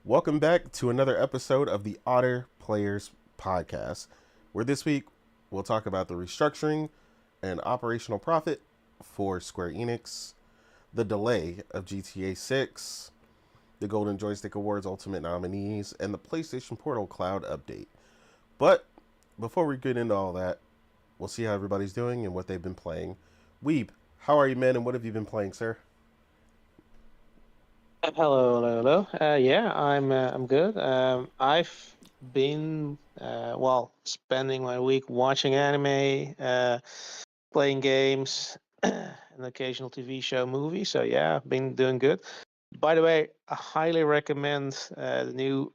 Welcome back to another episode of the Otter Players Podcast, where this week we'll talk about the restructuring and operational profit for Square Enix, the delay of GTA 6, the Golden Joystick Awards Ultimate nominees, and the PlayStation Portal Cloud update. But before we get into all that, we'll see how everybody's doing and what they've been playing. Weeb, how are you, man, and what have you been playing, sir? Hello. Yeah, I'm good. I've been spending my week watching anime, playing games, an occasional TV show, movie. So yeah, I've been doing good. By the way, I highly recommend the new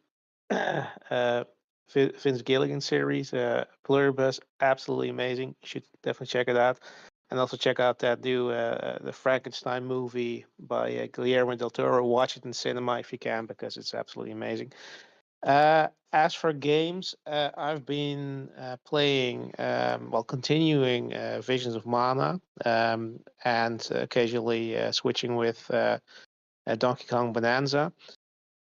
Vince Gilligan series, Pluribus. Absolutely amazing. You should definitely check it out. And also check out that new the Frankenstein movie by Guillermo del Toro. Watch it in cinema if you can because it's absolutely amazing. As for games, I've been playing, continuing Visions of Mana, and occasionally switching with Donkey Kong Bonanza,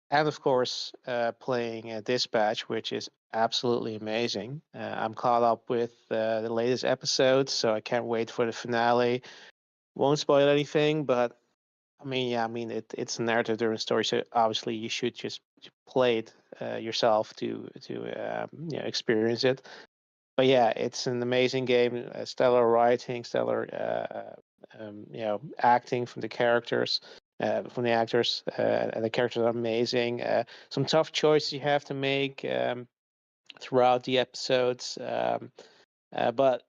and of course playing Dispatch, which is absolutely amazing. I'm caught up with the latest episodes, so I can't wait for the finale. Won't spoil anything, but it's a narrative-driven story, so obviously you should just play it yourself to experience it. But yeah, it's an amazing game. Stellar writing, stellar acting from the characters, from the actors, and the characters are amazing. Some tough choices you have to make throughout the episodes, but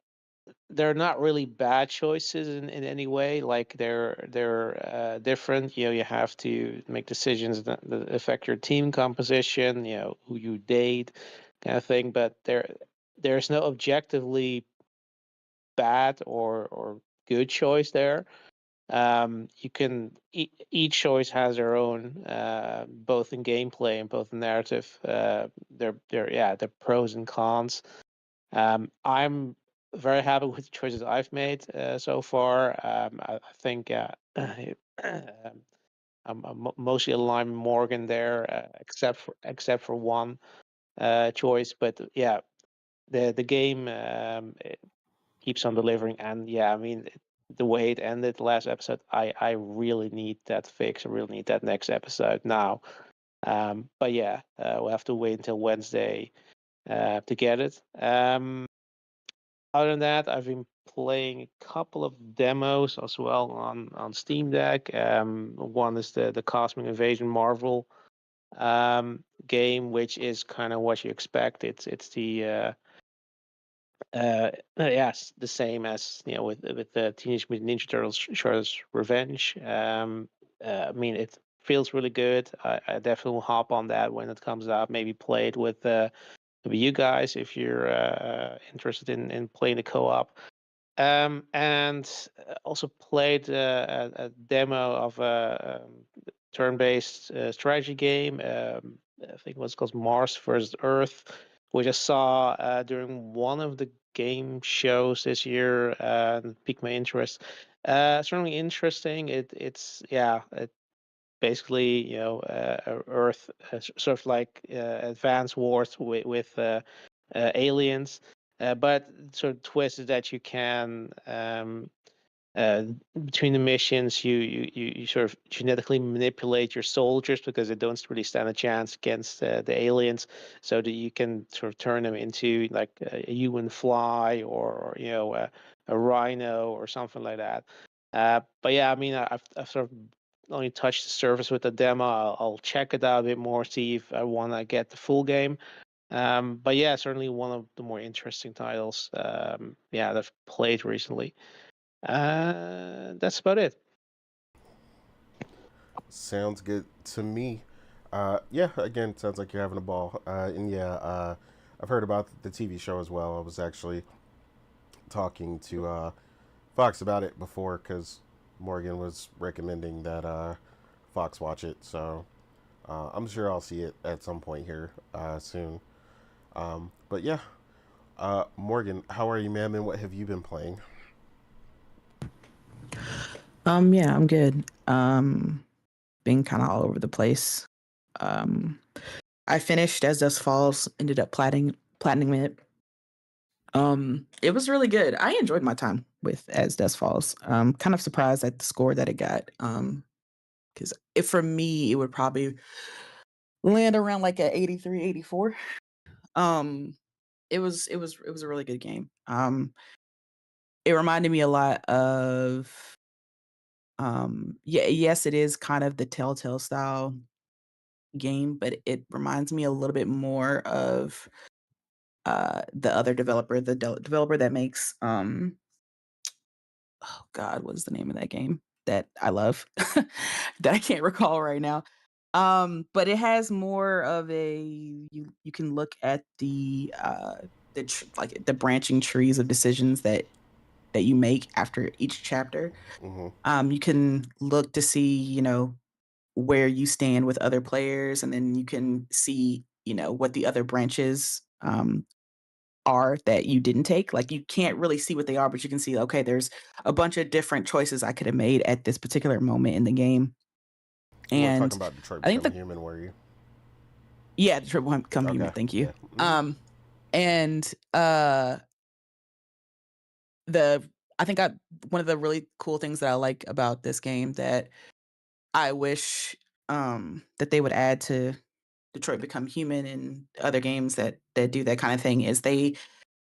they're not really bad choices in any way. Like they're different. You have to make decisions that affect your team composition. Who you date, kind of thing. But there's no objectively bad or good choice there. You can each choice has their own, both in gameplay and both in narrative. They're pros and cons. I'm very happy with the choices I've made so far. I think I'm mostly aligned with Morgan there, except for one choice. But yeah, the game it keeps on delivering, and yeah, the way it ended the last episode, I really need that fix. I really need that next episode now. But yeah, we'll have to wait until Wednesday to get it. Other than that, I've been playing a couple of demos as well on Steam Deck. One is the Cosmic Invasion Marvel game, which is kind of what you expect. It's the yes, the same as with the Teenage Mutant Ninja Turtles Shredder's Revenge. It feels really good. I definitely will hop on that when it comes out. Maybe play it with you guys if you're interested in playing the co-op. And also played a demo of a turn-based strategy game. I think it was called Mars versus Earth, which I saw during one of the game shows this year and piqued my interest. Certainly interesting. It's yeah, it basically Earth sort of like advanced wars with aliens, but sort of twist is that you can uh, between the missions you sort of genetically manipulate your soldiers because they don't really stand a chance against the aliens, so that you can sort of turn them into like a human fly or a rhino or something like that. But yeah, I've sort of only touched the surface with the demo. I'll check it out a bit more, see if I want to get the full game. But yeah, certainly one of the more interesting titles. That I've played recently. That's about it. Sounds good to me. Yeah, again, sounds like you're having a ball. And yeah, I've heard about the TV show as well. I was actually talking to Fox about it before because Morgan was recommending that Fox watch it. So I'm sure I'll see it at some point here soon. But yeah, Morgan, how are you, ma'am, and what have you been playing? Yeah, I'm good. Been kind of all over the place. Um, I finished As Dusk Falls, ended up platinum it. It was really good. I enjoyed my time with As Dusk Falls. Kind of surprised at the score that it got. Because if for me, it would probably land around like a 83, 84. Um, it was a really good game. It reminded me a lot of yeah, yes, it is kind of the Telltale style game, but it reminds me a little bit more of the other developer, the developer that makes oh god, what is the name of that game that I love that I can't recall right now. But it has more of a you can look at like the branching trees of decisions that you make after each chapter. Hmm. You can look to see, where you stand with other players, and then you can see, what the other branches are that you didn't take. Like you can't really see what they are, but you can see, okay, there's a bunch of different choices I could have made at this particular moment in the game. You weren't talking And about Detroit I think Become Human, were you? yeah, the triple come human, Okay. thank you. Yeah. Hmm. And the I think one of the really cool things that I like about this game that I wish that they would add to Detroit Become Human and other games that do that kind of thing is they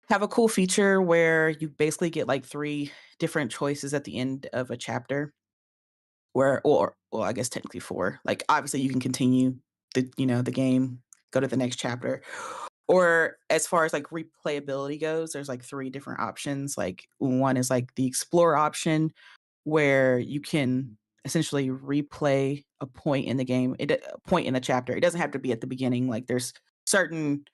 have a cool feature where you basically get like 3 different choices at the end of a chapter where or well, I guess technically 4. Like, obviously, you can continue the game, go to the next chapter. Or as far as, like, replayability goes, there's, like, 3 different options. Like, one is, like, the explore option where you can essentially replay a point in the game, a point in the chapter. It doesn't have to be at the beginning. Like, there's certain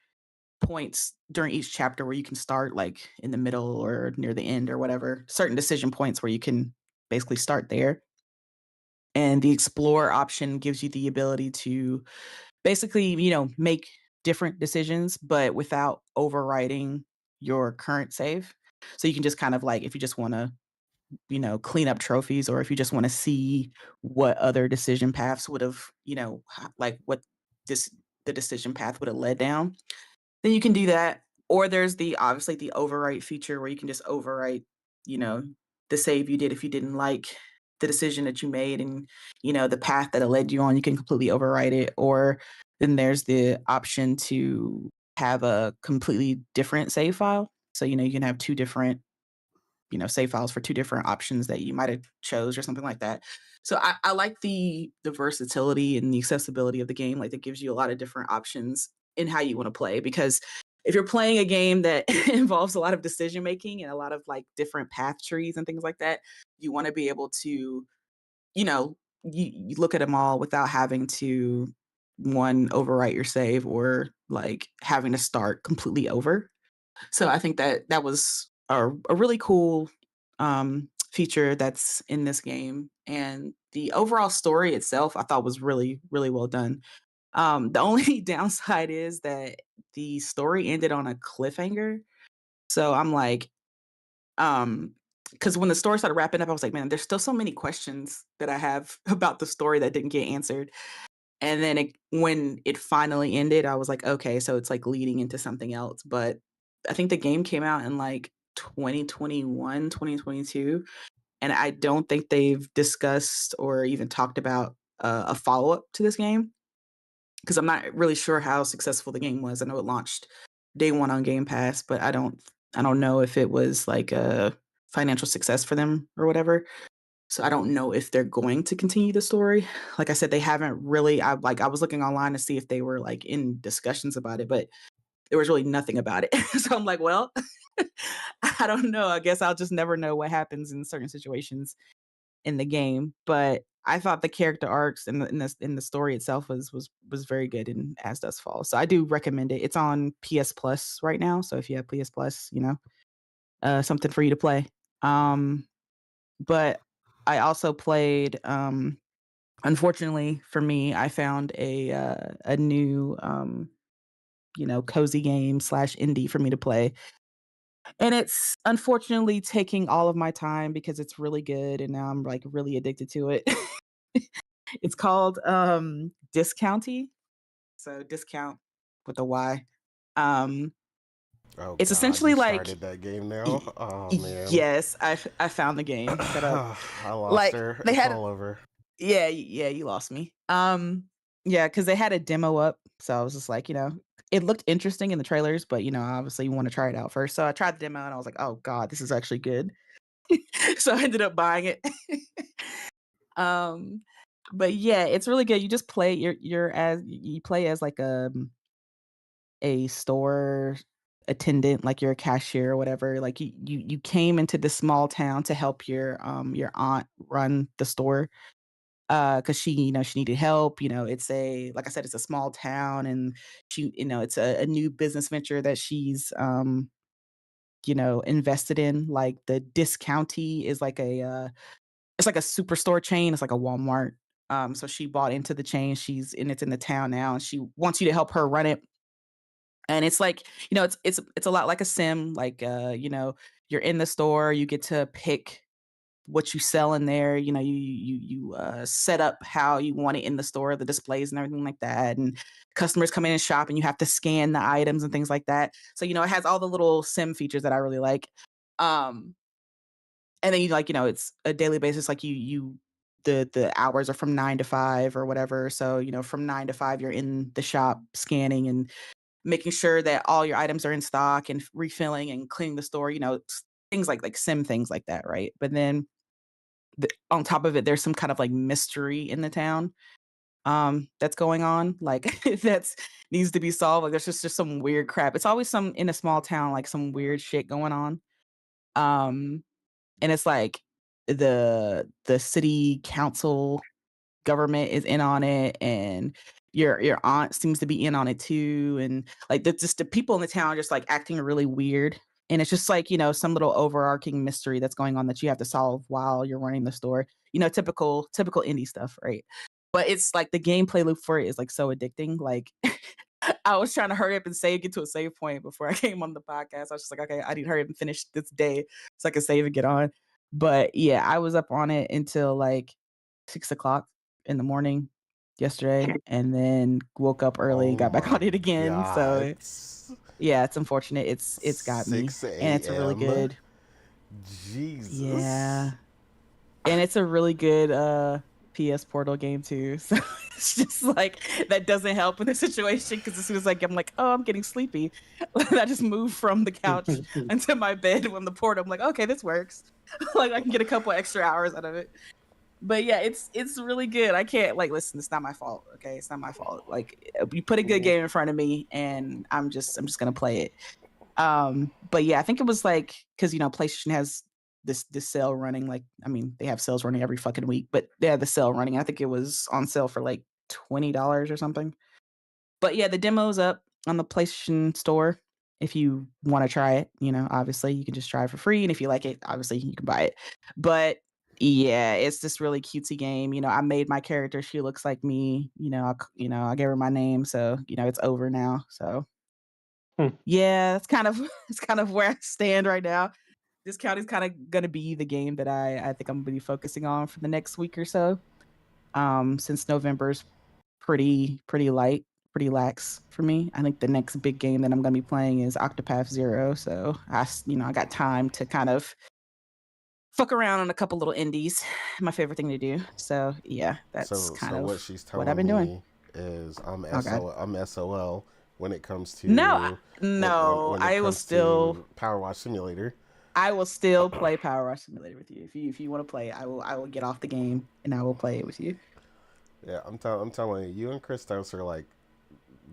points during each chapter where you can start like in the middle or near the end or whatever, certain decision points where you can basically start there. And the explore option gives you the ability to basically, make different decisions, but without overwriting your current save. So you can just kind of like, if you just want to, clean up trophies, or if you just want to see what other decision paths would have, like what this the decision path would have led down, then you can do that. Or there's obviously the overwrite feature where you can just overwrite, you know, the save you did if you didn't like the decision that you made, and, the path that it led you on, you can completely overwrite it. Or then there's the option to have a completely different save file. So, you can have 2 different, save files for 2 different options that you might have chose or something like that. So I like the versatility and the accessibility of the game. Like, it gives you a lot of different options in how you want to play, because if you're playing a game that involves a lot of decision making and a lot of like different path trees and things like that, you want to be able to, you look at them all without having to one overwrite your save or like having to start completely over. So I think that was a really cool feature that's in this game, and the overall story itself I thought was really really well done. The only downside is that the story ended on a cliffhanger. So I'm like, because when the story started wrapping up, I was like, man, there's still so many questions that I have about the story that didn't get answered. And then when it finally ended, I was like, okay, so it's like leading into something else. But I think the game came out in like 2021, 2022, and I don't think they've discussed or even talked about a follow up to this game, because I'm not really sure how successful the game was. I know it launched day one on Game Pass, but I don't know if it was like a financial success for them or whatever. So I don't know if they're going to continue the story. Like I said, they haven't really. I was looking online to see if they were like in discussions about it, but there was really nothing about it. So I'm like, well, I don't know. I guess I'll just never know what happens in certain situations in the game. But I thought the character arcs and in the story itself was very good in As Dusk Falls. So I do recommend it. It's on PS Plus right now. So if you have PS Plus, something for you to play. Um, but I also played, unfortunately for me, I found a new, cozy game slash indie for me to play. And it's unfortunately taking all of my time because it's really good and now I'm like really addicted to it. It's called Discounty. So discount with a Y. Um, Oh it's God, you essentially like started that game now. Oh man, yes, I found the game set up. I lost Like her. they It's had all over. yeah, yeah, you lost me. Yeah, because they had a demo up, so I was just like, it looked interesting in the trailers, but obviously you want to try it out first. So I tried the demo and I was like, oh God, this is actually good. So I ended up buying it. um, but yeah, it's really good. You just play you're as you play as like a store attendant, like you're a cashier or whatever. Like you came into this small town to help your aunt run the store because she needed help. It's like I said, it's a small town, and it's a new business venture that she's invested in. Like the discounty is like it's like a superstore chain. It's like a Walmart. So she bought into the chain. It's in the town now, and she wants you to help her run it. And it's like, it's a lot like a sim. Like you're in the store, you get to pick what you sell in there. You set up how you want it in the store, the displays and everything like that. And customers come in and shop, and you have to scan the items and things like that. So it has all the little sim features that I really like. Um, and then it's a daily basis. Like the hours are from 9 to 5 or whatever. So from 9 to 5, you're in the shop scanning and making sure that all your items are in stock and refilling and cleaning the store. Things like sim things like that, right? But then on top of it, there's some kind of like mystery in the town that's going on, like that's needs to be solved. Like there's just some weird crap. It's always some in a small town, like some weird shit going on. Um, and it's like the city council government is in on it, and your aunt seems to be in on it too, and like just the people in the town are just like acting really weird. And it's just like some little overarching mystery that's going on that you have to solve while you're running the store. Typical indie stuff, right? But it's like the gameplay loop for it is like so addicting. Like I was trying to hurry up and get to a save point before I came on the podcast. I was just like, okay, I need to hurry up and finish this day so I can save and get on. But yeah, I was up on it until like 6 o'clock in the morning yesterday, and then woke up early and Oh got back my on it again. God, So yeah, it's unfortunate. It's got me, 6 and it's a really a.m. good. Jesus. Yeah, and it's a really good PS Portal game too. So it's just like that doesn't help in the situation, because as soon as I'm like, oh, I'm getting sleepy, I just move from the couch into my bed when the Portal. I'm like, okay, this works. Like I can get a couple extra hours out of it. But yeah, it's really good. I can't listen. It's not my fault. Okay, it's not my fault. Like you put a good game in front of me, and I'm just gonna play it. But yeah, I think it was like because PlayStation has this sale running. Like I mean, they have sales running every fucking week, but they had the sale running. I think it was on sale for like $20 or something. But yeah, the demo's up on the PlayStation Store. If you want to try it, obviously you can just try it for free, and if you like it, obviously you can buy it. But yeah, it's this really cutesy game. I made my character; she looks like me. I gave her my name, so it's over now. So Hmm. yeah, that's kind of it's kind of where I stand right now. This county's kind of gonna be the game that I think I'm gonna be focusing on for the next week or so. Since November's pretty light, pretty lax for me. I think the next big game that I'm gonna be playing is Octopath Zero. So I got time to kind of fuck around on a couple little indies. My favorite thing to do. So yeah, that's kind So what of she's what I've telling been doing. me is Oh God. I'm SOL when it comes No, to no, when it comes to Power Wash Simulator. I will still play Power Wash Simulator with you. If you want to play, I will get off the game and I will play it with you. Yeah, I'm telling you, you and Christos are like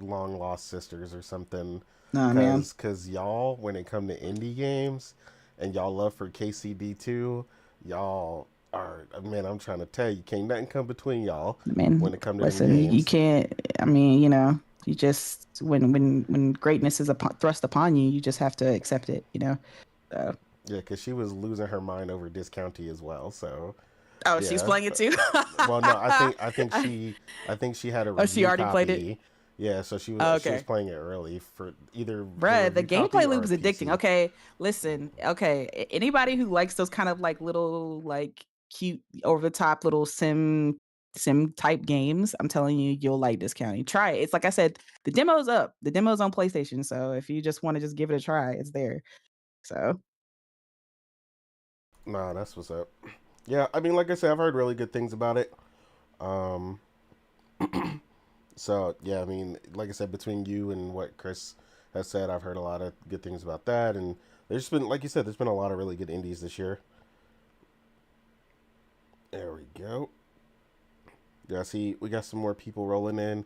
long lost sisters or something. No, man. Cause y'all, when it come to indie games, and y'all love for KCD2, y'all are man. I'm trying to tell you, can't nothing come between y'all Man, when it come to them listen, you games. can't. I mean, you just when greatness is thrust upon you, you just have to accept it. So, Yeah, cause she was losing her mind over Discounty as well. So oh, she's yeah. playing it too. Well, no, I think she had a Oh, she review already played it. copy. Yeah, so Oh, she was okay. playing it early for either the Bruh, the review copy gameplay loop or is addicting. PC. Okay, listen. Okay, anybody who likes those kind of like little like cute over the top little sim sim type games, I'm telling you, you'll like this county. Try it. It's like I said, the demo's up. The demo's on PlayStation. So if you just want to just give it a try, it's there. So Nah, that's what's up. Yeah, I mean, like I said, I've heard really good things about it. Um, so yeah, I mean, like I said, between you and what Chris has said, I've heard a lot of good things about that. And there's been, like you said, there's been a lot of really good indies this year. There we go. Yeah, see, we got some more people rolling in.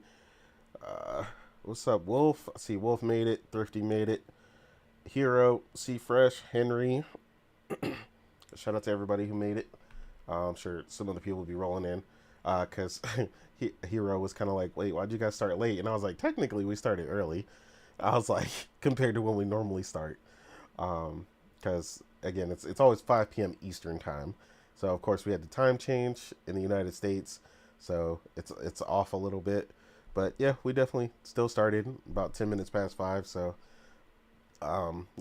Uh, what's up, Wolf? I see Wolf made it. Thrifty made it. Hero, C Fresh, Henry. Shout out to everybody who made it. I'm sure some of the people will be rolling in because Hero was kind of like, wait, why'd you guys start late? And I was like, technically, we started early. I was like, compared to when we normally start. Because, again, it's always 5 p.m. Eastern time. So, of course, we had the time change in the United States. So, it's off a little bit. But, yeah, we definitely still started about 10 minutes past 5. So,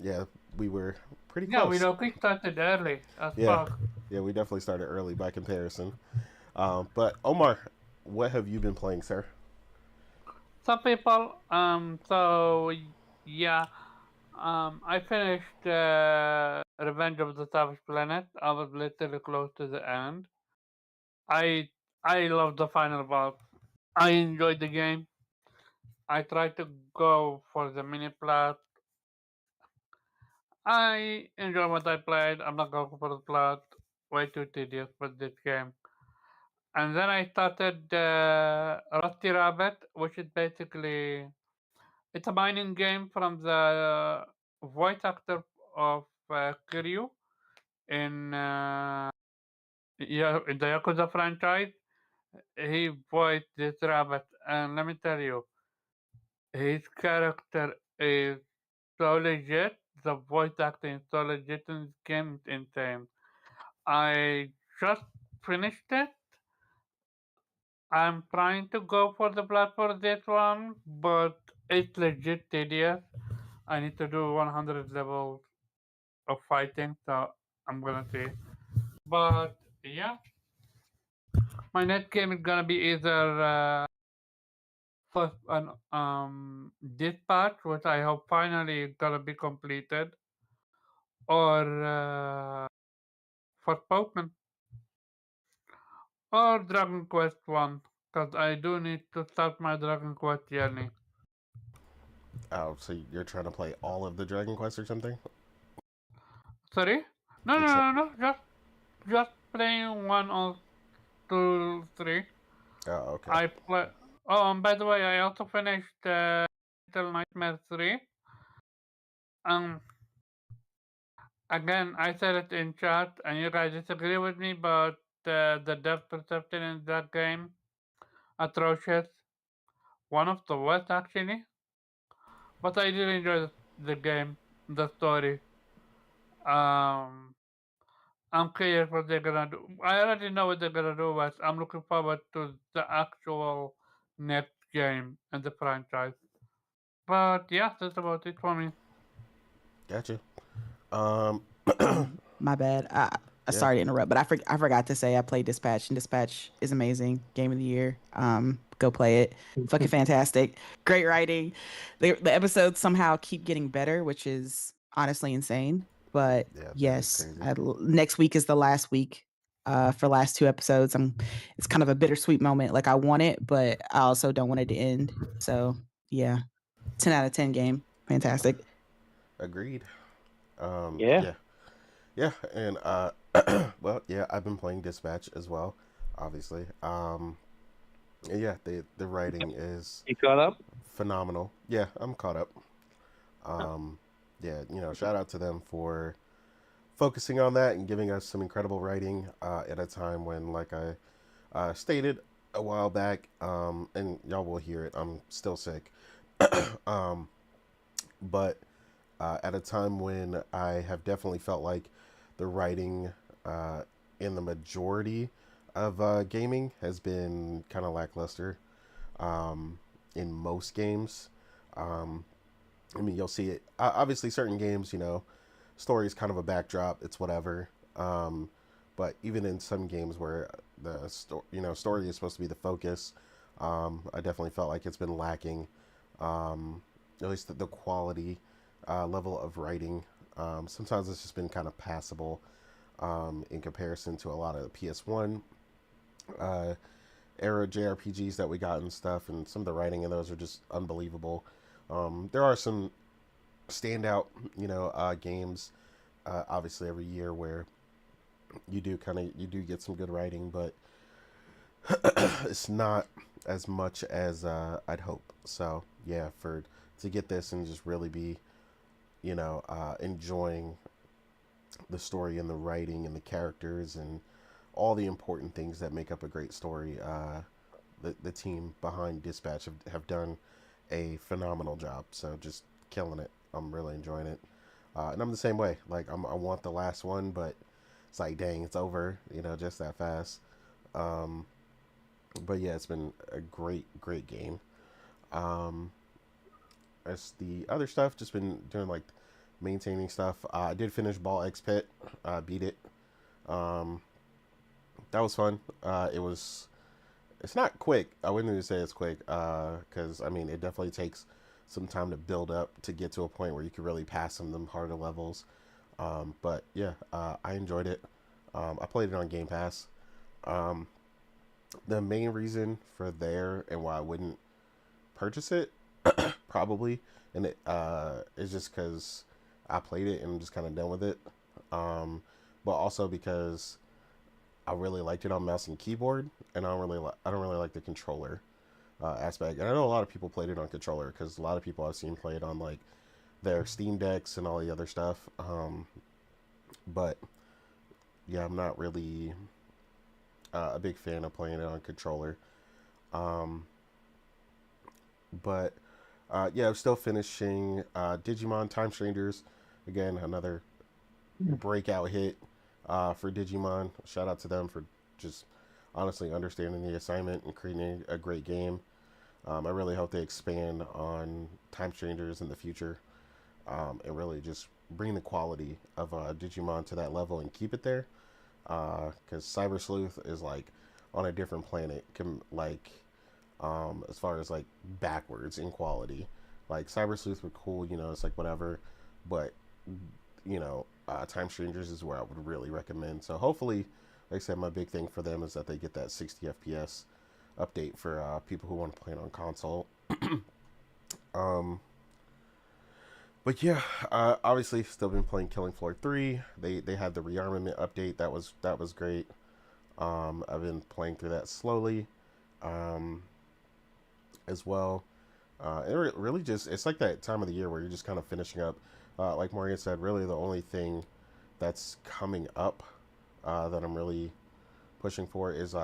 yeah, we were pretty close. Yeah, we started early as fuck. Yeah, we definitely started early by comparison. But Omar, what have you been playing, sir? Some people, so yeah, I finished Revenge of the Savage Planet. I was literally close to the end. I love the final boss. I enjoyed the game. I tried to go for the mini plot. I enjoy what I played. I'm not going for the plot. Way too tedious for this game. And then I started Rusty Rabbit, which is basically it's a mining game from the voice actor of Kiryu in in the Yakuza franchise. He voiced this rabbit, and let me tell you, his character is so legit. The voice acting is so legit in this game, it's insane. I just finished it. I'm trying to go for the blood for this one, but it's legit tedious. I need to do 100 levels of fighting, so I'm gonna see. But yeah, my next game is gonna be either first an dispatch, which I hope finally gonna be completed, or first Pokemon, or Dragon Quest 1, because I do need to start my Dragon Quest journey. Oh, so you're trying to play all of the Dragon Quest or something? Sorry? No, You're no, try- no, no, just playing 1 or 2, 3. Oh, okay. I play. Oh, and by the way, I also finished Little Nightmares 3. Um, again, I said it in chat, and you guys disagree with me, but the depth perception in that game, atrocious. One of the worst, actually. But I did enjoy the game, the story. Um, I'm curious what they're gonna do. I already know what they're gonna do, but I'm looking forward to the actual next game in the franchise. But yeah, that's about it for me. Gotcha. My bad. I Yeah. sorry to interrupt, but I forgot to say I played Dispatch, and Dispatch is amazing. Game of the year. Go play it. Fucking fantastic. Great writing. The episodes somehow keep getting better, which is honestly insane. But Yeah, that is yes, crazy. next week is the last week. For last 2 episodes, it's kind of a bittersweet moment. Like I want it, but I also don't want it to end. So yeah, 10 out of 10 game. Fantastic. Agreed. Yeah. Yeah, and well, yeah, I've been playing Dispatch as well, obviously. And yeah, the writing is You caught up? phenomenal. Yeah, I'm caught up. Yeah, shout out to them for focusing on that and giving us some incredible writing at a time when, like I stated a while back, and y'all will hear it. I'm still sick, but at a time when I have definitely felt like the writing in the majority of gaming has been kind of lackluster in most games. I mean, you'll see it. Obviously, certain games, story is kind of a backdrop. It's whatever. But even in some games where story is supposed to be the focus. I definitely felt like it's been lacking, at least the quality level of writing. Sometimes it's just been kind of passable in comparison to a lot of the PS1 era JRPGs that we got and stuff, and some of the writing in those are just unbelievable. There are some standout, games, obviously every year where you do get some good writing, but it's not as much as I'd hope. So yeah, to get this and just really be, enjoying the story and the writing and the characters and all the important things that make up a great story. The team behind Dispatch have done a phenomenal job. So just killing it. I'm really enjoying it. And I'm the same way. Like I want the last one, but it's like, dang, it's over, just that fast. But yeah, it's been a great game. As the other stuff, just been doing like maintaining stuff. I did finish Ball X Pit, beat it. That was fun. It's not quick. I wouldn't even say it's quick, because I mean it definitely takes some time to build up to get to a point where you can really pass some of them harder levels. But yeah, I enjoyed it. I played it on Game Pass. The main reason for there and why I wouldn't purchase it probably, and it is just because I played it and I'm just kind of done with it. But also because I really liked it on mouse and keyboard, and I don't really like the controller aspect. And I know a lot of people played it on controller because a lot of people I've seen play it on like their Steam Decks and all the other stuff. But yeah, I'm not really a big fan of playing it on controller. But yeah, I'm still finishing Digimon Time Strangers. Again, another breakout hit for Digimon. Shout out to them for just honestly understanding the assignment and creating a great game. I really hope they expand on Time Strangers in the future, and really just bring the quality of Digimon to that level and keep it there. Because Cyber Sleuth is like on a different planet, as far as like backwards in quality. Like Cyber Sleuth were cool, it's like whatever, but Time Strangers is where I would really recommend. So hopefully, like I said, my big thing for them is that they get that 60 FPS update for people who want to play it on console. But yeah, obviously still been playing Killing Floor 3. They had the rearmament update. That was great. I've been playing through that slowly, as well. Really just, it's like that time of the year where you're just kind of finishing up. Like Maria said, really the only thing that's coming up that I'm really pushing for is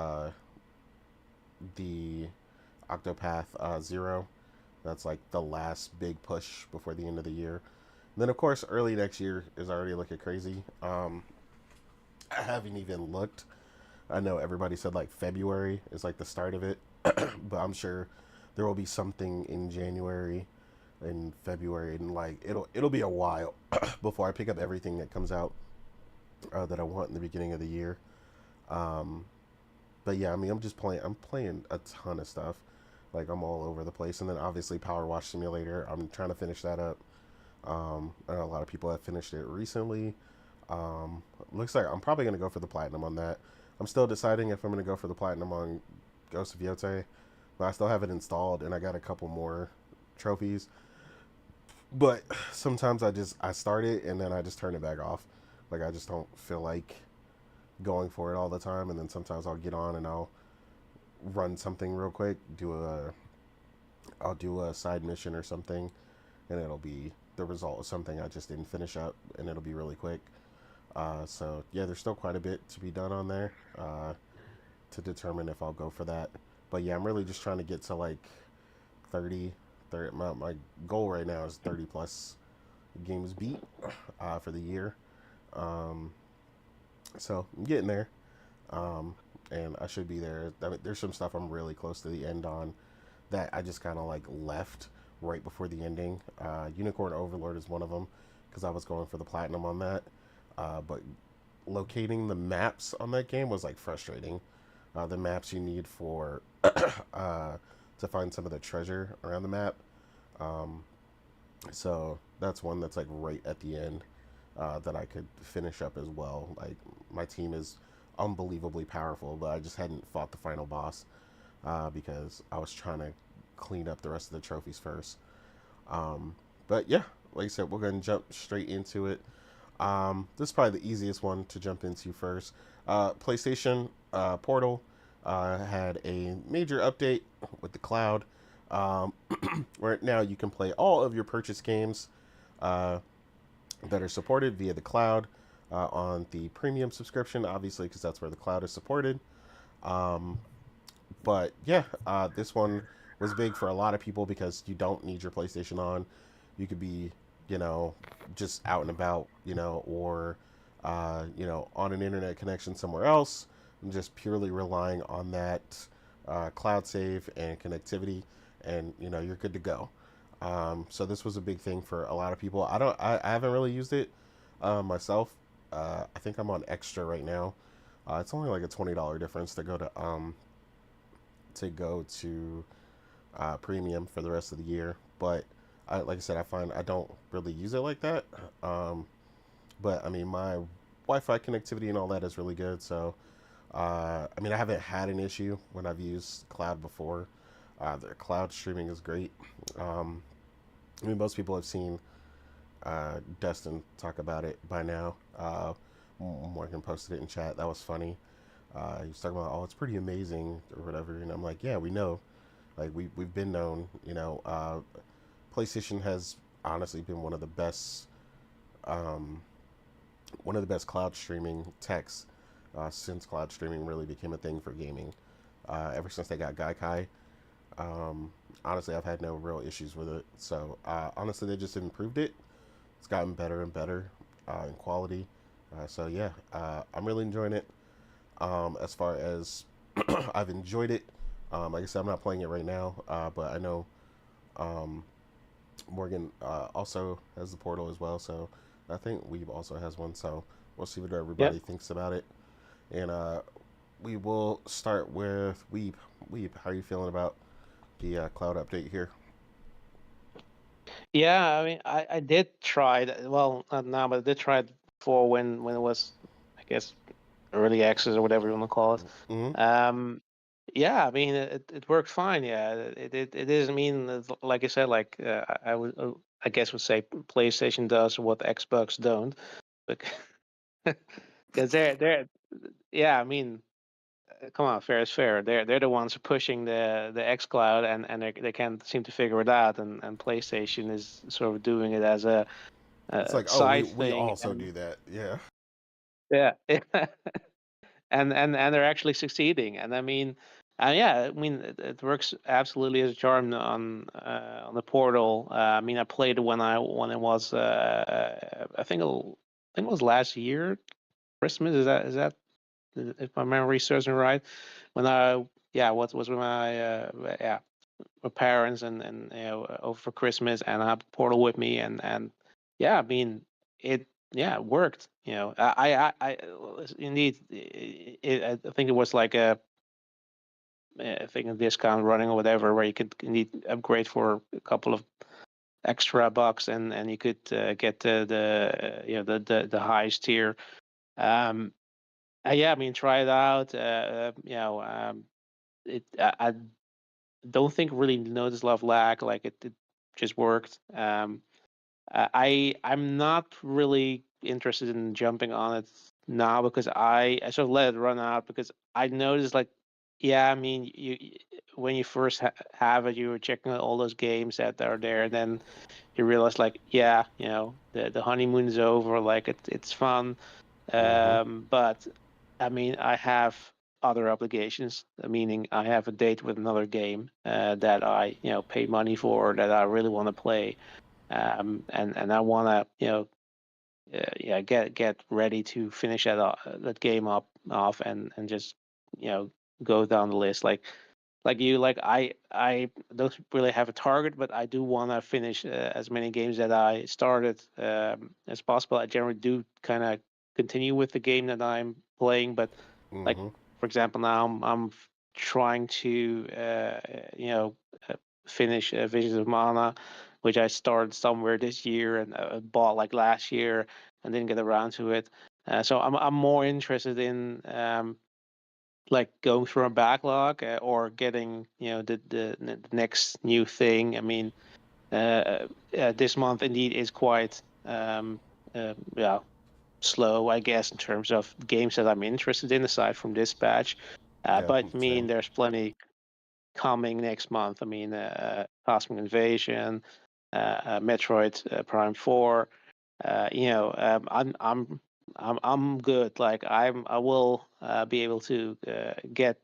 the Octopath Zero. That's like the last big push before the end of the year. And then of course early next year is already looking crazy. I haven't even looked. I know everybody said like February is like the start of it, but I'm sure there will be something in January and February, and like it'll be a while before I pick up everything that comes out that I want in the beginning of the year. But yeah, I mean, I'm playing a ton of stuff. Like I'm all over the place, and then obviously Power Wash Simulator. I'm trying to finish that up. I know a lot of people have finished it recently. Looks like I'm probably gonna go for the platinum on that. I'm still deciding if I'm gonna go for the platinum on Ghost of Yote, but I still have it installed, and I got a couple more trophies. But sometimes I start it and then I just turn it back off. Like I just don't feel like going for it all the time, and then sometimes I'll get on and I'll run something real quick, I'll do a side mission or something, and it'll be the result of something I just didn't finish up, and it'll be really quick. So yeah, there's still quite a bit to be done on there to determine if I'll go for that. But yeah, I'm really just trying to get to like 30. My goal right now is 30 plus games beat for the year. So I'm getting there. And I should be there. I mean, there's some stuff I'm really close to the end on that I just kind of like left right before the ending. Unicorn Overlord is one of them because I was going for the platinum on that. But locating the maps on that game was like frustrating. the maps you need for to find some of the treasure around the map. Um, so that's one that's like right at the end that I could finish up as well. Like my team is unbelievably powerful, but I just hadn't fought the final boss because I was trying to clean up the rest of the trophies first. But yeah, like I said, we're going to jump straight into it. This is probably the easiest one to jump into first. PlayStation Portal had a major update with the cloud, where now you can play all of your purchase games that are supported via the cloud on the premium subscription, obviously, because that's where the cloud is supported. But yeah, this one was big for a lot of people because you don't need your PlayStation on. You could be, just out and about, or, on an internet connection somewhere else, and just purely relying on that cloud save and connectivity, and you're good to go. So this was a big thing for a lot of people. I haven't really used it myself. I think I'm on extra right now. It's only like a $20 difference to go to premium for the rest of the year. But like I said, I find I don't really use it like that. But I mean, my Wi-Fi connectivity and all that is really good. So I haven't had an issue when I've used cloud before. Their cloud streaming is great. Most people have seen Dustin talk about it by now. Morgan posted it in chat. That was funny. He was talking about, oh, it's pretty amazing or whatever, and I'm like, yeah, we know, like we've been known, PlayStation has honestly been one of the best cloud streaming techs since cloud streaming really became a thing for gaming. Ever since they got Gaikai, honestly, I've had no real issues with it. So honestly, they just improved it. It's gotten better and better in quality. So yeah, I'm really enjoying it. As far as I've enjoyed it, like I said, I'm not playing it right now, but I know Morgan also has the Portal as well, so I think Weeb also has one, so we'll see what everybody thinks about it. And we will start with Weeb. Weeb, how are you feeling about the cloud update here? Yeah, I mean, I did try that. Well, not now, but I did try it before when it was, I guess, early access or whatever you want to call it. Mm-hmm. Yeah, I mean, it worked fine. Yeah, it is. I mean, like I said, like I would, I guess would say PlayStation does what Xbox don't, because yeah, I mean, come on, fair is fair. They're the ones pushing the xCloud, and they can't seem to figure it out, and PlayStation is sort of doing it as a It's like, oh, we side thing, also do that. Yeah. yeah, and they're actually succeeding. And I mean, yeah, I mean, it works absolutely as a charm on the Portal. I mean, I played it when it was I think it was last year Christmas. Is that if my memory serves me right? When I what was with my parents and over for Christmas, and I had Portal with me, and yeah, I mean it it worked. I indeed I think it was like I think a discount running or whatever, where you could indeed upgrade for a couple of extra bucks, and you could get the highest tier. Um, yeah, I mean, try it out. I don't think really noticed a lot of lag. Like it just worked. I'm not really interested in jumping on it now because I sort of let it run out because I noticed, like, yeah, I mean, when you first have it, you were checking out all those games that are there, and then you realize, like, yeah, the honeymoon is over, like it's fun. Mm-hmm. But I mean, I have other obligations, meaning I have a date with another game that I pay money for, that I really want to play, and I want to get ready to finish that game off, and just go down the list, like you, like I don't really have a target, but I do want to finish as many games that I started as possible. I generally do kind of continue with the game that I'm playing, but like Mm-hmm. for example, now I'm trying to finish Visions of Mana, which I started somewhere this year and bought like last year and didn't get around to it. So I'm more interested in like going through a backlog or getting the next new thing. I mean, this month indeed is quite slow, I guess, in terms of games that I'm interested in aside from Dispatch. But I mean, same. there's plenty coming next month. I mean, Cosmic Invasion, Metroid Prime 4. I'm good. Like I will be able to get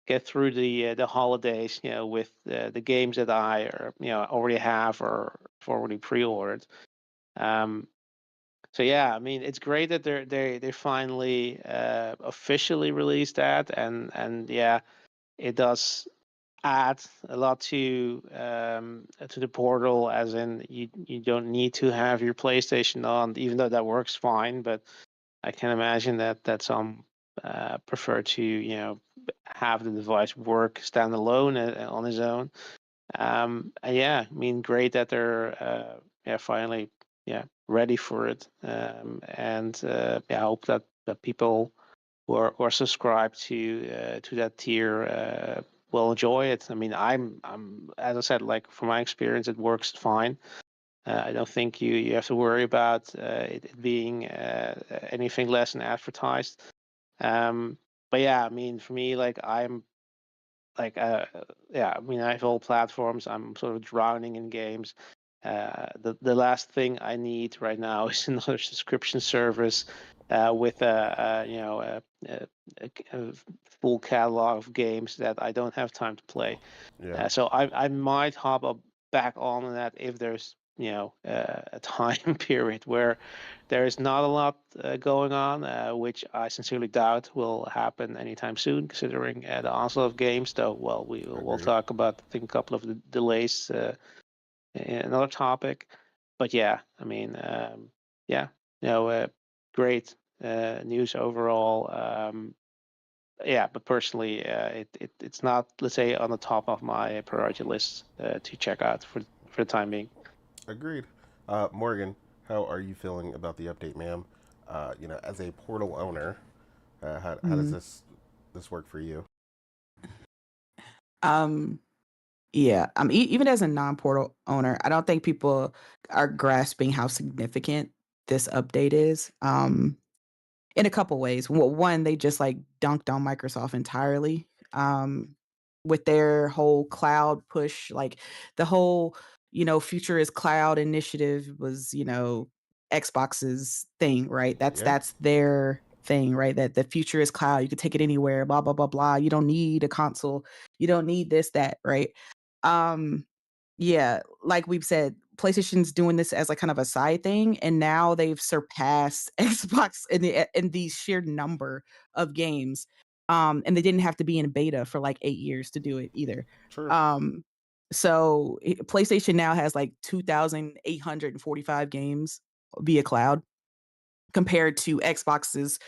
get through the holidays, with the games that I already have or already pre-ordered. So yeah, I mean, it's great that they finally officially released that, and yeah, it does add a lot to the portal, as in you don't need to have your PlayStation on, even though that works fine. But I can imagine that some prefer to have the device work standalone on its own. And yeah, I mean, great that they're finally ready for it. And I hope that people who are subscribed to that tier will enjoy it. I mean, I'm as I said, like from my experience, it works fine. I don't think you have to worry about it being anything less than advertised. But yeah, I mean, for me, like I'm like I mean, I have all platforms. I'm sort of drowning in games. The last thing I need right now is another subscription service with a full catalog of games that I don't have time to play. Yeah. So I might hop up back on that if there's a time period where there is not a lot going on, which I sincerely doubt will happen anytime soon, considering the onslaught of games. Though, well, we'll Agreed. talk about, I think, a couple of the delays in another topic. But yeah, I mean, great news overall. Yeah, but personally, it's not, let's say, on the top of my priority list to check out for the time being. Agreed. Morgan, how are you feeling about the update, ma'am? As a portal owner, how does Mhm. this work for you? Yeah, even as a non-portal owner, I don't think people are grasping how significant this update is. In a couple ways. Well, one, they just like dunked on Microsoft entirely with their whole cloud push. Like the whole, future is cloud initiative was, Xbox's thing, right? Yeah. That's their thing, right? That the future is cloud. You can take it anywhere. Blah blah blah blah. You don't need a console. You don't need this that, right? Um, yeah, like we've said, PlayStation's doing this as like kind of a side thing, and now they've surpassed Xbox in the sheer number of games. And they didn't have to be in beta for like 8 years to do it either. True. Um, so PlayStation now has like 2,845 games via cloud compared to Xbox's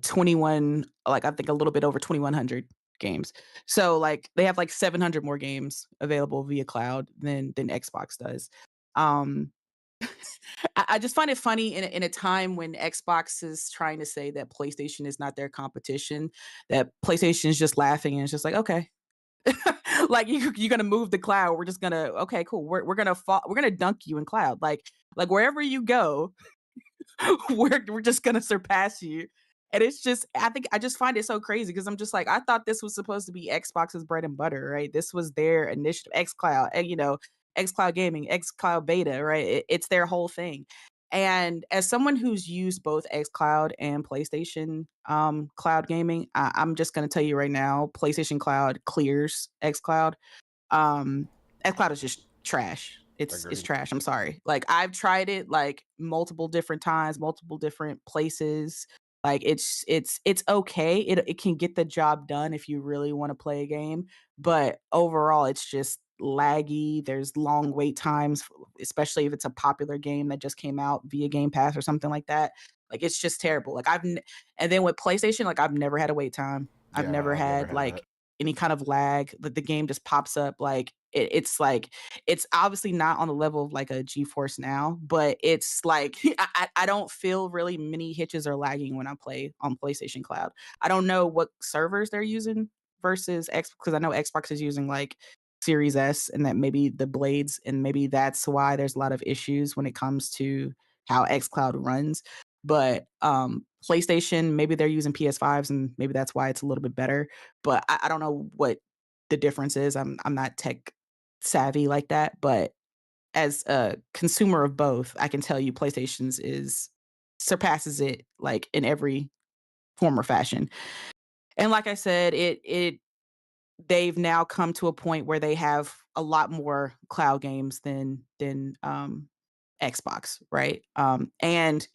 21, like I think a little bit over 2,100 games. So like they have like 700 more games available via cloud than Xbox does. Um I just find it funny in a time when Xbox is trying to say that PlayStation is not their competition, that PlayStation is just laughing and it's just like, okay. Like you're gonna move the cloud. We're just gonna, okay, cool. We're gonna dunk you in cloud. Like wherever you go, we're just gonna surpass you. And it's just, I just find it so crazy because I'm just like, I thought this was supposed to be Xbox's bread and butter, right? This was their initiative, xCloud, and xCloud gaming, xCloud beta, right? It's their whole thing. And as someone who's used both xCloud and PlayStation cloud gaming, I'm just gonna tell you right now, PlayStation Cloud clears xCloud. um xCloud is just trash. It's Agreed. trash. I'm sorry. Like I've tried it like multiple different times, multiple different places. Like it's okay. It can get the job done if you really want to play a game, but overall it's just laggy. There's long wait times, especially if it's a popular game that just came out via Game Pass or something like that. Like it's just terrible. Like and then with PlayStation, like I've never had a wait time. I've never had like any kind of lag. The game just pops up. Like it's like it's obviously not on the level of like a GeForce Now, but it's like I don't feel really many hitches or lagging when I play on PlayStation Cloud. I don't know what servers they're using versus X, because I know Xbox is using like Series S, and that maybe the blades, and maybe that's why there's a lot of issues when it comes to how xCloud runs. But PlayStation, maybe they're using PS5s, and maybe that's why it's a little bit better. But I don't know what the difference is. I'm not tech savvy like that, but as a consumer of both, I can tell you PlayStation's surpasses it like in every form or fashion. And like I said, they've now come to a point where they have a lot more cloud games than Xbox, right? And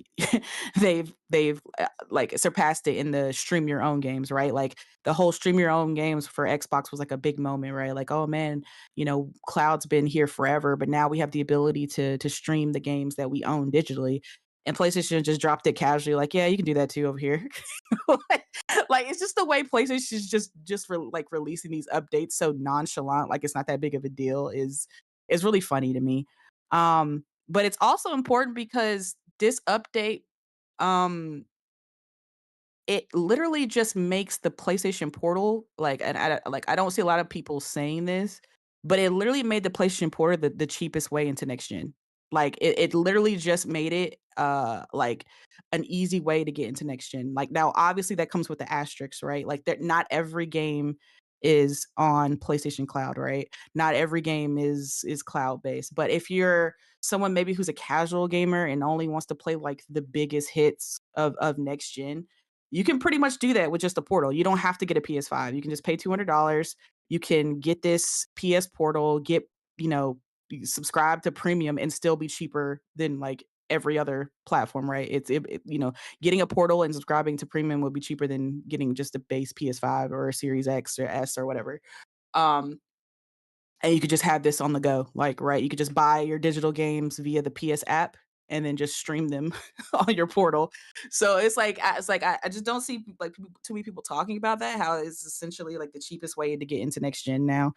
they've like surpassed it in the stream your own games, right? Like the whole stream your own games for Xbox was like a big moment, right? Like, oh man, cloud's been here forever, but now we have the ability to stream the games that we own digitally. And PlayStation just dropped it casually, like, yeah, you can do that too over here. Like it's just the way PlayStation's just like releasing these updates so nonchalant, like it's not that big of a deal, is really funny to me. But it's also important because this update, um, it literally just makes the PlayStation Portal like, and I don't see a lot of people saying this, but it literally made the PlayStation Portal the cheapest way into next gen. Like it literally just made it like an easy way to get into next gen. Like now, obviously that comes with the asterisks, right? Like that not every game is on PlayStation Cloud, right? Not every game is cloud based. But if you're someone maybe who's a casual gamer and only wants to play like the biggest hits of next gen, you can pretty much do that with just a portal. You don't have to get a PS5. You can just pay $200. You can get this PS Portal, subscribe to premium, and still be cheaper than like every other platform, right? Getting a portal and subscribing to premium would be cheaper than getting just a base PS5 or a Series X or S or whatever. And you could just have this on the go, like, right? You could just buy your digital games via the PS app and then just stream them on your portal. So it's like I just don't see like too many people talking about that. How it's essentially like the cheapest way to get into next gen now.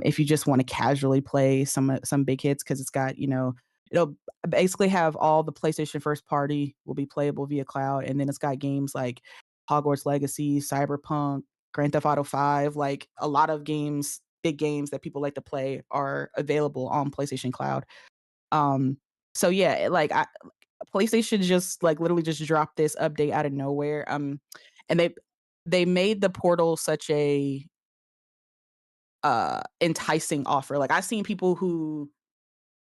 If you just want to casually play some big hits, because it's got it'll basically have all the PlayStation first party will be playable via cloud, and then it's got games like Hogwarts Legacy, Cyberpunk, Grand Theft Auto 5, like a lot of games, big games that people like to play are available on PlayStation Cloud. So yeah, PlayStation just like literally just dropped this update out of nowhere. And they made the portal such a enticing offer. Like I've seen people who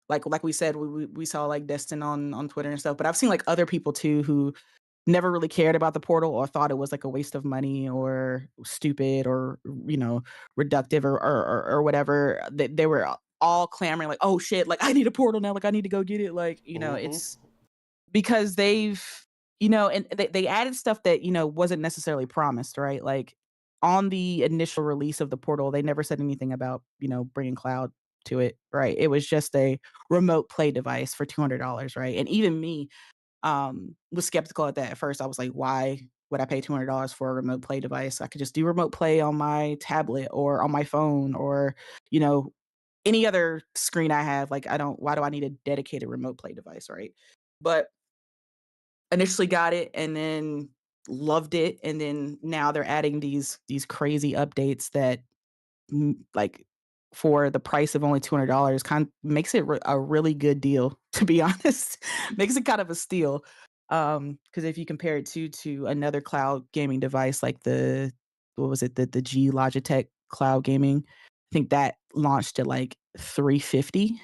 like we said, we saw like Destin on Twitter and stuff, but I've seen like other people too who never really cared about the portal or thought it was like a waste of money or stupid or reductive or whatever. They were all clamoring like, oh shit, like I need a portal now, like I need to go get it. Like it's because they've and they added stuff that wasn't necessarily promised, right? Like on the initial release of the portal, they never said anything about bringing cloud to it, right? It was just a remote play device for $200, right? And even me was skeptical at that at first. I was like, why would I pay $200 for a remote play device? I could just do remote play on my tablet or on my phone or any other screen I have. Like why do I need a dedicated remote play device, right? But initially got it and then loved it, and then now they're adding these crazy updates that like for the price of only $200 kind of makes it a really good deal, to be honest. Makes it kind of a steal. Because if you compare it to another cloud gaming device like the G Logitech cloud gaming, I think that launched at like $350.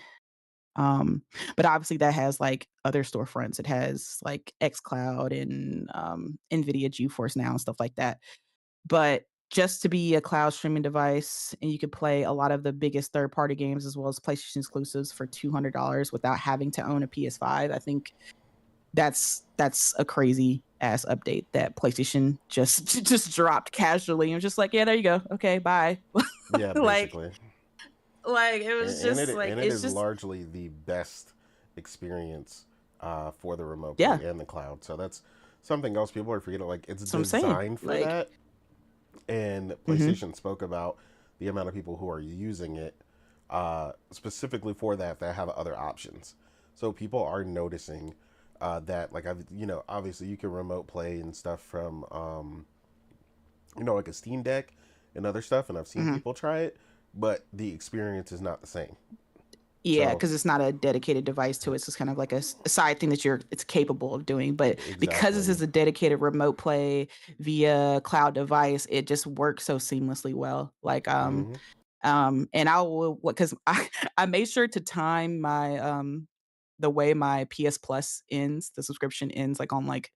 But obviously that has like other storefronts. It has like xCloud and NVIDIA GeForce Now and stuff like that. But just to be a cloud streaming device, and you could play a lot of the biggest third-party games as well as PlayStation exclusives for $200 without having to own a PS5, I think that's a crazy ass update that PlayStation just dropped casually and just like, yeah, there you go. Okay, bye. Yeah, basically. like it was just and like it it's is just largely the best experience for the remote Yeah, play and the cloud. So that's something else people are forgetting. Like, it's that's what I'm saying. designed for Like, that. And hmm PlayStation spoke about the amount of people who are using it specifically for that have other options. So people are noticing that, like, obviously you can remote play and stuff from, like a Steam Deck and other stuff, and I've seen hmm people try it, but the experience is not the same. Yeah, So because it's not a dedicated device to it. It's just kind of like a side thing that it's capable of doing. But because this is exactly. a dedicated remote play via cloud device, it just works so seamlessly well. Like Hmm. and I will because I made sure to time my the way my PS Plus ends, the subscription ends like on like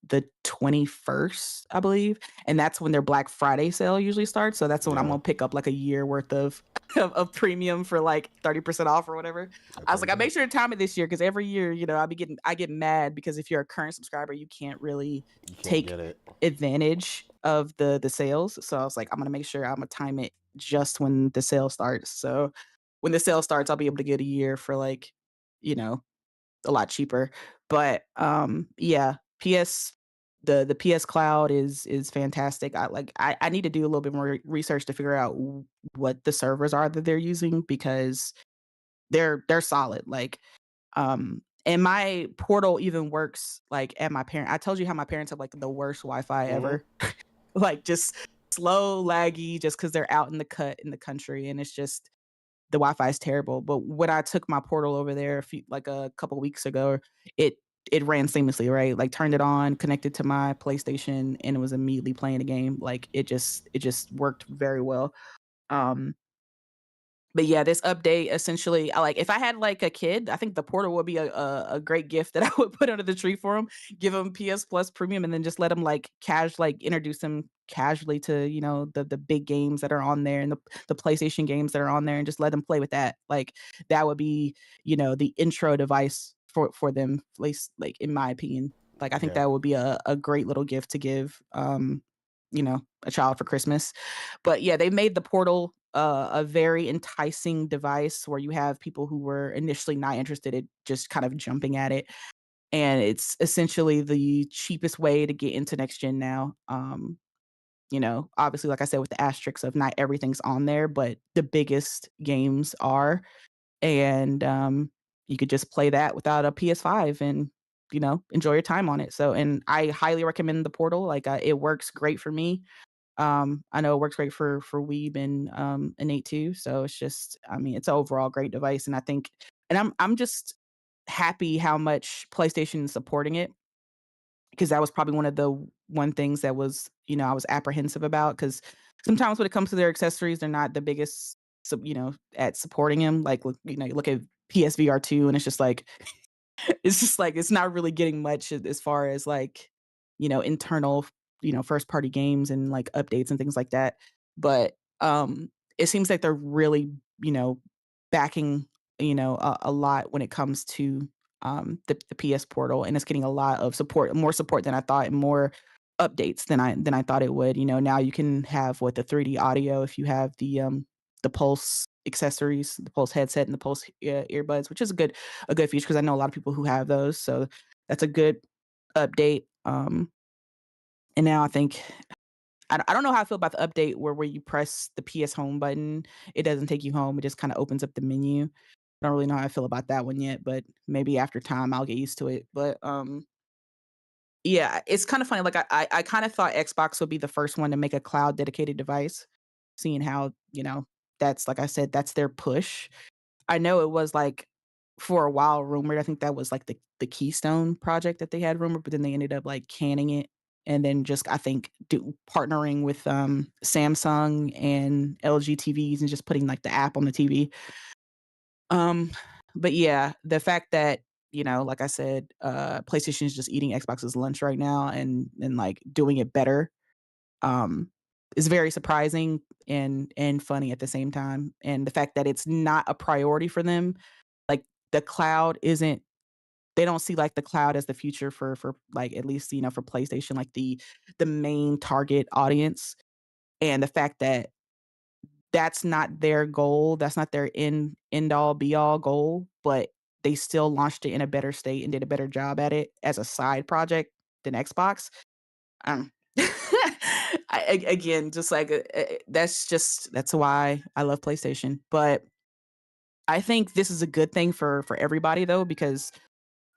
the 21st, I believe. And that's when their Black Friday sale usually starts. So that's when I'm Yeah, gonna pick up like a year worth of of premium for like 30% off or whatever. that I was like, sounds I make right. sure to time it this year because every year, I get mad because if you're a current subscriber, you can't really You can't take get it. advantage of the sales. So I was like, I'm gonna make sure I'm gonna time it just when the sale starts. So when the sale starts, I'll be able to get a year for like, you know, a lot cheaper. But yeah, PS the PS Cloud is fantastic. I need to do a little bit more research to figure out what the servers are that they're using because they're solid. Like and my portal even works like at my parent. I told you how my parents have like the worst Wi-Fi Hmm. ever. Like just slow, laggy, just because they're out in the cut in the country, and it's just the Wi-Fi is terrible. But when I took my portal over there a couple weeks ago, it it ran seamlessly, right? Like turned it on, connected to my PlayStation, and it was immediately playing the game. Like it just worked very well. Um, but yeah, this update essentially, I like if I had like a kid, I think the portal would be a great gift that I would put under the tree for him. Give him PS Plus Premium, and then just let him like introduce him casually to the big games that are on there and the PlayStation games that are on there, and just let them play with that. Like that would be the intro device for them, at least like in my opinion. Like I think Yeah. that would be a great little gift to give a child for Christmas. But yeah, they made the portal a very enticing device where you have people who were initially not interested in just kind of jumping at it. And it's essentially the cheapest way to get into next gen now. Obviously, like I said, with the asterisks of not everything's on there, but the biggest games are. And you could just play that without a PS5 and enjoy your time on it. So, and I highly recommend the portal. Like, it works great for me. I know it works great for Weeb and Nate too. So it's just, I mean, it's an overall great device, and I think, and I'm just happy how much PlayStation is supporting it because that was probably one things that was I was apprehensive about because sometimes when it comes to their accessories, they're not the biggest, at supporting them. Like, you look at PSVR 2, and it's just like it's not really getting much as far as like internal first party games and like updates and things like that. But it seems like they're really you know backing a lot when it comes to the PS portal, and it's getting a lot of support, more support than I thought, and more updates than I thought it would. Now you can have the 3D audio if you have the Pulse accessories, the Pulse headset and the Pulse earbuds, which is a good feature because I know a lot of people who have those. So that's a good update. And now I think I don't know how I feel about the update where you press the PS Home button, it doesn't take you home. It just kind of opens up the menu. I don't really know how I feel about that one yet, but maybe after time I'll get used to it. But yeah, it's kind of funny. Like I kind of thought Xbox would be the first one to make a cloud dedicated device, seeing how that's like I said, that's their push. I know it was like for a while rumored. I think that was like the Keystone project that they had rumored, but then they ended up like canning it and then just I think partnering with Samsung and LG TVs and just putting like the app on the TV. Um, but yeah, the fact that like I said, PlayStation is just eating Xbox's lunch right now and like doing it better um is very surprising and funny at the same time. And the fact that it's not a priority for them, like the cloud isn't they don't see like the cloud as the future for like at least for PlayStation, like the main target audience. And the fact that that's not their goal, that's not their end all be all goal, but they still launched it in a better state and did a better job at it as a side project than Xbox. Again, just like that's why I love PlayStation. But I think this is a good thing for everybody though, because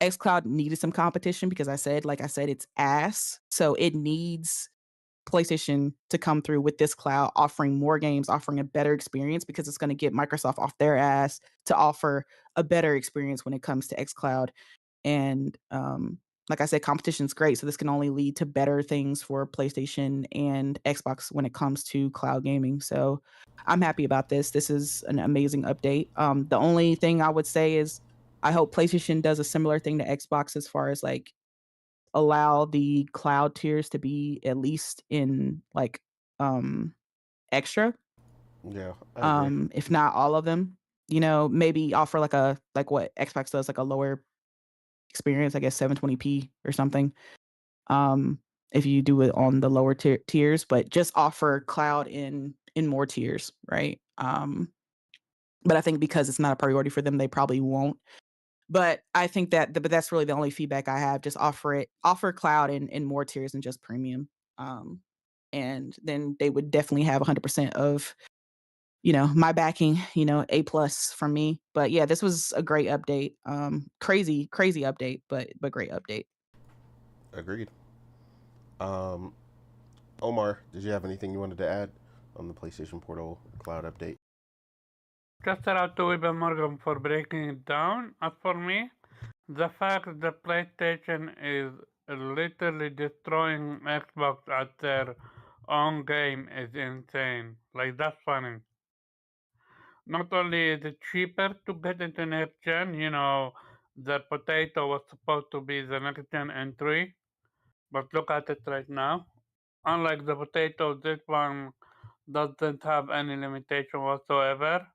xCloud needed some competition because like I said, it's ass. So it needs PlayStation to come through with this cloud, offering more games, offering a better experience because it's going to get Microsoft off their ass to offer a better experience when it comes to xCloud. And like I said, competition is great. So this can only lead to better things for PlayStation and Xbox when it comes to cloud gaming. So I'm happy about this. This is an amazing update. The only thing I would say is I hope PlayStation does a similar thing to Xbox as far as like allow the cloud tiers to be at least in like extra. Yeah, I agree. If not all of them. Maybe offer like what Xbox does, like a lower experience, I guess 720p or something. If you do it on the lower tiers, but just offer cloud in more tiers, right? But I think because it's not a priority for them, they probably won't. But I think but that's really the only feedback I have. Just offer cloud in more tiers than just premium. And then they would definitely have 100% of my backing, A plus from me. But yeah, this was a great update. Crazy update, but great update. Agreed. Um, Omar, did you have anything you wanted to add on the PlayStation Portal cloud update? Just shout out to Weber Morgan for breaking it down. As for me, the fact that PlayStation is literally destroying Xbox at their own game is insane. Like, that's funny. Not only is it cheaper to get into next gen, the potato was supposed to be the next gen entry, but look at it right now. Unlike the potato, this one doesn't have any limitation whatsoever.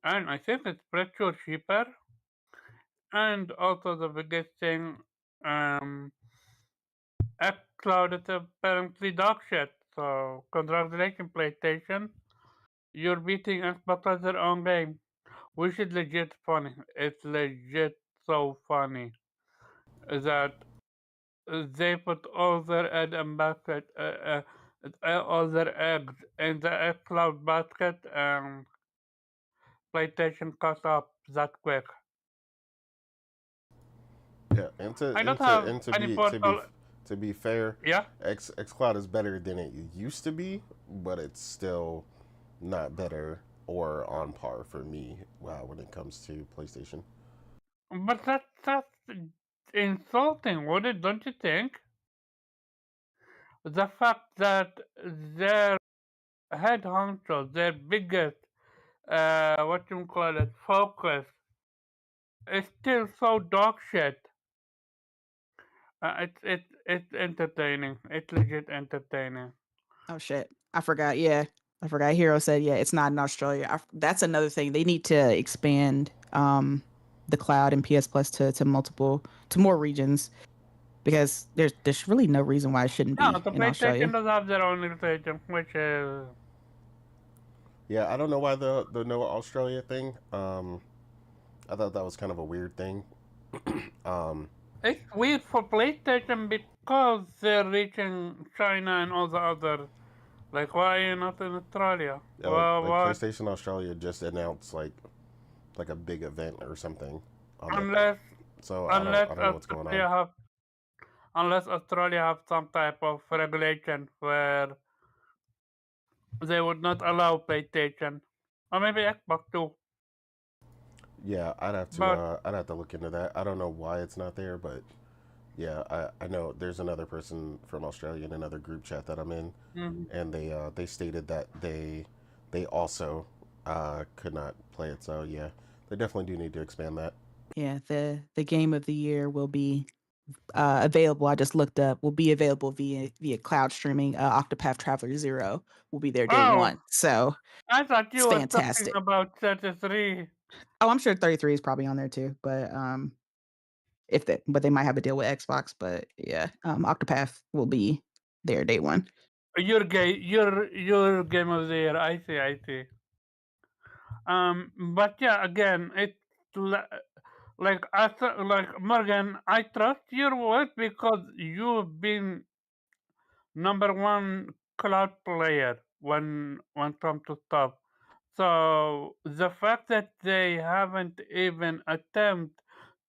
And I think it's pretty cheaper. And also the biggest thing, xCloud is apparently dog shit. So congratulations, PlayStation. You're beating Xbox at their own game. Which is legit funny. It's legit so funny that they put all their egg and basket, all their eggs in the xCloud basket, and PlayStation caught up that quick. Yeah, and to I and don't to have and to any be to be portal. to be fair, Yeah, xCloud is better than it used to be, but it's still not better or on par for me. Wow, when it comes to PlayStation. but that's insulting, would it? Don't you think? The fact that their head honcho, their biggest, what you call it, focus, is still so dog shit. It's entertaining. It's legit entertaining. Oh shit, I forgot. Yeah, I forgot. Hero said, yeah, it's not in Australia. That's another thing. They need to expand the cloud and PS Plus to more regions because there's really no reason why it shouldn't No, be the in Australia. PlayStation does have their own limitation, which is Yeah, I don't know why the no Australia thing. I thought that was kind of a weird thing. um, it's weird for PlayStation because they're reaching China and all the other. Like, why are you not in Australia? yeah, Well, like what? PlayStation Australia just announced like a big event or something on that. Unless So unless I don't know what's going on. Australia have some type of regulation where they would not allow PlayStation or maybe Xbox too. Yeah, But I'd have to look into that. I don't know why it's not there, but yeah, I know there's another person from Australia in another group chat that I'm in, mhm. and they stated that they also could not play it. So yeah, they definitely do need to expand that. Yeah, the game of the year will be available. I just looked up. Will be available via cloud streaming. Octopath Traveler 0 will be there day Oh, one. So I thought it's you were talking fantastic. about 33. Oh, I'm sure 33 is probably on there too, but but they might have a deal with Xbox. But yeah, Octopath will be there day one. Your game of the year. I see. But yeah, again, it's Like like Morgan, I trust your word because you've been number one cloud player when it comes to stuff. So the fact that they haven't even attempt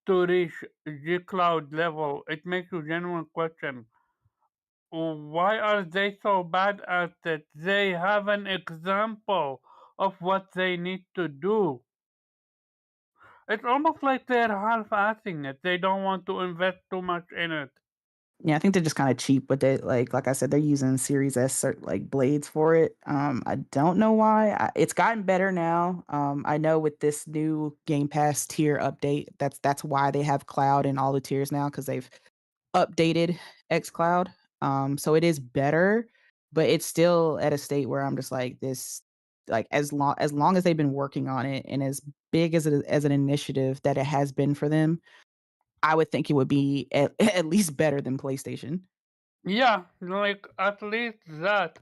to reach G cloud level, it makes you genuine question. Why are they so bad at it? They have an example of what they need to do. It's almost like they're half-assing it. They don't want to invest too much in it. Yeah, I think they're just kind of cheap with it. Like I said, they're using Series S like blades for it. I don't know why. It's gotten better now. I know with this new Game Pass tier update, that's why they have cloud in all the tiers now because they've updated xCloud. So it is better, but it's still at a state where I'm just like this. Like as long as they've been working on it, and as big as an initiative that it has been for them, I would think it would be at, at least better than PlayStation. Yeah, like at least that.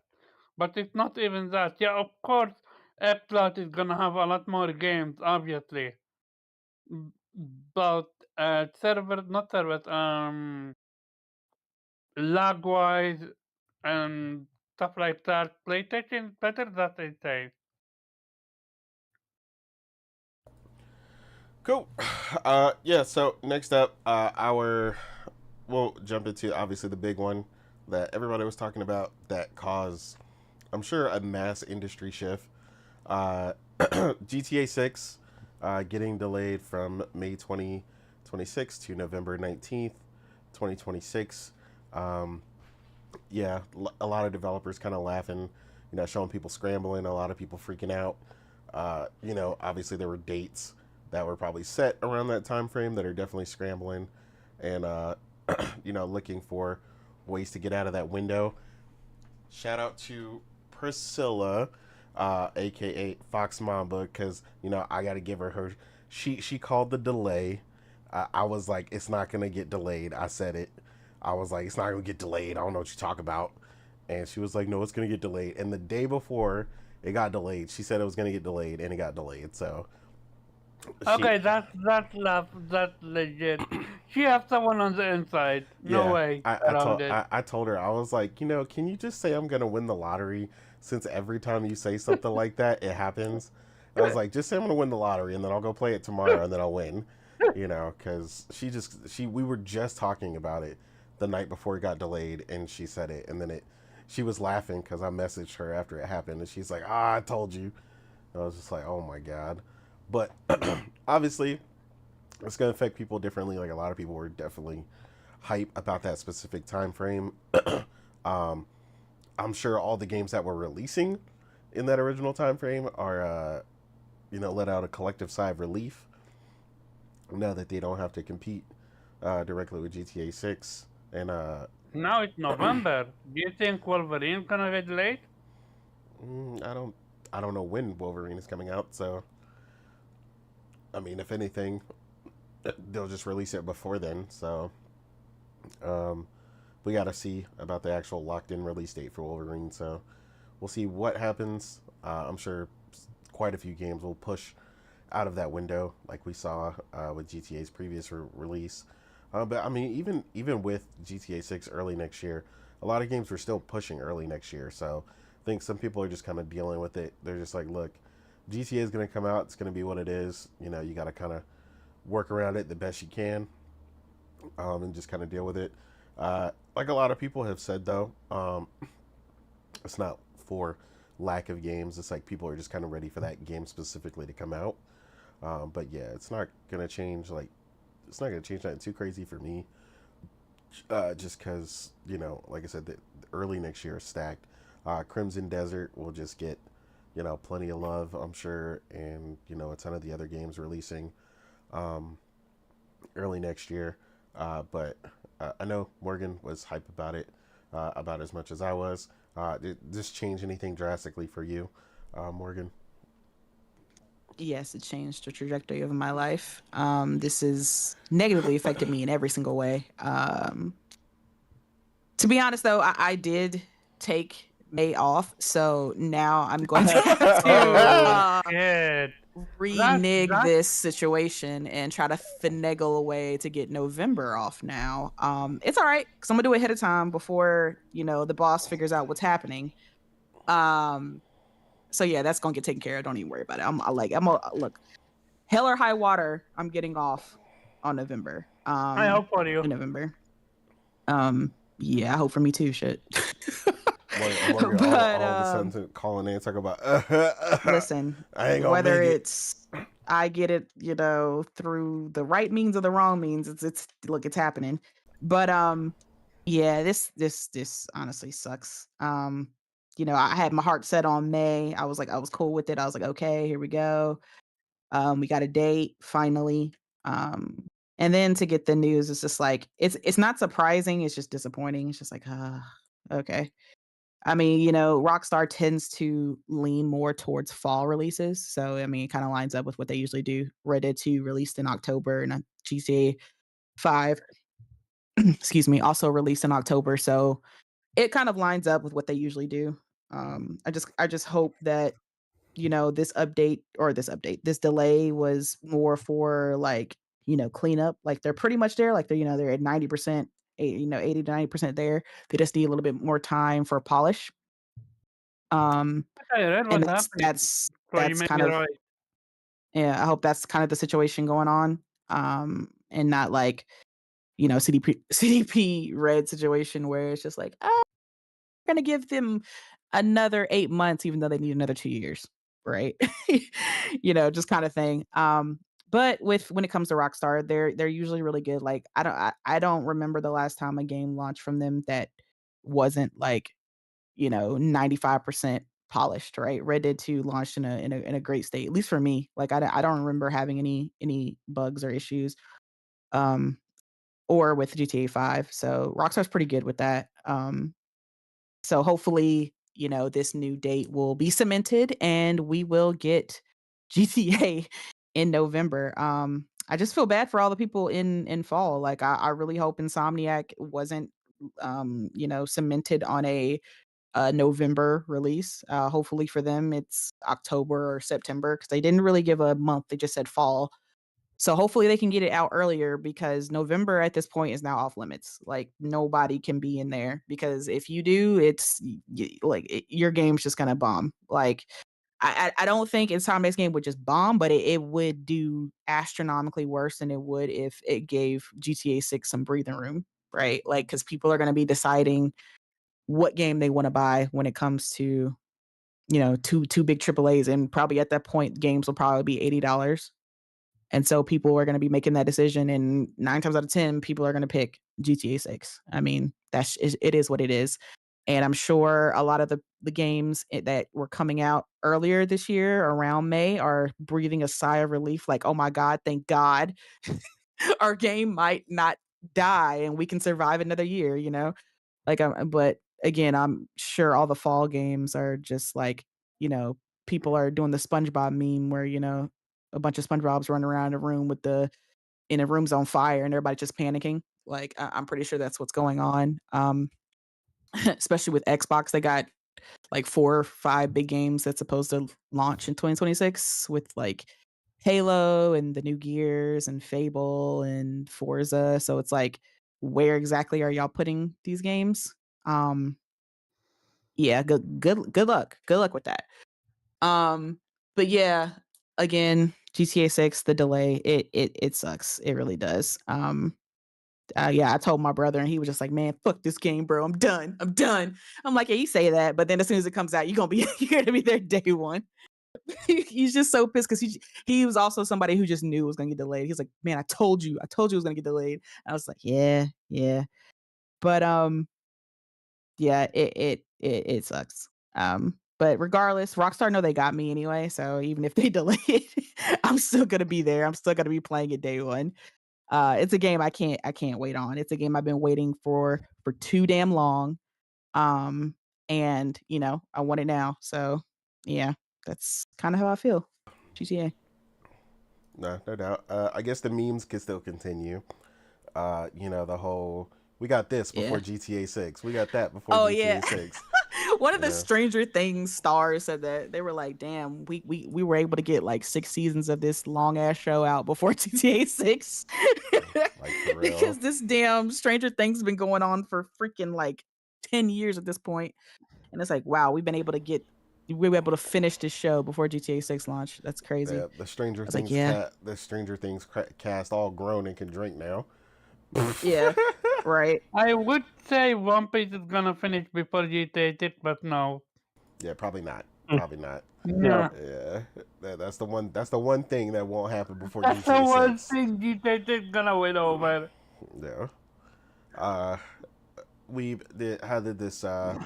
But it's not even that. Yeah, of course, xCloud is gonna have a lot more games, obviously. But server, not servers, lag wise and stuff like that, PlayStation is better, that I say. Cool. Yeah. So next up, we'll jump into obviously the big one that everybody was talking about that caused, I'm sure, a mass industry shift. GTA 6 getting delayed from May 2026 to November 19th, 2026. Yeah, a lot of developers kind of laughing, showing people scrambling, a lot of people freaking out. Obviously there were dates that were probably set around that time frame that are definitely scrambling and, looking for ways to get out of that window. Shout out to Priscilla, aka Fox Mamba, because I got to give her. She called the delay. I was like, it's not gonna get delayed. I said it. I was like, it's not gonna get delayed. I don't know what you talk about. And she was like, no, it's gonna get delayed. And the day before it got delayed, she said it was gonna get delayed, and it got delayed. So Okay, that's legit. She has someone on the inside. No yeah, way around it. I told her, I was like, can you just say I'm gonna win the lottery, since every time you say something like that, it happens. I was like, just say I'm gonna win the lottery, and then I'll go play it tomorrow, and then I'll win. Because we were just talking about it the night before it got delayed, and she said it, and then she was laughing because I messaged her after it happened, and she's like, I told you. I was just like, oh my god. But obviously, it's going to affect people differently. Like, a lot of people were definitely hype about that specific time frame. um, I'm sure all the games that were releasing in that original time frame are, let out a collective sigh of relief now that they don't have to compete directly with GTA 6. And Now it's November. Do you think Wolverine's gonna get delayed? I don't know when Wolverine is coming out. So, I mean, if anything, they'll just release it before then. So, we got to see about the actual locked-in release date for Wolverine. So, we'll see what happens. I'm sure quite a few games will push out of that window, like we saw with GTA's previous release. But I mean, even with GTA 6 early next year, a lot of games were still pushing early next year. So I think some people are just kind of dealing with it. They're just like, look, GTA is going to come out. It's going to be what it is. You got to kind of work around it the best you can, and just kind of deal with it. Like a lot of people have said, though, it's not for lack of games. It's like people are just kind of ready for that game specifically to come out. But yeah, it's not gonna change. It's not gonna change nothing too crazy for me. Just because like I said, the early next year is stacked. Crimson Desert will just get plenty of love, I'm sure, and a ton of the other games releasing early next year. But I know Morgan was hype about it, about as much as I was. Did this change anything drastically for you, Morgan? Yes, it changed the trajectory of my life. This has negatively affected me in every single way. To be honest, though, I did take May off, so now I'm going to have to. Shit. renege That this situation and try to finagle a way to get November off now. It's all right because I'm gonna do it ahead of time before the boss figures out what's happening. So yeah, that's gonna get taken care of. Don't even worry about it. Look, hell or high water, I'm getting off on November. I hope for you. In November. Yeah, I hope for me too. Shit. I'm wondering all of a sudden calling in and talking about. Listen, I ain't gonna whether make it's I get it, through the right means or the wrong means, it's happening. But yeah, this honestly sucks. I had my heart set on May. I was cool with it. I was like, okay, here we go. We got a date finally. And then to get the news, it's just like it's not surprising. It's just disappointing. It's just like, okay. I mean, Rockstar tends to lean more towards fall releases. So, I mean, it kind of lines up with what they usually do. Red Dead 2 released in October and GTA 5, excuse me, also released in October. So it kind of lines up with what they usually do. I just hope that, this delay was more for cleanup. Like they're pretty much there. Like they're at 90%, 80 to 90% there. They just need a little bit more time for polish. I read And what's happening. that's So you may kind be of right. I hope that's kind of the situation going on. And not like, CDP Red situation where it's just like, we're gonna give them another 8 months, even though they need another 2 years, right? Just kind of thing. But when it comes to Rockstar, they're usually really good. Like I don't remember the last time a game launched from them that wasn't like 95% polished, right? Red Dead 2 launched in a great state, at least for me. Like I don't remember having any bugs or issues. Or with GTA 5. So Rockstar's pretty good with that. So hopefully, this new date will be cemented and we will get GTA in November. I just feel bad for all the people in fall. Like I really hope Insomniac wasn't cemented on a November release. Hopefully for them it's October or September because they didn't really give a month. They just said fall. So hopefully they can get it out earlier because November at this point is now off limits. Like nobody can be in there because if you do, your game's just gonna bomb. Like I don't think Insomniac's game would just bomb, but it would do astronomically worse than it would if it gave GTA 6 some breathing room, right? Like because people are gonna be deciding what game they want to buy when it comes to two big AAAs, and probably at that point games will probably be $80. And so people are going to be making that decision, and 9 times out of 10, people are going to pick GTA 6. I mean, it is what it is. And I'm sure a lot of the games that were coming out earlier this year around May are breathing a sigh of relief, like, oh my God, thank God our game might not die and we can survive another year, Like, but again, I'm sure all the fall games are just like, people are doing the SpongeBob meme where, a bunch of SpongeBob's running around a room in a room's on fire and everybody just panicking. Like, I'm pretty sure that's what's going on. Especially with Xbox, they got like 4 or 5 big games that's supposed to launch in 2026 with like Halo and the new Gears and Fable and Forza. So it's like, where exactly are y'all putting these games? Yeah, good luck. Good luck with that. But yeah, again, GTA 6, the delay, it sucks. It really does. Yeah, I told my brother and he was just like, man, fuck this game, bro. I'm done. I'm like, yeah, you say that, but then as soon as it comes out, you're gonna be there day one. He's just so pissed because he was also somebody who just knew it was gonna get delayed. He's like, man, I told you it was gonna get delayed. I was like, yeah. But yeah, it sucks. But regardless, Rockstar know they got me anyway. So even if they delay it, I'm still gonna be there. I'm still gonna be playing it day one. It's a game I can't wait on. It's a game I've been waiting for too damn long. And I want it now. So yeah, that's kind of how I feel. GTA. No doubt. I guess the memes can still continue. The whole we got this before GTA 6. We got that before GTA 6. One of the Yeah. Stranger Things stars said that they were like, "Damn, we were able to get like 6 seasons of this long ass show out before GTA 6." Like, for real. Because this damn Stranger Things has been going on for freaking like 10 years at this point. And it's like, wow, we were able to finish this show before GTA 6 launch. That's crazy. Yeah, the Stranger I was like, Things yeah. the Stranger Things cast all grown and can drink now. Yeah. Right. I would say One Piece is gonna finish before GTA 6, but no. Yeah, probably not. Mm. Probably not. No. Yeah. Yeah, that's the one. That's the one thing that won't happen before That's the GTA one 6. thing GTA 6 gonna win over. Yeah. How did this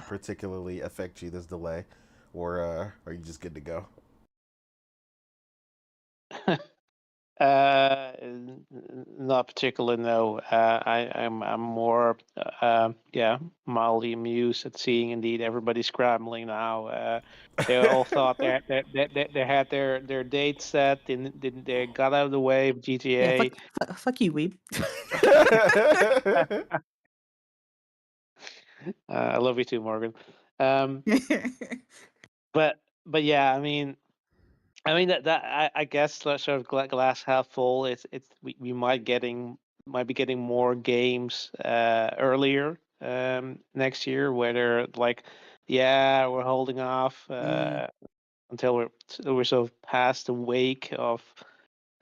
particularly affect you? This delay, or are you just good to go? Not particularly. No. I'm more mildly amused at seeing indeed everybody scrambling now. They all thought they had their date set. They got out of the way of Yeah, GTA. fuck you, weeb. I love you too, Morgan. But yeah, I mean that I guess sort of glass half full. We might be getting more games earlier next year. Where they're like, yeah, we're holding off until we're sort of past the wake of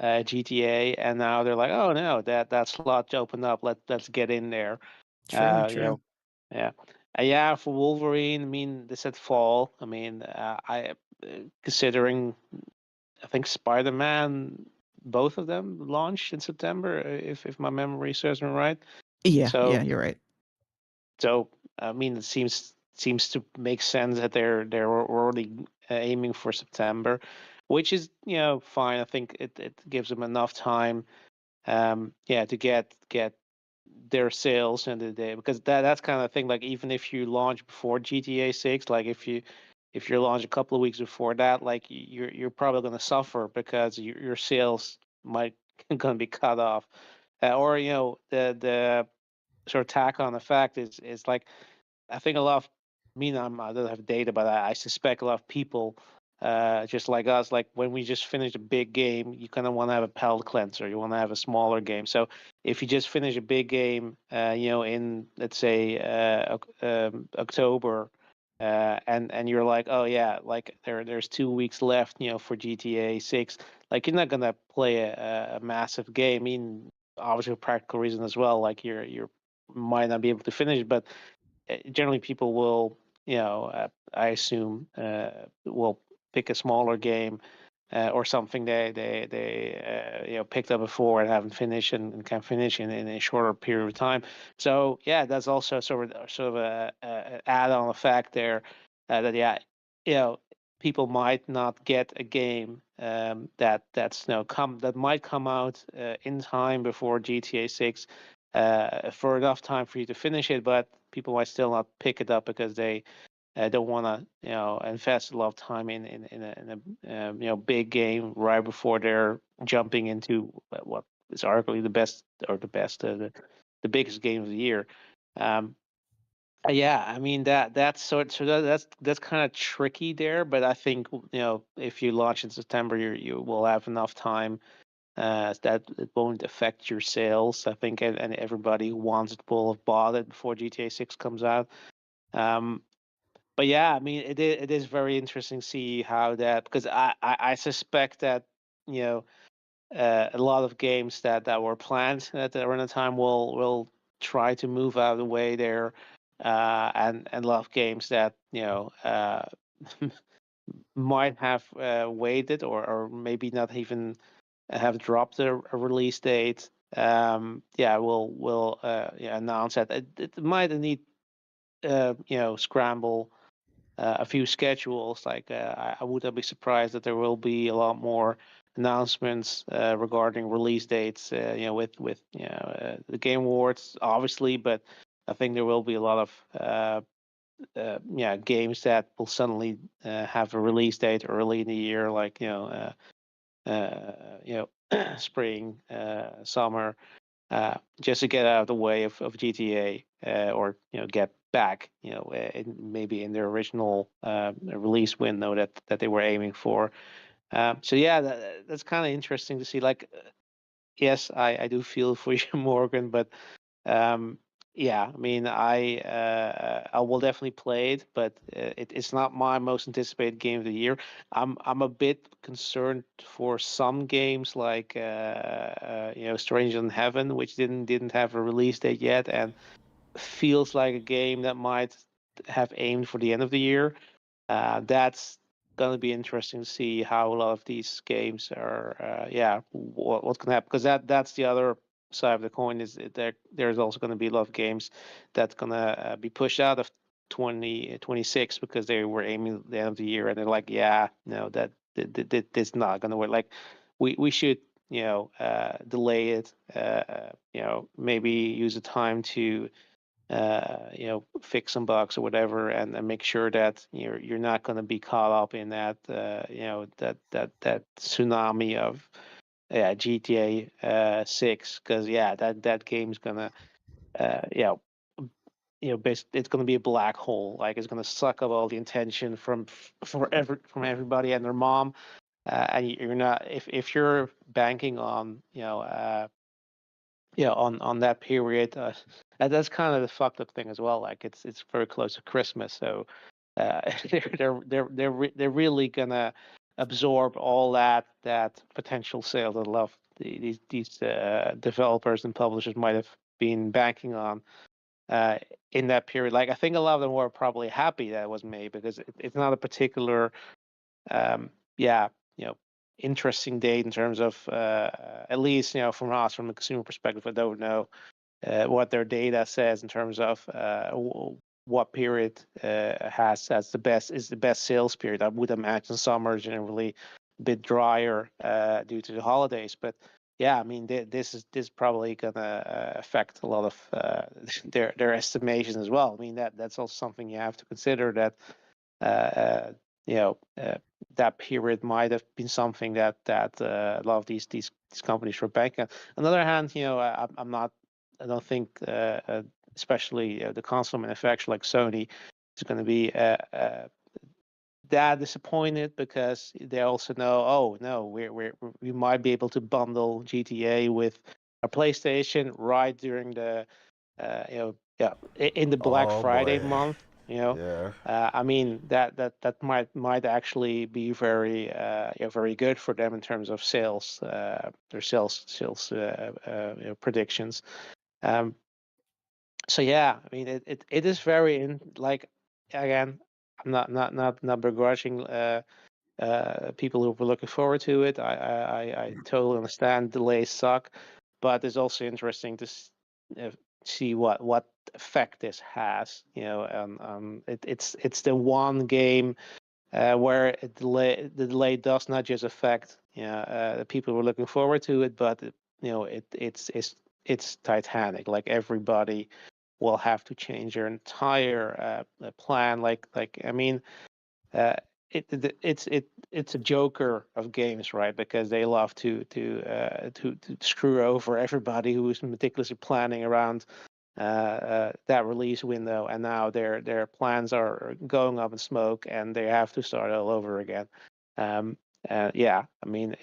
GTA, and now they're like, oh no, that slot opened up. Let's get in there. True, You know, true. yeah. Yeah, for Wolverine, I mean, they said fall. I mean, considering, I think Spider-Man, both of them launched in September, if my memory serves me right. Yeah, So, you're right. I mean, it seems to make sense that they're already aiming for September, which is fine. I think it gives them enough time, to get their sales and the day, because that's kind of thing. Like, even if you launch before GTA 6, like if you launch a couple of weeks before that, like you're probably going to suffer because your sales might going to be cut off, or the sort of tack on effect is like, I think a lot of, I don't have data, but I suspect a lot of people, just like us, like when we just finish a big game, you kind of want to have a palate cleanser. You want to have a smaller game. So if you just finish a big game, in, let's say, October, and you're like, oh yeah, like there's 2 weeks left, for GTA 6. Like, you're not gonna play a massive game. I mean, obviously for practical reasons as well. Like, you're might not be able to finish, but generally people will, I assume, will pick a smaller game, or something they picked up before and haven't finished, and can finish in a shorter period of time. So yeah, that's also sort of a add-on effect there, that people might not get a game, that might come out in time before GTA 6, for enough time for you to finish it, but people might still not pick it up because they don't want to invest a lot of time in a big game right before they're jumping into what is arguably the biggest game of the year. Um, yeah, I mean that's kind of tricky there, but I think if you launch in September, you will have enough time that it won't affect your sales. I think, and everybody who wants it will have bought it before GTA 6 comes out. Um, but yeah, I mean, it is very interesting to see how that, because I suspect that you know a lot of games that were planned at the run of time will try to move out of the way there, and a lot of games that might have waited, or maybe not even have dropped a release date. Will announce that it might need scramble a few schedules. Like, I would not be surprised that there will be a lot more announcements regarding release dates. With the Game Awards, obviously, but I think there will be a lot of games that will suddenly have a release date early in the year, like spring, summer, just to get out of the way of GTA, or get back, maybe in their original release window that they were aiming for. So yeah, that's kind of interesting to see. Like, yes, I do feel for you, Morgan, but yeah, I mean, I will definitely play it, but it's not my most anticipated game of the year. I'm a bit concerned for some games like Stranger in Heaven, which didn't have a release date yet, and feels like a game that might have aimed for the end of the year. That's going to be interesting to see how a lot of these games are, what's going to happen. Because that's the other side of the coin, is that there's also going to be a lot of games that's going to be pushed out of 2026 because they were aiming at the end of the year, and they're like, yeah, no, that's not going to work. Like, we should, delay it, maybe use the time to fix some bugs or whatever, and make sure that you're not going to be caught up in that that tsunami of GTA 6, because that game's gonna it's going to be a black hole. Like, it's going to suck up all the attention from everybody and their mom, and you're not, if you're banking on on that period. And that's kind of the fucked up thing as well. Like, it's very close to Christmas, so they're really gonna absorb all that potential sales that a lot of these developers and publishers might have been banking on in that period. Like, I think a lot of them were probably happy that it was made, because it's not a particular yeah, interesting date in terms of at least from us, from a consumer perspective. I don't know what their data says in terms of what period has the best sales period. I would imagine summer is generally a bit drier due to the holidays, but yeah, I mean, this is probably gonna affect a lot of their estimations as well. I mean, that's also something you have to consider, that that period might have been something that a lot of these companies were banking on. On the other hand, I don't think especially the console manufacturer like Sony is going to be that disappointed, because they also know, oh no, we might be able to bundle GTA with a PlayStation right during the in the Black Friday month. Yeah. I mean, that might actually be very very good for them in terms of sales, their sales predictions. So yeah, I mean, it is very like, again, I'm not begrudging people who were looking forward to it. I totally understand delays suck, but it's also interesting to see what effect this has. It's the one game where the delay does not just affect the people who are looking forward to it, but it's Titanic. Like, everybody will have to change their entire plan. Like I mean, it's a joker of games, right? Because they love to screw over everybody who is meticulously planning around that release window, and now their plans are going up in smoke, and they have to start all over again. Yeah, I mean,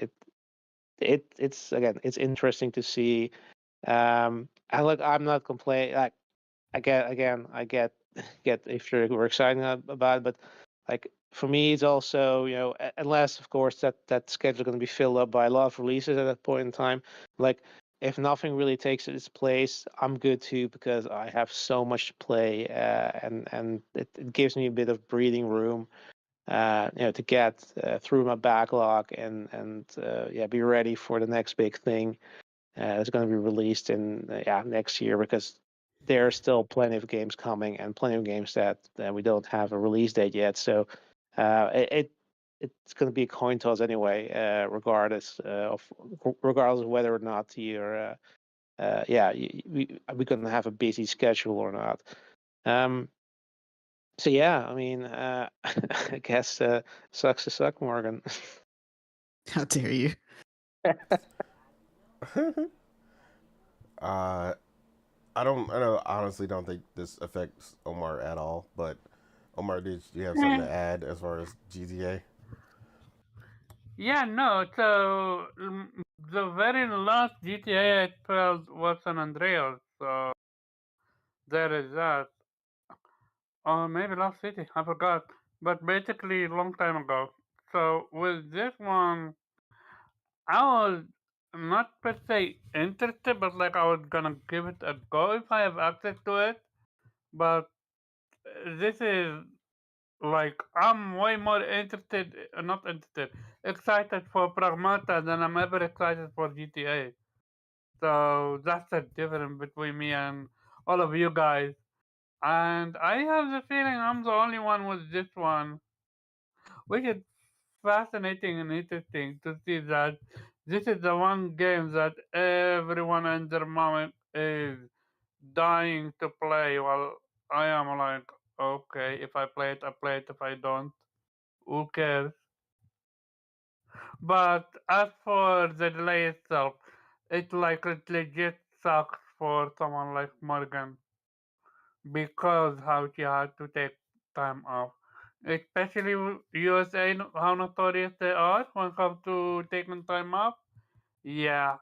it's again, it's interesting to see. And look, I'm not complaining. Like, I get if you're excited about it, but like, for me, it's also, unless of course that schedule is going to be filled up by a lot of releases at that point in time. Like, if nothing really takes its place, I'm good too, because I have so much to play, and it gives me a bit of breathing room, to get through my backlog, and be ready for the next big thing that's going to be released in next year, because there are still plenty of games coming, and plenty of games that we don't have a release date yet. So it's going to be a coin toss anyway, regardless of whether or not you're we're going to have a busy schedule or not. So yeah, I mean, I guess sucks to suck, Morgan. How dare you? honestly don't think this affects Omar at all. But Omar, did you have something to add as far as GTA? Yeah, no. So the very last GTA I played was San Andreas. So there is that. Or maybe Lost City. I forgot. But basically, a long time ago. So with this one, I was not per se interested, but like I was gonna give it a go if I have access to it. But this is like I'm way more interested, not interested, excited for Pragmata than I'm ever excited for GTA. So that's the difference between me and all of you guys. And I have the feeling I'm the only one with this one, which is fascinating and interesting to see that this is the one game that everyone and their mom is dying to play, while I am like, okay, if I play it, I play it. If I don't, who cares? But as for the delay itself, it legit sucks for someone like Morgan because how she had to take time off. Especially USA, how notorious they are when it comes to taking time off. Yeah,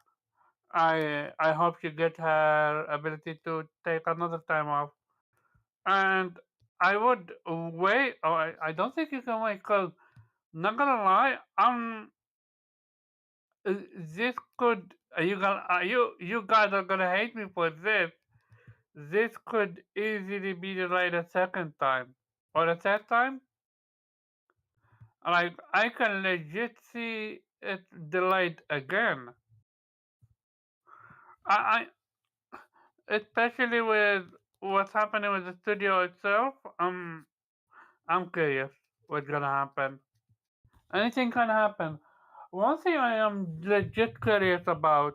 I hope she get her ability to take another time off. And I would wait. Oh, I don't think you can wait because not gonna lie, this could you guys are gonna hate me for this. This could easily be delayed a second time or a third time. Like I can legit see it delayed again. I especially with what's happening with the studio itself. I'm curious what's gonna happen. Anything can happen. One thing I am legit curious about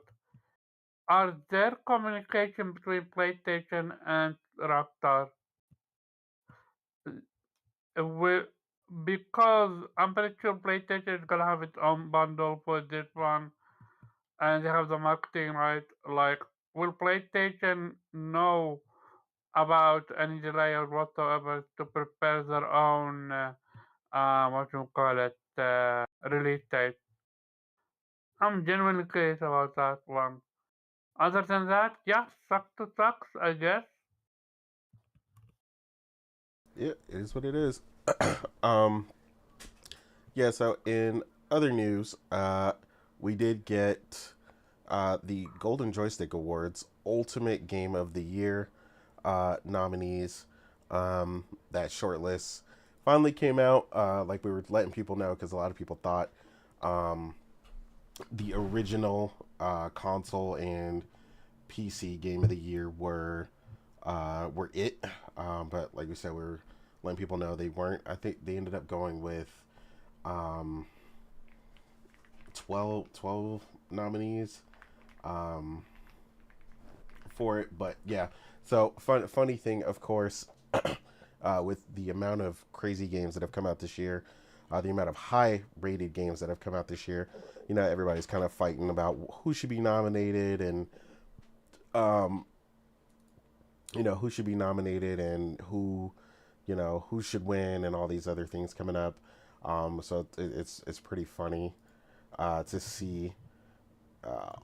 are there communication between PlayStation and Rockstar. Will, because I'm pretty sure PlayStation is gonna have its own bundle for this one, and they have the marketing right. Like, will PlayStation know about any delay or whatsoever to prepare their own what you call it release date? I'm genuinely curious about that one. Other than that, yeah, sucks to sucks, I guess. Yeah, it is what it is. um, yeah. So in other news, we did get the Golden Joystick Awards Ultimate Game of the Year nominees. That shortlist finally came out. Like we were letting people know because a lot of people thought um, the original console and PC Game of the Year were it. But like we said, we were letting people know they weren't. I think they ended up going with um, 12 nominees for it. But yeah, so funny thing, of course, with the amount of crazy games that have come out this year, the amount of high rated games that have come out this year, everybody's kind of fighting about who should be nominated and um, who should be nominated and who should win and all these other things coming up. So it's pretty funny to see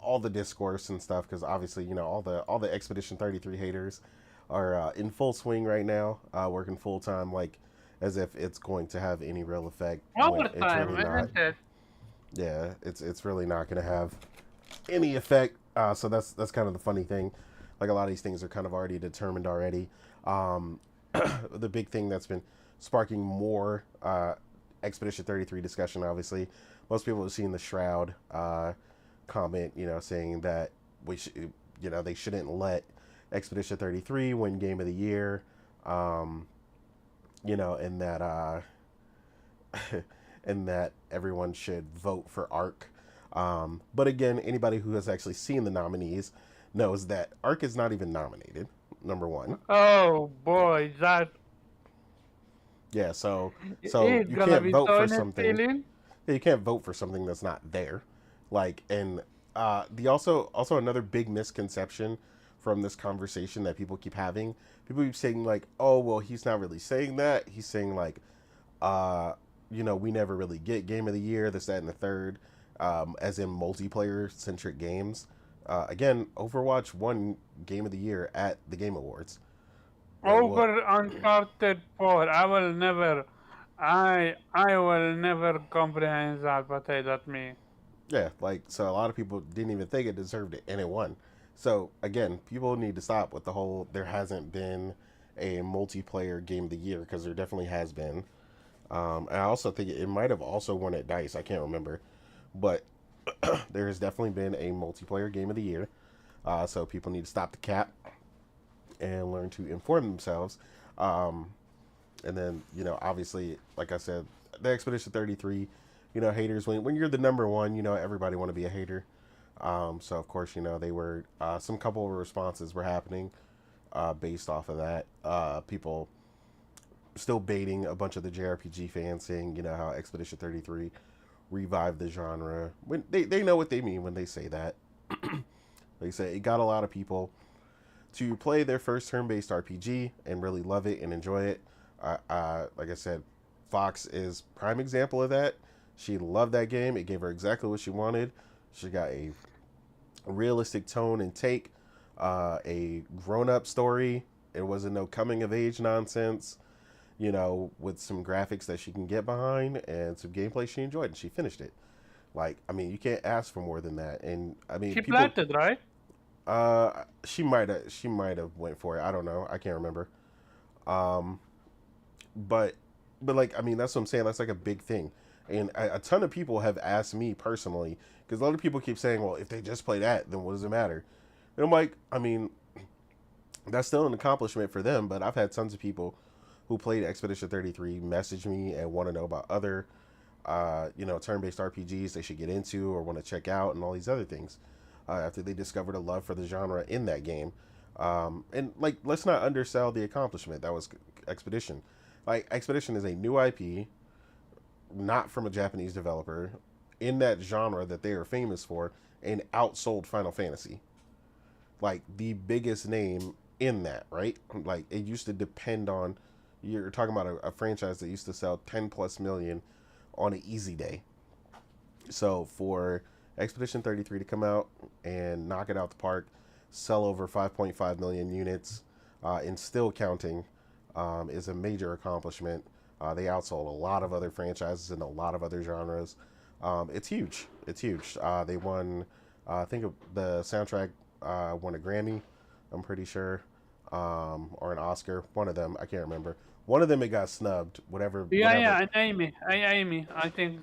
all the discourse and stuff because obviously all the Expedition 33 haters are in full swing right now, working full time like as if it's going to have any real effect when it's Overtime, really not. isn't it? Yeah, it's really not going to have any effect. So that's kind of the funny thing. Like a lot of these things are kind of already determined already. Um, the big thing that's been sparking more Expedition 33 discussion, obviously, most people have seen the Shroud comment, saying that we should, they shouldn't let Expedition 33 win Game of the Year, and that and that everyone should vote for Ark. But again, anybody who has actually seen the nominees knows that Ark is not even nominated. Number one. Oh boy, that Yeah, so is you gonna can't be vote so for in his something. feeling. You can't vote for something that's not there. Like, and the also another big misconception from this conversation that people keep having. People keep saying like, "Oh, well, he's not really saying that. He's saying like, we never really get Game of the Year, this, that, and the third, as in multiplayer centric games." Again, Overwatch won Game of the Year at the Game Awards. Over Uncharted 4. I will never comprehend that, what that means. Yeah, like, so a lot of people didn't even think it deserved it, and it won. So, again, people need to stop with the whole, there hasn't been a multiplayer Game of the Year, because there definitely has been. And I also think it might have also won at DICE, I can't remember. But there has definitely been a multiplayer Game of the Year. So people need to stop the cap and learn to inform themselves. And then, obviously, like I said, the Expedition 33, haters, when you're the number one, everybody want to be a hater. So, of course, they were, some couple of responses were happening based off of that. People still baiting a bunch of the JRPG fans, saying, how Expedition 33 revived the genre. When they know what they mean when they say that. They say it got a lot of people to play their first turn-based RPG and really love it and enjoy it. Like I said, Fox is prime example of that. She loved that game. It gave her exactly what she wanted. She got a realistic tone and take, a grown-up story. It wasn't no coming-of-age nonsense, with some graphics that she can get behind and some gameplay she enjoyed, and she finished it. Like, I mean, you can't ask for more than that. And I mean, she planted, right? She might have went for it. I don't know. I can't remember. But like, I mean, that's what I'm saying. That's like a big thing. And a ton of people have asked me personally, because a lot of people keep saying, well, if they just play that, then what does it matter? And I'm like, I mean, that's still an accomplishment for them. But I've had tons of people who played Expedition 33 message me and want to know about other, turn-based RPGs they should get into or want to check out and all these other things. After they discovered a love for the genre in that game. And, like, let's not undersell the accomplishment that was Expedition. Like, Expedition is a new IP, not from a Japanese developer, in that genre that they are famous for, and outsold Final Fantasy. Like, the biggest name in that, right? Like, it used to depend on, you're talking about a franchise that used to sell 10 plus million on an easy day. So, for Expedition 33 to come out and knock it out the park, sell over 5.5 million units, and still counting, is a major accomplishment. They outsold a lot of other franchises in a lot of other genres. It's huge. It's huge. They won, I think the soundtrack won a Grammy, I'm pretty sure, or an Oscar. One of them, I can't remember. One of them it got snubbed. Whatever. Yeah, an Amy, I think,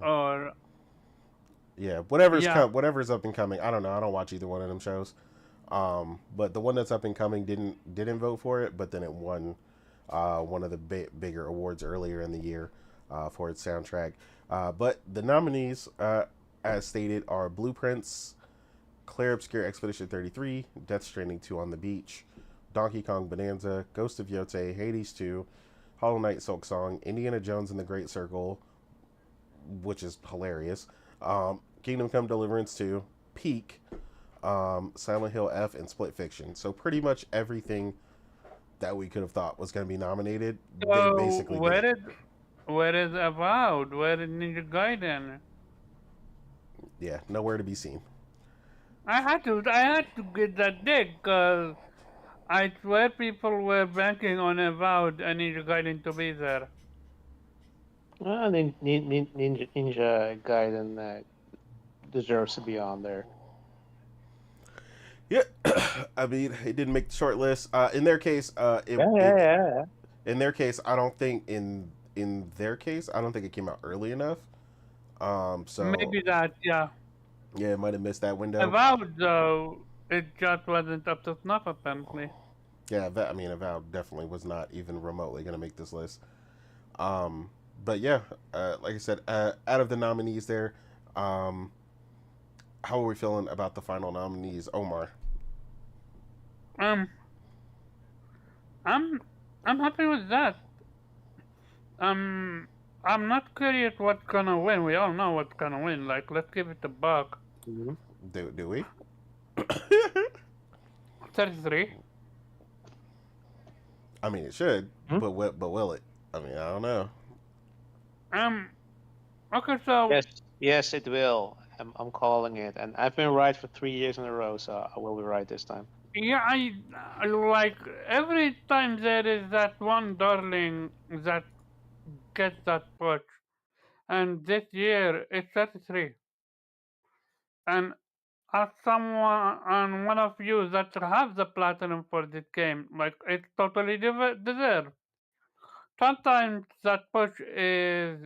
or. Yeah, whatever's up and coming. I don't know. I don't watch either one of them shows. But the one that's up and coming didn't vote for it, but then it won one of the bigger awards earlier in the year for its soundtrack. But the nominees, as stated, are Blueprints, Claire Obscure Expedition 33, Death Stranding 2 on the Beach, Donkey Kong Bonanza, Ghost of Yote, Hades 2, Hollow Knight Silksong, Indiana Jones and the Great Circle, which is hilarious, Kingdom Come Deliverance 2, Peak, Silent Hill F, and Split Fiction. So pretty much everything that we could have thought was going to be nominated, So they basically did. Where is Avowed? Where is Ninja Gaiden? Yeah, nowhere to be seen. I had to get that dig, because I swear people were banking on Avowed and Ninja Gaiden to be there. Ninja Gaiden deserves to be on there. Yeah, I mean, it didn't make the short list. In their case, Yeah. In their case, I don't think in their case, I don't think it came out early enough. So Maybe that, yeah. Yeah, it might have missed that window. Avowed, though, it just wasn't up to snuff, apparently. Yeah, Avowed definitely was not even remotely going to make this list. But yeah, like I said, out of the nominees there, how are we feeling about the final nominees, Omar? I'm happy with that. I'm not curious what's gonna win. We all know what's gonna win. Like, let's give it a buck. Mm-hmm. Do we? 33. I mean, it should, Hmm? but will it? I mean, I don't know. Okay, so Yes, it will. I'm calling it, and I've been right for 3 years in a row, so I will be right this time. yeah, I like every time there is that one darling that gets that push, and this year it's 33. And as someone and one of you that have the platinum for this game, like it's totally deserved. Sometimes that push is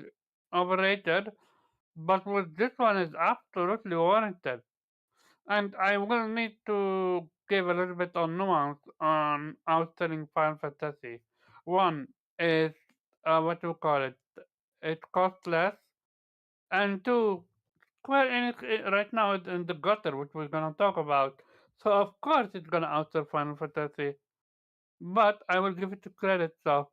overrated, but with this one is absolutely warranted. And I will need to give a little bit of nuance on outselling Final Fantasy. One is what do you call it? It costs less, and two, Square Enix right now is in the gutter, which we're gonna talk about. So of course it's gonna outsell Final Fantasy, but I will give it to credit. So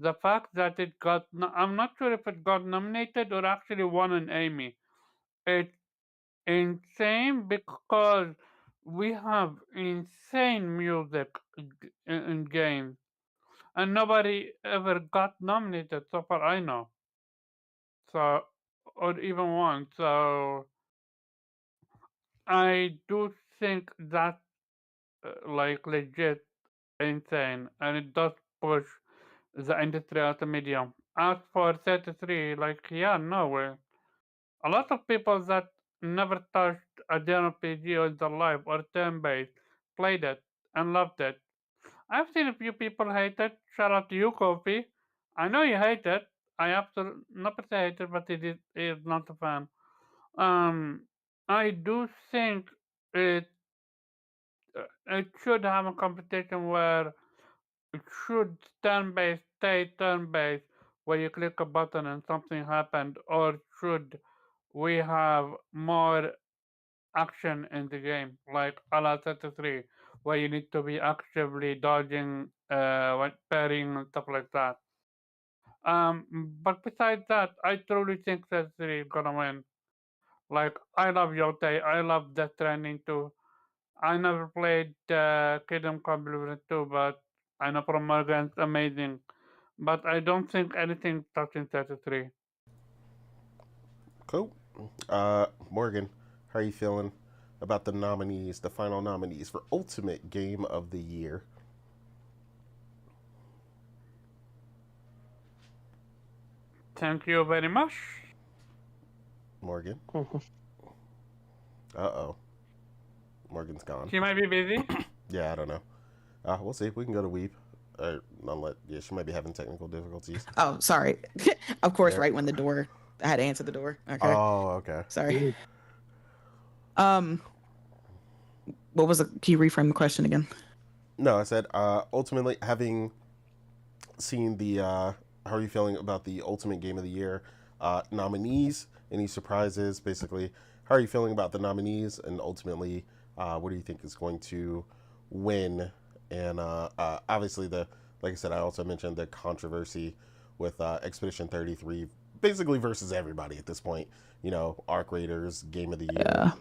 the fact that it got, I'm not sure if it got nominated or actually won an Emmy. It's insane because we have insane music in games, and nobody ever got nominated so far I know. So, or even one. So I do think that like legit insane, and it does push the industry out of medium. As for 33, like yeah, no way. A lot of people that never touched a JRPG in their life or turn-based played it and loved it. I've seen a few people hate it. Shout out to you, Kofi. I know you hate it. I absolutely not to say hate it, but he is not a fan. Um, I do think it it should have a competition where it should turn-based stay turn-based, where you click a button and something happened, or should we have more action in the game, like a la 33, where you need to be actively dodging, parrying and stuff like that. But besides that, I truly think 33 is gonna win. Like, I love Yote, I love Death Stranding too. I never played Kingdom Come Deliverance 2, but I know from Morgan it's amazing. But I don't think anything touching 33. Cool. Morgan, how are you feeling about the nominees, the final nominees for Ultimate Game of the Year? Thank you very much. Morgan. Mhm. Uh-oh. Morgan's gone. She might be busy. Yeah, I don't know. We'll see. We can go to Weep. Yeah, she might be having technical difficulties. Oh, sorry. Of course, There. right when I had to answer the door. Okay. Oh, okay. Sorry. What was the? Can you reframe the question again? No, I said, ultimately, having seen the, how are you feeling about the Ultimate Game of the Year nominees? Any surprises? Basically, how are you feeling about the nominees? And ultimately, what do you think is going to win? And obviously, like I said, I also mentioned the controversy with Expedition 33, basically versus everybody at this point. You know, Arc Raiders, Game of the Year.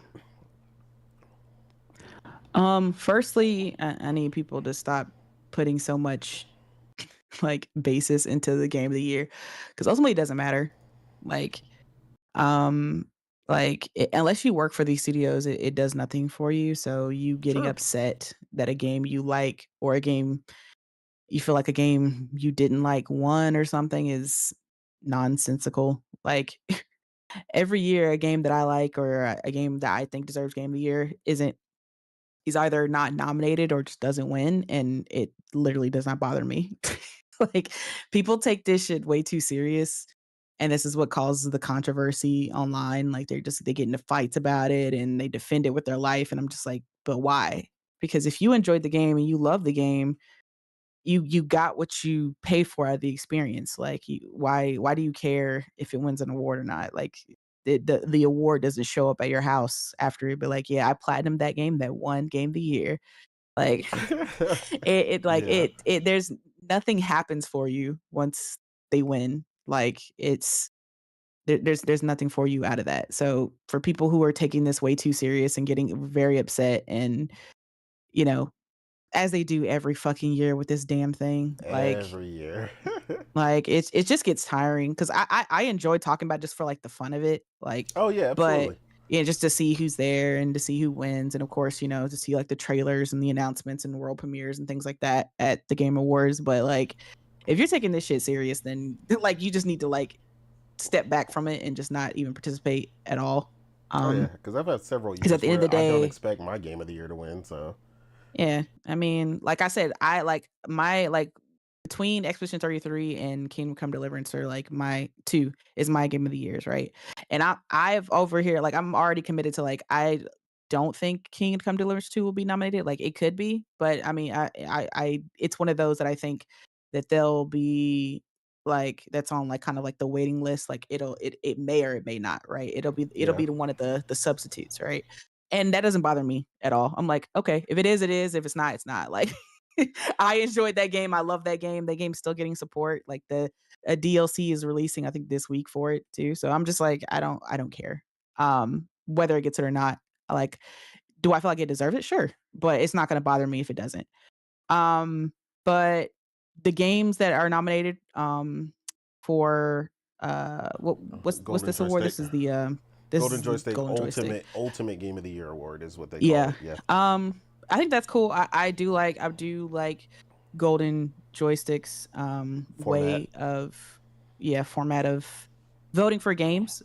Firstly, I need people to stop putting so much like basis into the game of the year, because ultimately it doesn't matter. Like, unless you work for these studios, it does nothing for you. So you getting Sure. upset that a game you like or a game you feel like a game you didn't like won or something is nonsensical. Like every year, a game that I like or a game that I think deserves game of the year he's either not nominated or just doesn't win, and it literally does not bother me. Like, people take this shit way too serious, and this is what causes the controversy online. Like, they get into fights about it, and they defend it with their life, and I'm just like, "But why?" Because if you enjoyed the game and you love the game, you got what you pay for out of the experience. Like, why do you care if it wins an award or not? Like, the award doesn't show up at your house after it be like, yeah, I platinumed that game that won game of the year. Like, Yeah. it there's nothing happens for you once they win. Like, there's nothing for you out of that. So for people who are taking this way too serious and getting very upset and, you know, as they do every fucking year with this damn thing. Every year. Like it just gets tiring because I enjoy talking about it just for like the fun of it. Like, Oh yeah, but absolutely. yeah, just to see who's there and to see who wins, and of course, to see like the trailers and the announcements and world premieres and things like that at the Game Awards. But like, if you're taking this shit serious, then like you just need to like step back from it and just not even participate at all. Oh yeah, because I've had several Because at years the end of where the I don't day, expect my game of the year to win. So yeah, I mean, like I said, I like my like between Expedition 33 and Kingdom Come Deliverance are like my two is my game of the years, right? And I've over here like I'm already committed to like I don't think Kingdom Come Deliverance 2 will be nominated. Like it could be, but I mean I it's one of those that I think that they'll be like that's on like kind of like the waiting list. Like it may or it may not, right? It'll yeah, be the one of the substitutes, right? And that doesn't bother me at all. I'm like, okay, if it is, it is. If it's not, it's not. Like I enjoyed that game. I love that game. That game's still getting support. Like the a DLC is releasing, I think, this week for it too. So I'm just like, I don't care. Whether it gets it or not. Like, do I feel like it deserves it? Sure. But it's not gonna bother me if it doesn't. Um, but the games that are nominated for what's Golden this award? Joystick. This is the this Golden is the Joystick Golden Joystick. Ultimate Game of the Year award is what they call Yeah. it. Yeah. I think that's cool. I do like golden joysticks Format. way of format of voting for games.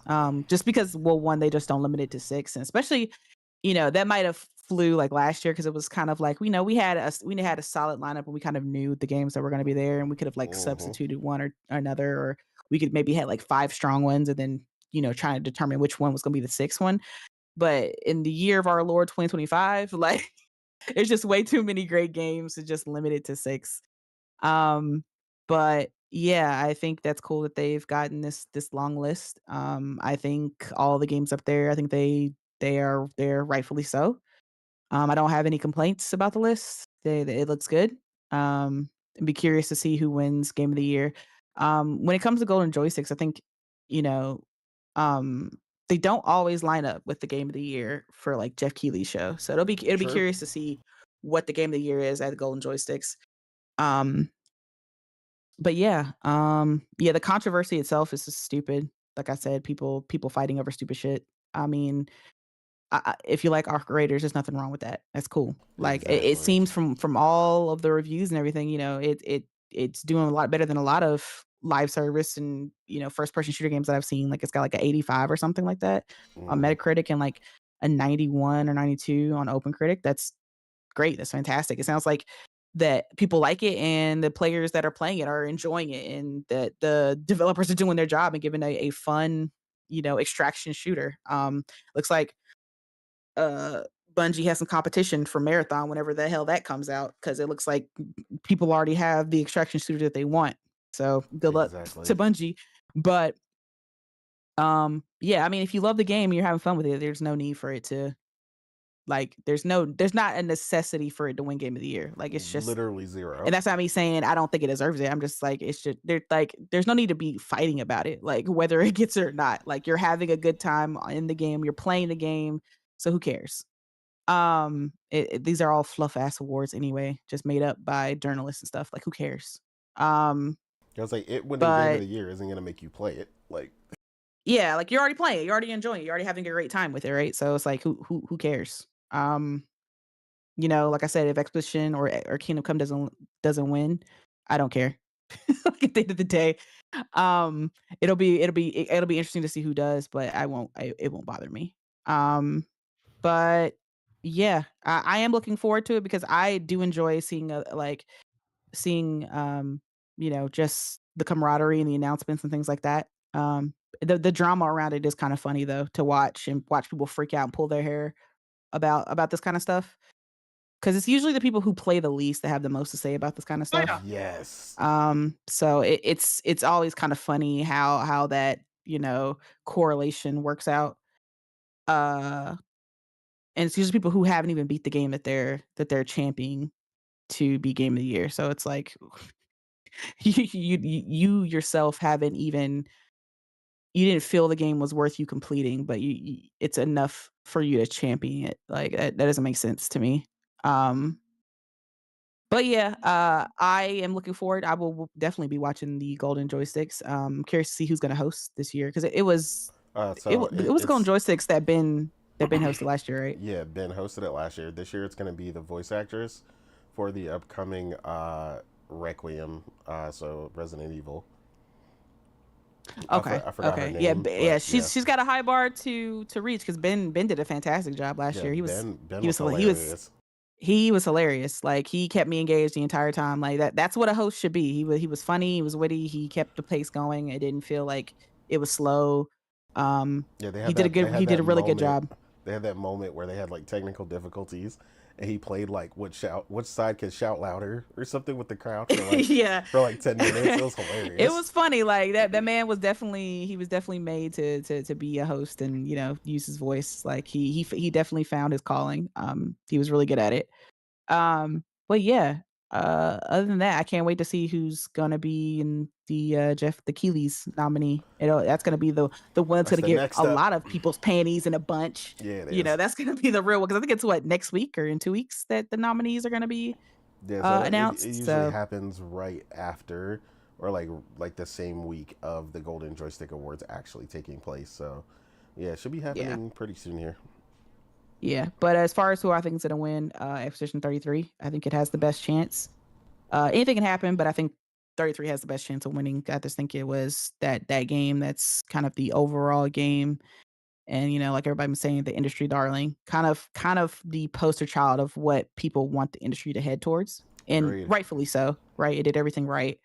Just because one, they just don't limit it to 6, and especially that might have flew like last year because it was kind of like we had a solid lineup and we kind of knew the games that were going to be there, and we could have like Mm-hmm. substituted one or another, or we could maybe had like 5 strong ones and then trying to determine which one was going to be the 6th one. But in the year of our Lord 2025, like it's just way too many great games to just limit it to 6. Um, but yeah, I think that's cool that they've gotten this long list. I think all the games up there, I think they're rightfully so. I don't have any complaints about the list. It looks good. I'd be curious to see who wins Game of the Year. When it comes to Golden Joysticks, I think you know, um, they don't always line up with the Game of the Year for like Jeff Keighley's show. So it'll be True. curious to see what the Game of the Year is at the Golden Joysticks. Um, but yeah, the controversy itself is just stupid. Like I said, people fighting over stupid shit. I mean, if you like Arc Raiders, there's nothing wrong with that. That's cool. Like it Exactly. seems from all of the reviews and everything, it's doing a lot better than a lot of live service and first person shooter games that I've seen. Like it's got like a 85 or something like that on Mm-hmm. Metacritic and like a 91 or 92 on OpenCritic. That's great. That's fantastic. It sounds like that people like it and the players that are playing it are enjoying it and that the developers are doing their job and giving a fun, extraction shooter. Looks like uh Bungie has some competition for Marathon whenever the hell that comes out because it looks like people already have the extraction shooter that they want. So good luck Exactly. to Bungie. But yeah, I mean if you love the game and you're having fun with it, there's no need for it to like there's not a necessity for it to win Game of the Year. Like it's just Literally zero. and that's not me saying I don't think it deserves it. I'm just like it's just there's no need to be fighting about it, like whether it gets it or not. Like you're having a good time in the game, you're playing the game, so who cares? These are all fluff ass awards anyway, just made up by journalists and stuff. Like who cares? Um, I was like, it winning Game of but the Year isn't gonna make you play it. Like, yeah, like you're already playing it, you're already enjoying it, you're already having a great time with it, right? So it's like who cares? Like I said, if Expedition or Kingdom Come doesn't win, I don't care. Like at the end of the day, um, it'll be interesting to see who does, but it won't bother me. But yeah, I am looking forward to it because I do enjoy seeing just the camaraderie and the announcements and things like that. The drama around it is kind of funny though to watch and watch people freak out and pull their hair about this kind of stuff. 'Cause it's usually the people who play the least that have the most to say about this kinda Oh yeah. stuff. yes. So it's always kind of funny how that, correlation works out. Uh, and it's usually people who haven't even beat the game that they're championing to be game of the year. So it's like you yourself haven't even you didn't feel the game was worth you completing, but you it's enough for you to champion it. Like that doesn't make sense to me. Um But yeah, I am looking forward. I will definitely be watching the Golden Joysticks. Curious to see who's going to host this year because it was So it was Golden it's Joysticks that been hosted last year, right? yeah, Ben hosted it last year. This year it's going to be the voice actress for the upcoming Requiem, so Resident Evil. Okay, I forgot her okay, yeah, name, yeah. but yeah, She's got a high bar to reach because Ben did a fantastic job last yeah. year. Ben He was was hilarious. he was hilarious. Like he kept me engaged the entire time. Like that's what a host should be. He was funny. He was witty. He kept the pace going. It didn't feel like it was slow. Yeah, He did a really good job. They had that moment where they had like technical difficulties, and he played like which side can shout louder or something with the crowd for like Yeah. for like 10 minutes. It was It hilarious. was funny. Like that man was definitely made to be a host and use his voice. Like he definitely found his calling. He was really good at it. But yeah, other than that, I can't wait to see who's gonna be in the Jeff the Keighley's nominee. That's gonna be the one that's That's gonna the get next a step. lot of people's panties in a bunch. Yeah, it is. That's gonna be the real one because I think it's what next week or in 2 weeks that the nominees are gonna be Yeah, so it announced. usually So happens right after or like the same week of the Golden Joystick Awards actually taking place. So yeah, it should be yeah, happening pretty soon here. yeah. But as far as who I think is gonna win, Expedition 33, I think it has the best chance. Anything can happen, but I think 33 has the best chance of winning. I just think it was that game that's kind of the overall game, and like everybody was saying, the industry darling, kind of the poster child of what people want the industry to head towards, and Agreed. rightfully so. Right, it did everything right.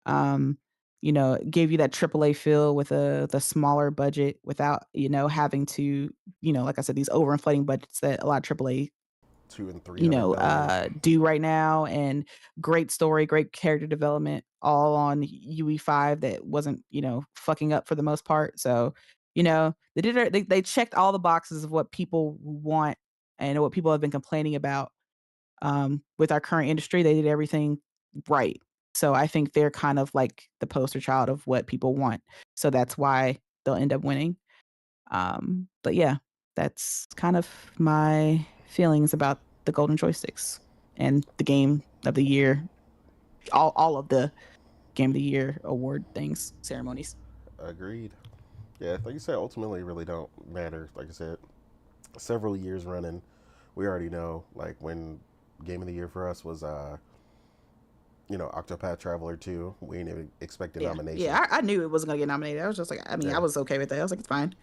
Um, it gave you that AAA feel with the smaller budget without having to like I said, these overinflating budgets that a lot of AAA 200 and 300 million. do right now, and great story, great character development, all on UE5 that wasn't, fucking up for the most part. So, they checked all the boxes of what people want and what people have been complaining about. With our current industry, they did everything right. So I think they're kind of like the poster child of what people want. So that's why they'll end up winning. But yeah, that's kind of my feelings about the Golden Joysticks and the Game of the Year, all of the Game of the Year award things, ceremonies. Agreed. Yeah, like you said, ultimately it really don't matter. Like I said, several years running, we already know like when Game of the Year for us was Octopath Traveler 2. We ain't even expected Yeah, nomination. yeah, I knew it wasn't gonna get nominated. I was just like, I Yeah. was okay with that. I was like, it's fine.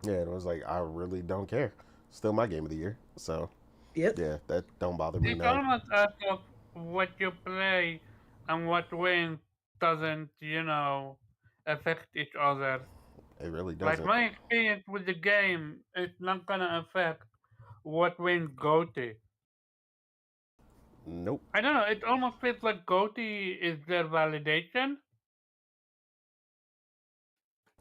Yeah, it was like I really don't care. Still my Game of the Year. So Yep. yeah, that don't bother me It's none. almost as if what you play and what wins doesn't, affect each other. It really Like doesn't. my experience with the game, it's not gonna affect what wins GOTY. Nope. I don't know. It almost feels like GOTY is their validation.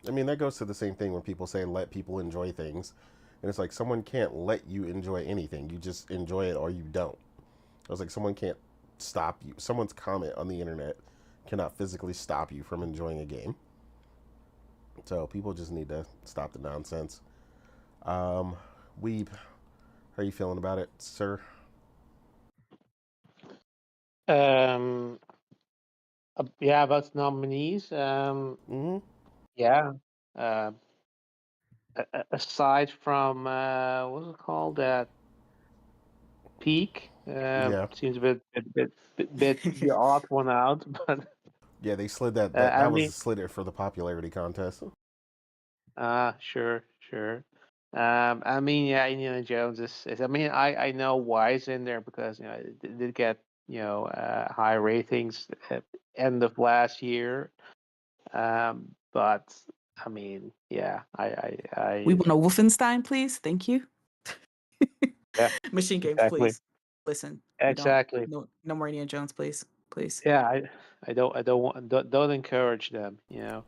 I mean, that goes to the same thing when people say let people enjoy things. And it's like someone can't let you enjoy anything. You just enjoy it or you don't. I was like, someone can't stop you. Someone's comment on the internet cannot physically stop you from enjoying a game. So people just need to stop the nonsense. Weeb, how are you feeling about it, sir? Yeah, about nominees. Mm-hmm. Yeah. Aside from what's it called? That Peak. Yeah. Seems a bit the odd one out, but Yeah, they slid that. I That was mean, slid it for the popularity contest. sure. I mean, yeah, Indiana Jones is. I mean, I know why it's in there because it did get high ratings at end of last year. But I mean, yeah, We want a Wolfenstein, please. Thank you. yeah, Machine Games, exactly, please. Listen, we don't. exactly. No more Indiana Jones, please. Please. Yeah, I don't encourage them. I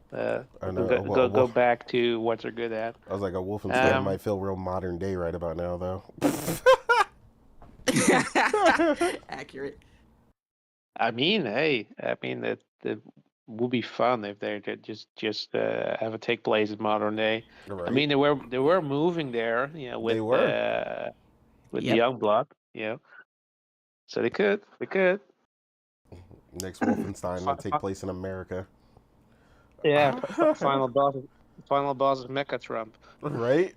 know. Go back to what they're good at. I was like, a Wolfenstein Um, might feel real modern day right about now, though. Accurate. I mean, hey, that would be fun if they could just have it take place in modern day. Right? I mean, they were moving there, with They were. with Yep. Youngblood, so they could. Next Wolfenstein will Fi- take fi- place in America. yeah, final boss. Final boss is Mecha Trump. Right?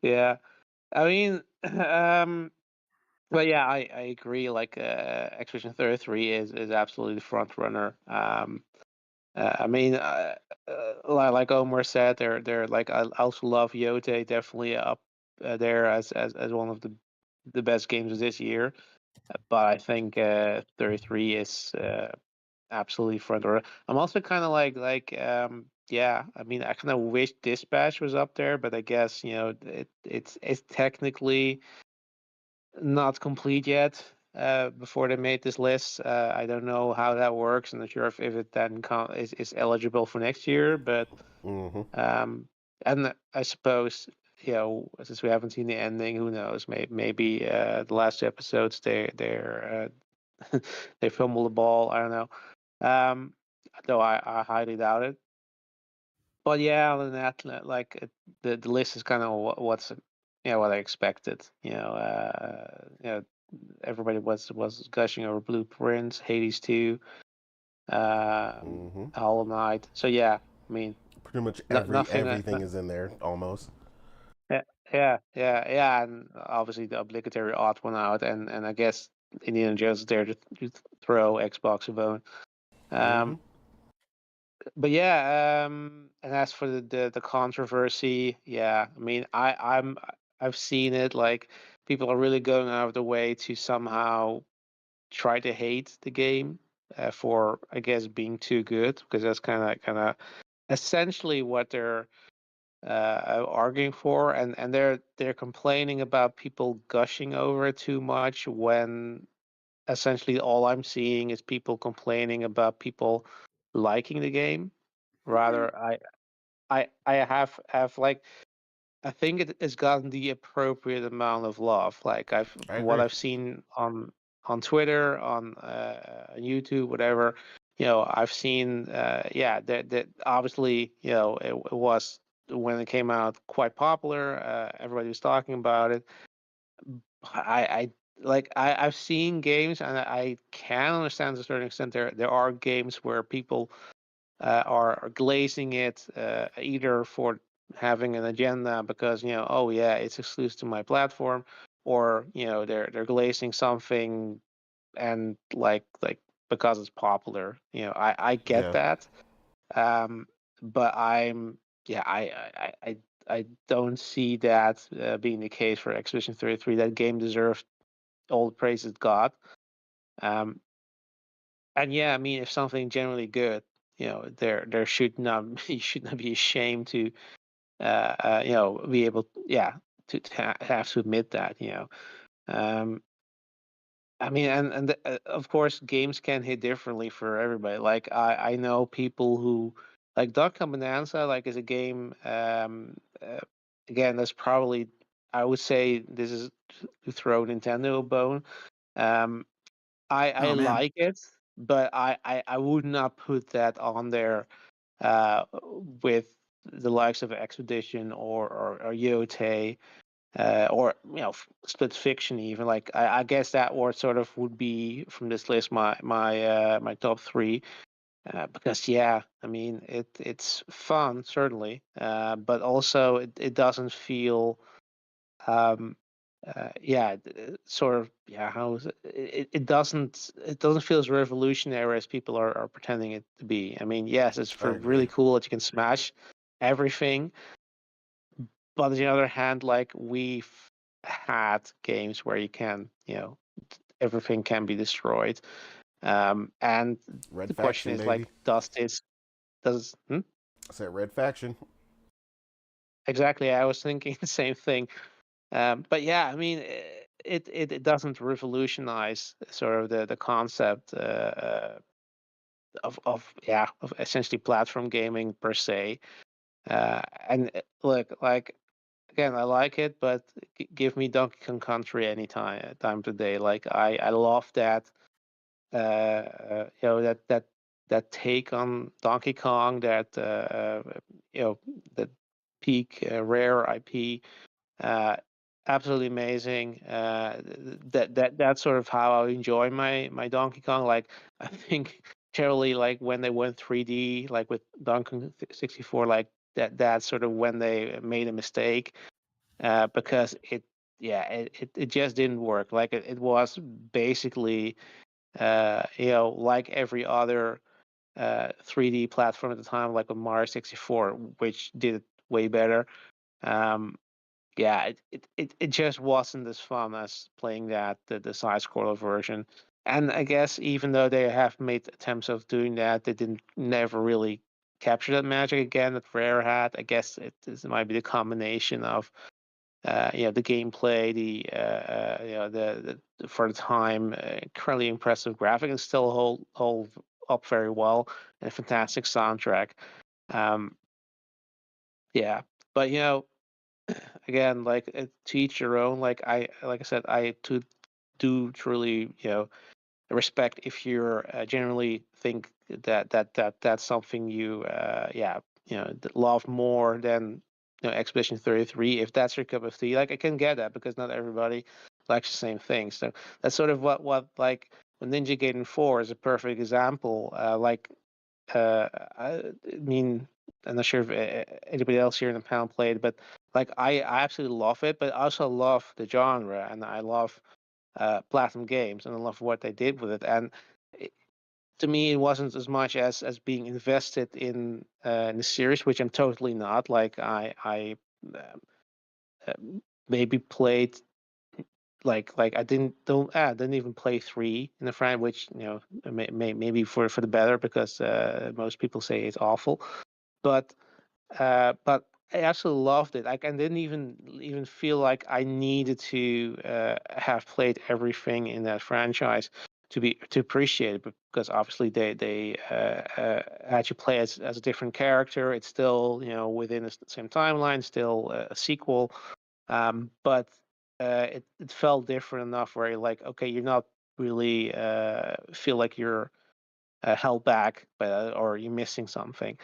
Yeah, I mean, but yeah, I agree. Like, Expedition 33 is absolutely the front runner. I mean, like Omar said, they're like, I also love Yote, definitely up there as one of the best games of this year. But I think 33 is absolutely front runner. I'm also kind of yeah. I mean, I kind of wish Dispatch was up there, but I guess it's technically not complete yet. Before they made this list, I don't know how that works. I'm not sure if it then is eligible for next year. But Mm-hmm. and I suppose since we haven't seen the ending, who knows? Maybe the last two episodes they're they fumble the ball. I don't know. Though I highly doubt it. But yeah, other than that, the list is kind of what's what I expected. Everybody was gushing over Blueprints, Hades 2, Mm-hmm. Hollow Knight. So yeah, I mean, Pretty much nothing. everything is in there almost. Yeah, and obviously the obligatory odd one out, and I guess Indiana Jones is there to throw Xbox a bone. Mm-hmm. But yeah, and as for the controversy, yeah, I mean, I've seen it. Like, people are really going out of the way to somehow try to hate the game for, I guess, being too good, because that's kind of essentially what they're arguing for, and they're complaining about people gushing over it too much, when essentially all I'm seeing is people complaining about people liking the game. Rather, I have like, I think it has gotten the appropriate amount of love. Like, I what agree. I've seen on Twitter, on YouTube, whatever. I've seen that obviously, it was, when it came out, quite popular. Everybody was talking about it. I I've seen games, and I can understand to a certain extent. There are games where people are glazing it, either for having an agenda, because oh yeah, it's exclusive to my platform, or they're glazing something, and because it's popular. I get Yeah, that. um but I don't see that being the case for Expedition 33. That game deserves all the praise it got. um and yeah, I mean, if something generally good, there should not you should not be ashamed to be able, yeah, to have to admit that. Um, I mean, and of course, games can hit differently for everybody. Like, I know people who like Duck Bonanza, like, is a game. Again, that's probably, I would say, this is to throw Nintendo a bone. Um, I Oh man. like it, but I would not put that on there with the likes of Expedition or Yote, or Split Fiction even. Like, I guess that word sort of would be from this list my top three. Because yeah, I mean, it's fun, certainly, but also it doesn't feel um sort of, yeah, how is it doesn't feel as revolutionary as people are pretending it to be. I mean, yes, it's I for agree. really cool that you can smash everything, but on the other hand, like, we've had games where you can, everything can be destroyed. And Red the question faction, is, baby. like, does I said red faction. exactly, I was thinking the same thing. But yeah, I mean, it doesn't revolutionize sort of the concept of essentially platform gaming per se. And look, like, again, I like it, but give me Donkey Kong Country any time today. Like, I love that. That take on Donkey Kong, that you know that peak rare IP. Uh, absolutely amazing. That's sort of how I enjoy my Donkey Kong. Like I think generally like when they went 3D, like with Donkey Kong 64, like that's sort of when they made a mistake, because it just didn't work. Like it was basically like every other 3D platform at the time, like with Mario 64, which did it way better. Um, it just wasn't as fun as playing the side scroller version. And I guess even though they have made attempts of doing that, they didn't never really capture that magic again that Rare had. I guess this might be the combination of the gameplay, the for the time incredibly impressive graphic, and still hold up very well, and a fantastic soundtrack. Um, yeah, but again, like to each your own. Like I said, I do truly respect if you're generally think that's something you love more than Expedition 33. If that's your cup of tea, like I can get that because not everybody likes the same thing. So that's sort of what like when Ninja Gaiden 4 is a perfect example. I mean, I'm not sure if anybody else here in the panel played, but like I absolutely love it, but I also love the genre, and I love Platinum Games, and I love what they did with it. And it, to me, it wasn't as much as being invested in the series, which I'm totally not. Like I maybe played like I didn't even play 3 in the front, which maybe for the better because most people say it's awful, but but I absolutely loved it. Like I didn't even feel like I needed to have played everything in that franchise to appreciate it, because obviously they had you play as a different character. It's still within the same timeline, still a sequel, but it felt different enough where you're like, okay, you're not really feel like you're held back, or you're missing something.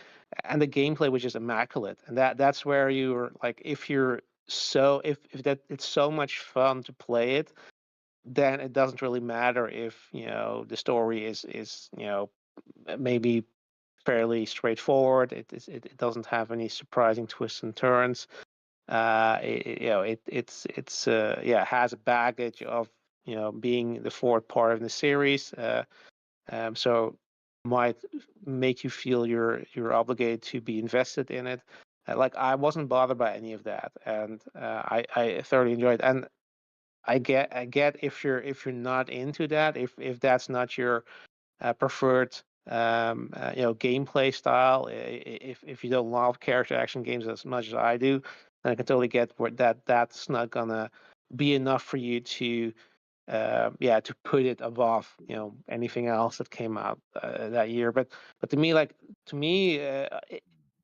And the gameplay was just immaculate, and that's where you're like, if that it's so much fun to play it, then it doesn't really matter if the story is maybe fairly straightforward. It doesn't have any surprising twists and turns. Has a baggage of being the fourth part of the series. So might make you feel you're obligated to be invested in it. Like I wasn't bothered by any of that, and I thoroughly enjoyed it. And I get if you're not into that, if that's not your preferred gameplay style, if you don't love character action games as much as I do, then I can totally get where that's not gonna be enough for you to put it above anything else that came out that year. But to me,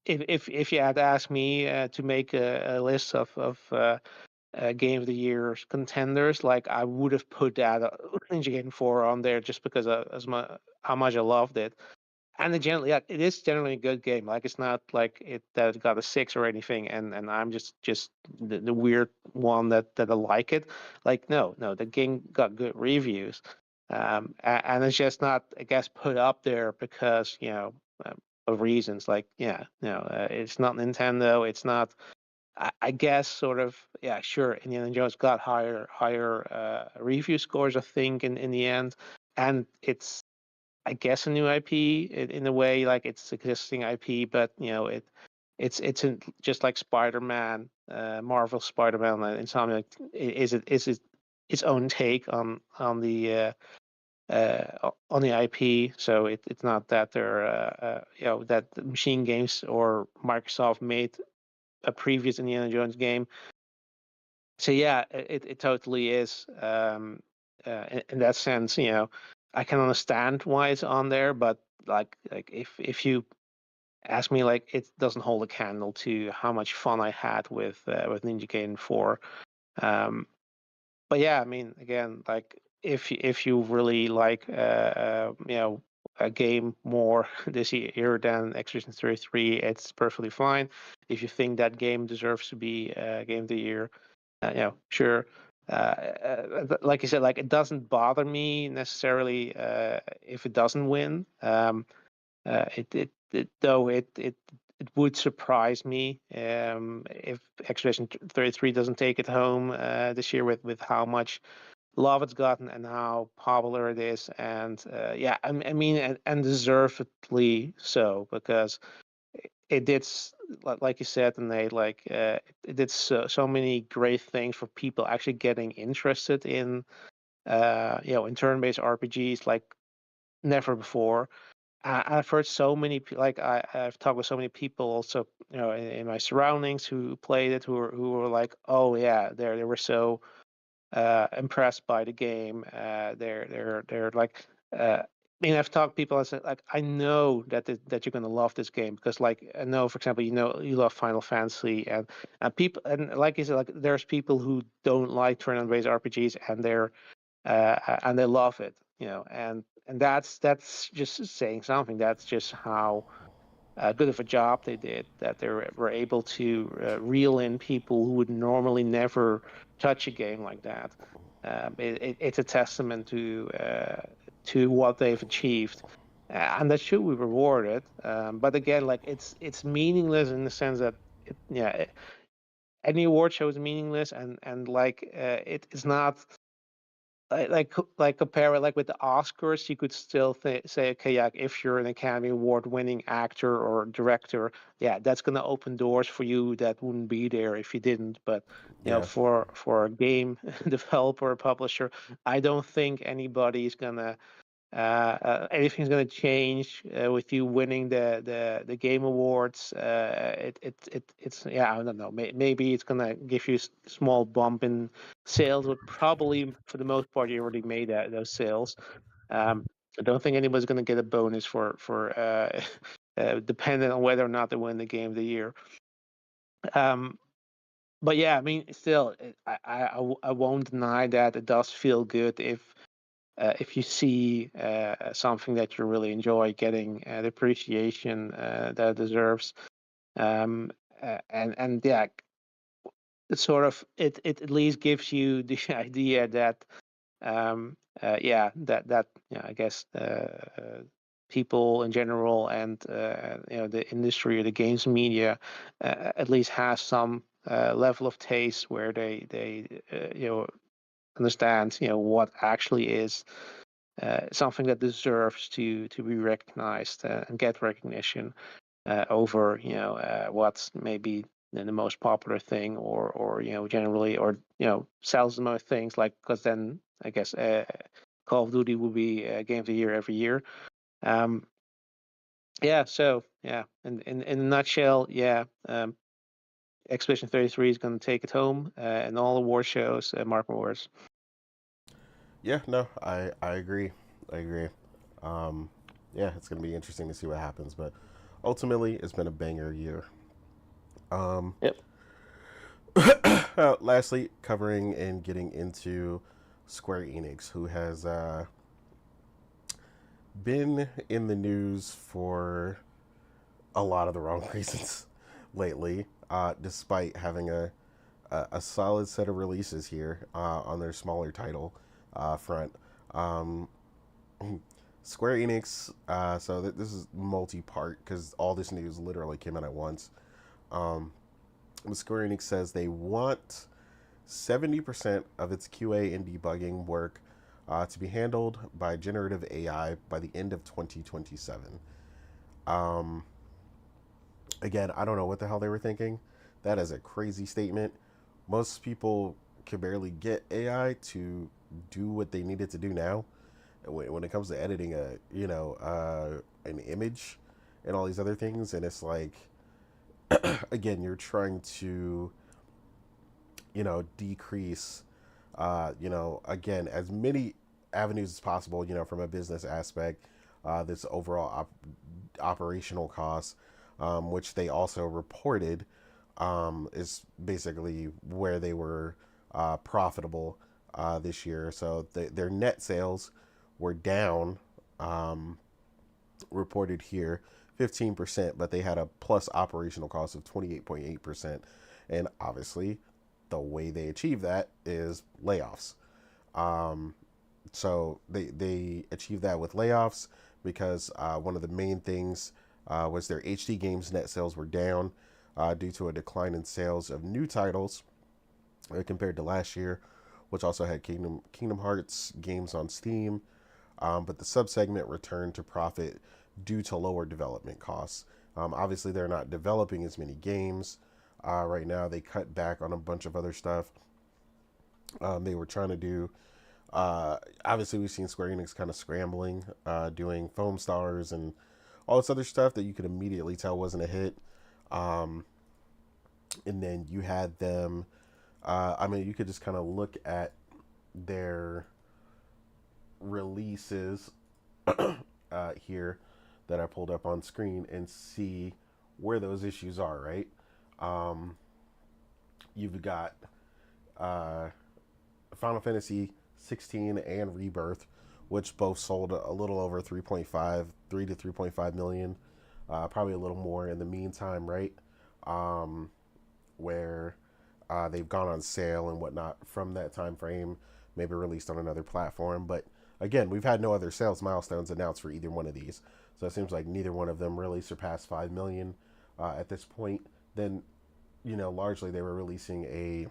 if you had asked me to make a list of Game of the Year contenders, like I would have put that Ninja Gaiden 4 on there just because of how much I loved it. And it is generally a good game. Like it's not like that it got a 6 or anything, and I'm just the weird one that I like it. Like no, the game got good reviews, and it's just not, I guess, put up there because of reasons. Like it's not Nintendo. It's not. I guess sort of, yeah, sure. Indiana Jones got higher review scores, I think, in the end, and it's, I guess, a new IP in a way, like it's existing IP, but it's just like Spider-Man, Marvel Spider-Man, and something like, is it its own take on the IP. So it's not that they're that the Machine Games or Microsoft made a previous Indiana Jones game. So yeah, it totally is. In that sense, I can understand why it's on there, but like if you ask me, like it doesn't hold a candle to how much fun I had with Ninja Gaiden 4. Um, but yeah, I mean, again, like if you really like a game more this year than Expedition 33, it's perfectly fine. If you think that game deserves to be Game of the Year, sure. Like you said, like it doesn't bother me necessarily if it doesn't win. It would surprise me if Expedition 33 doesn't take it home this year with how much love it's gotten and how popular it is, and I mean, and deservedly so, because it did, like you said, and it did so many great things for people actually getting interested in in turn-based RPGs like never before. I've heard so many like I've talked with so many people also, in my surroundings who played it, who were like, oh yeah, they were so impressed by the game. They're like, I mean, I've talked to people. I said, like, I know that you're gonna love this game because, like, I know, for example, you love Final Fantasy, and people, and like you said, like, there's people who don't like turn-based RPGs, and they love it, and that's just saying something. That's just how good of a job they did, that they were able to reel in people who would normally never touch a game like that. It's a testament to what they've achieved, and that should be rewarded. But again, like it's meaningless in the sense that any award show is meaningless, and like it's not like compare it like with the Oscars. You could still say, okay, yeah, if you're an Academy Award winning actor or director, yeah, that's gonna open doors for you that wouldn't be there if you didn't. But for a game developer or publisher, I don't think anybody's gonna anything's going to change with you winning the game awards. It's I don't know. Maybe it's going to give you a small bump in sales, but probably for the most part you already made those sales. I don't think anybody's going to get a bonus for dependent on whether or not they win the game of the year. But yeah, I mean, still, I won't deny that it does feel good if you see something that you really enjoy getting the appreciation that it deserves. And yeah, it sort of it at least gives you the idea that I guess people in general and the industry or the games media at least has some level of taste where they understand what actually is something that deserves to be recognized and get recognition over what's maybe the most popular thing or generally, or sells the most things, like, because then I guess Call of Duty will be Game of the Year every year. In a nutshell, Expedition 33 is going to take it home and all award shows, mark my words. Yeah, no, I agree. I agree. It's going to be interesting to see what happens, but ultimately, it's been a banger year. Yep. Lastly, covering and getting into Square Enix, who has been in the news for a lot of the wrong reasons lately, despite having a solid set of releases here on their smaller title front. Square Enix, so this is multi-part because all this news literally came out at once. Square Enix says they want 70% of its QA and debugging work to be handled by generative AI by the end of 2027. Again, I don't know what the hell they were thinking. That is a crazy statement. Most people can barely get AI to do what they needed to do now. When it comes to editing an image and all these other things, and it's like, again, you're trying to decrease again, as many avenues as possible, from a business aspect, this overall operational cost, which they also reported is basically where they were profitable this year. So their net sales were down, reported here 15%, but they had a plus operational cost of 28.8%. And obviously, the way they achieve that is layoffs. So they achieved that with layoffs because one of the main things was their HD games net sales were down due to a decline in sales of new titles compared to last year, which also had Kingdom Hearts games on Steam. But the subsegment returned to profit due to lower development costs. Obviously, they're not developing as many games right now. They cut back on a bunch of other stuff. They were trying to do. Obviously, we've seen Square Enix kind of scrambling, doing Foam Stars and all this other stuff that you could immediately tell wasn't a hit. And then you had them. I mean, you could just kind of look at their releases here that I pulled up on screen and see where those issues are, right? You've got Final Fantasy 16 and Rebirth, which both sold a little over 3 to 3.5 million, probably a little more in the meantime, right? Where they've gone on sale and whatnot from that time frame, maybe released on another platform. But again, we've had no other sales milestones announced for either one of these, so it seems like neither one of them really surpassed 5 million at this point. Then, largely they were releasing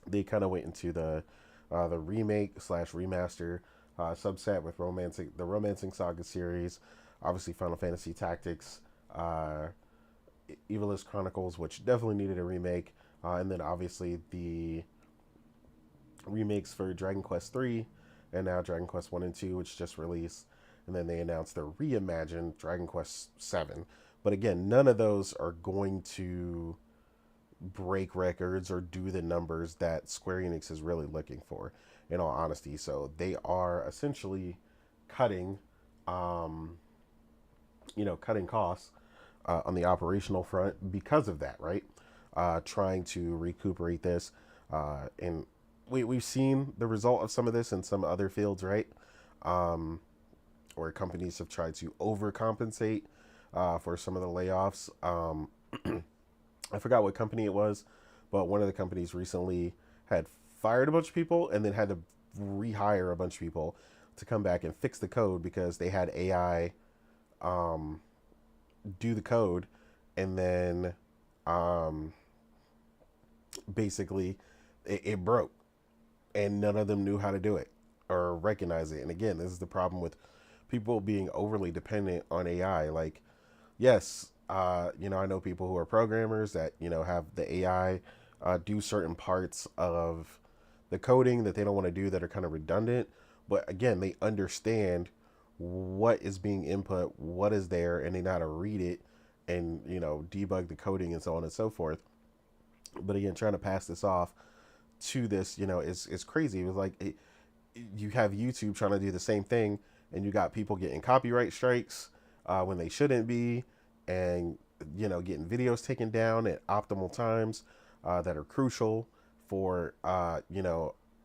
they kind of went into the remake / remaster subset with the Romancing Saga series, obviously Final Fantasy Tactics, Evilist Chronicles, which definitely needed a remake, and then obviously the remakes for Dragon Quest 3 and now Dragon Quest 1 and 2, which just released, and then they announced their reimagined Dragon Quest 7. But again, none of those are going to break records or do the numbers that Square Enix is really looking for, in all honesty. So they are essentially cutting costs on the operational front because of that, right? Trying to recuperate this, and we've seen the result of some of this in some other fields, right? Where companies have tried to overcompensate for some of the layoffs. I forgot what company it was, but one of the companies recently had fired a bunch of people and then had to rehire a bunch of people to come back and fix the code because they had AI do the code, and then basically it broke and none of them knew how to do it or recognize it. And again, this is the problem with people being overly dependent on AI. Like, yes, I know people who are programmers that, have the AI do certain parts of the coding that they don't want to do that are kind of redundant. But again, they understand what is being input, what is there, and they know how to read it and, debug the coding and so on and so forth. But again, trying to pass this off to this, is crazy. It was like you have YouTube trying to do the same thing, and you got people getting copyright strikes when they shouldn't be, and getting videos taken down at optimal times that are crucial for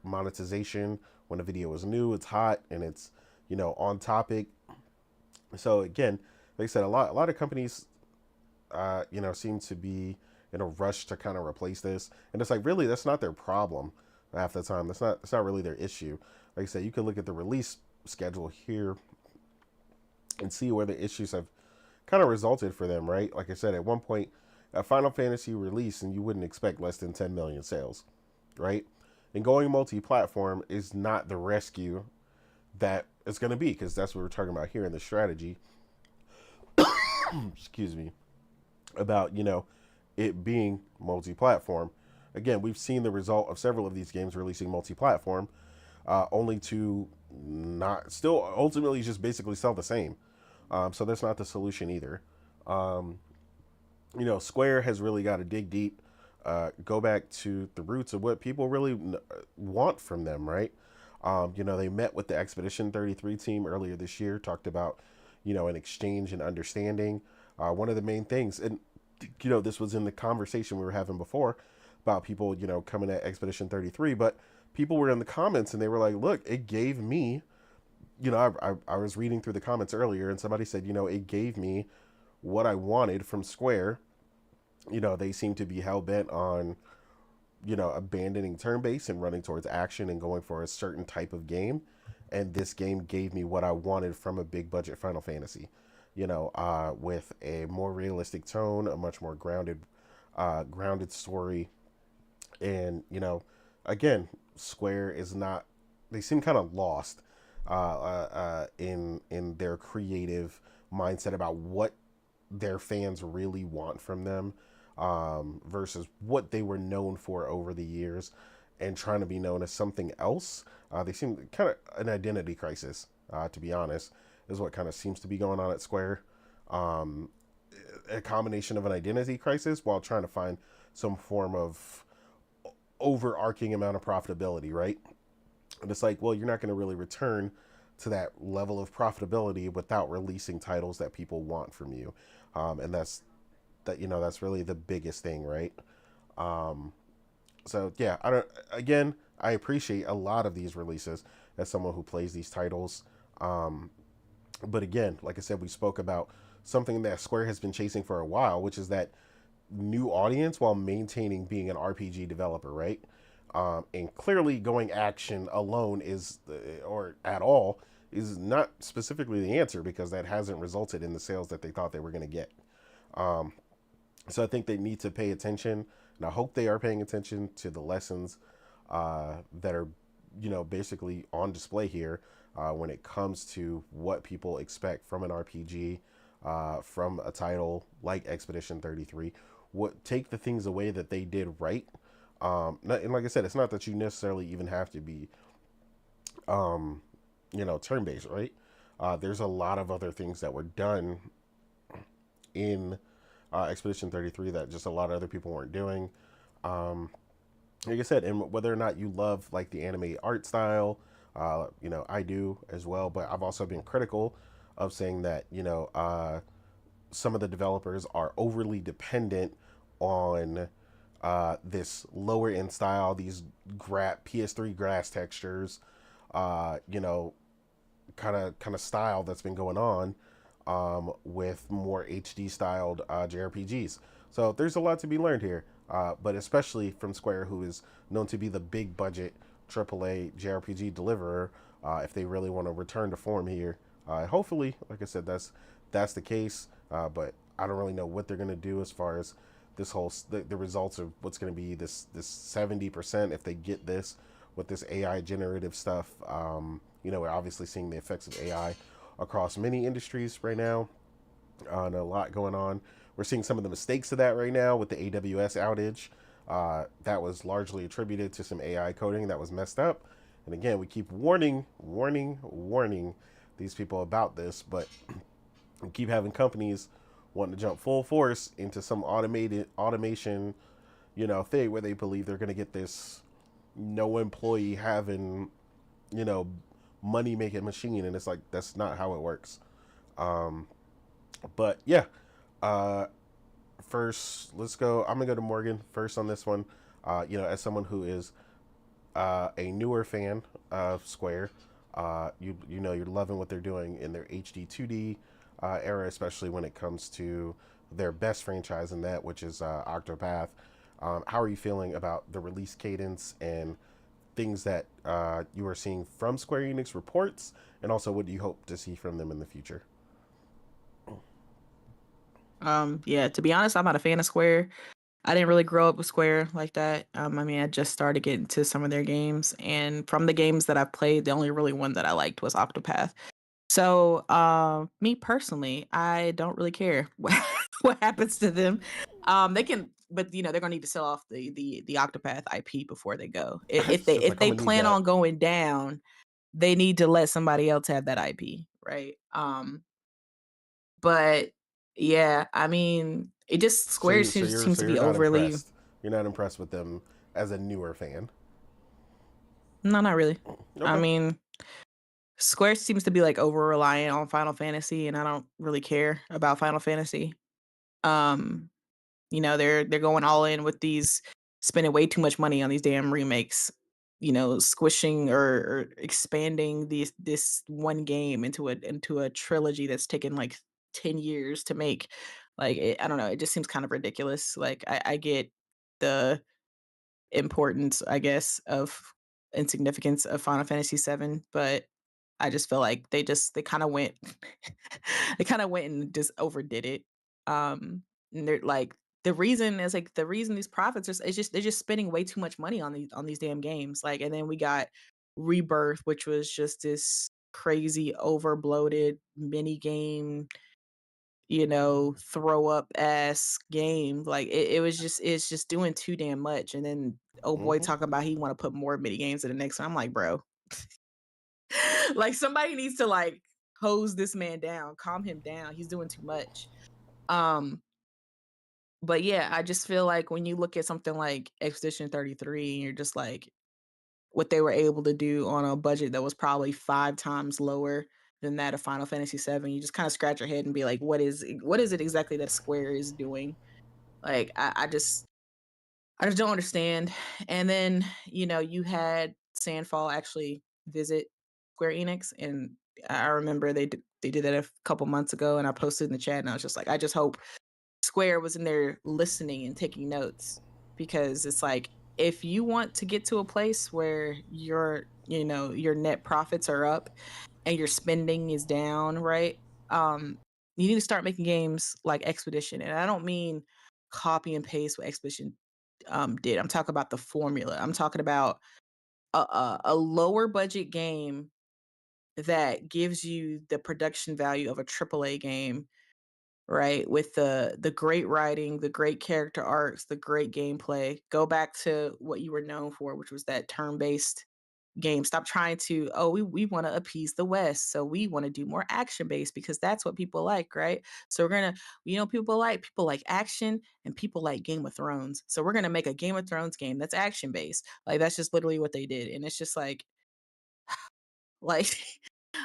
monetization. When a video is new, it's hot, and it's on topic. So again, like I said, a lot of companies seem to be in a rush to kind of replace this, and it's like, really, that's not their problem half the time. That's not really their issue. Like I said, you can look at the release schedule here and see where the issues have kind of resulted for them, right? Like I said, at one point, a Final Fantasy release, and you wouldn't expect less than 10 million sales, right? And going multi-platform is not the rescue that it's going to be, because that's what we're talking about here in the strategy. Excuse me. About, it being multi-platform. Again, we've seen the result of several of these games releasing multi-platform, only to not still ultimately just basically sell the same. So that's not the solution either. Square has really got to dig deep, go back to the roots of what people really want from them, right? They met with the Expedition33 team earlier this year, talked about, an exchange and understanding. One of the main things, and, this was in the conversation we were having before about people, coming at Expedition33, but people were in the comments and they were like, look, it gave me, I was reading through the comments earlier and somebody said, it gave me what I wanted from Square. They seem to be hell-bent on abandoning turn based and running towards action and going for a certain type of game. And this game gave me what I wanted from a big budget Final Fantasy, with a more realistic tone, a much more grounded story. And, again, Square is not, they seem kind of lost in their creative mindset about what their fans really want from them, versus what they were known for over the years and trying to be known as something else. They seem kind of an identity crisis, to be honest, is what kind of seems to be going on at Square. Um, a combination of an identity crisis while trying to find some form of overarching amount of profitability, right? And it's like, well, you're not going to really return to that level of profitability without releasing titles that people want from you. And that's really the biggest thing, right? Um, so yeah, I appreciate a lot of these releases as someone who plays these titles. Um, but again, like I said, we spoke about something that Square has been chasing for a while, which is that new audience while maintaining being an RPG developer, right? And clearly, going action alone or at all, is not specifically the answer because that hasn't resulted in the sales that they thought they were going to get. Um, so I think they need to pay attention, and I hope they are paying attention to the lessons that are, basically on display here when it comes to what people expect from an RPG, from a title like Expedition 33. What take the things away that they did right. And like I said, it's not that you necessarily even have to be, um, turn based, right? There's a lot of other things that were done in Expedition 33 that just a lot of other people weren't doing. Um, like I said, and whether or not you love like the anime art style, I do as well. But I've also been critical of saying that some of the developers are overly dependent on this lower end style, these PS3 grass textures, uh, you know, kind of style that's been going on with more HD styled JRPGs. So there's a lot to be learned here, but especially from Square, who is known to be the big budget AAA JRPG deliverer. If they really want to return to form here, hopefully, like I said, that's the case. But I don't really know what they're gonna do as far as this whole the results of what's going to be this 70% if they get this with this AI generative stuff. We're obviously seeing the effects of AI across many industries right now, and a lot going on. We're seeing some of the mistakes of that right now with the AWS outage. That was largely attributed to some AI coding that was messed up. And again, we keep warning these people about this, but we keep having companies wanting to jump full force into some automation, thing where they believe they're going to get this no employee having, you know, money making machine, and it's like that's not how it works. Um, but yeah, uh, first let's go. I'm gonna go to Morgan first on this one. As someone who is a newer fan of Square, you're loving what they're doing in their HD 2D era, especially when it comes to their best franchise in that, which is Octopath. How are you feeling about the release cadence and things that you are seeing from Square Enix reports, and also what do you hope to see from them in the future? Yeah, to be honest, I'm not a fan of Square. I didn't really grow up with Square like that. I just started getting to some of their games, and from the games that I've played, the only really one that I liked was Octopath. So, me personally, I don't really care what happens to them. They can, but they're gonna need to sell off the Octopath IP before they go. If It's they just if like I'm they gonna need plan that. on going down, they need to let somebody else have that IP, right? But yeah, I mean, it just So Square you so seems, you're seems so to you're be not overly. impressed. You're not impressed with them as a newer fan. No, not really. I Okay. mean, Square seems to be like over reliant on Final Fantasy, and I don't really care about Final Fantasy. Um, they're going all in with these, spending way too much money on these damn remakes. Squishing or expanding this one game into a trilogy that's taken like 10 years to make. Like I don't know, it just seems kind of ridiculous. Like I get the importance, I guess, of and significance of Final Fantasy VII, but I just feel like they kind of went they kind of went and just overdid it. And they're like the reason is like the reason these profits are it's just they're just spending way too much money on these damn games. Like, and then we got Rebirth, which was just this crazy over bloated mini game, throw up ass game. Like it was just it's just doing too damn much. And then oh boy Mm-hmm. talking about he want to put more mini games in the next one. I'm like, bro, like somebody needs to like hose this man down, calm him down. He's doing too much. But yeah, I just feel like when you look at something like Expedition 33, and you're just like what they were able to do on a budget that was probably 5 times lower than that of Final Fantasy 7, you just kind of scratch your head and be like, what is it exactly that Square is doing? Like I just don't understand. And then, you had Sandfall actually visit Square Enix, and I remember they did that a couple months ago, and I posted in the chat, and I was just like, I just hope Square was in there listening and taking notes, because it's like if you want to get to a place where your net profits are up and your spending is down, right? You need to start making games like Expedition, and I don't mean copy and paste what Expedition did. I'm talking about the formula. I'm talking about a lower budget game that gives you the production value of a AAA game, right? With the great writing, the great character arcs, the great gameplay. Go back to what you were known for, which was that turn-based game. Stop trying to, oh, we want to appease the West, so we want to do more action-based because that's what people like, right? So we're gonna, people like action, and people like Game of Thrones. So we're gonna make a Game of Thrones game that's action-based. Like that's just literally what they did, and it's just like like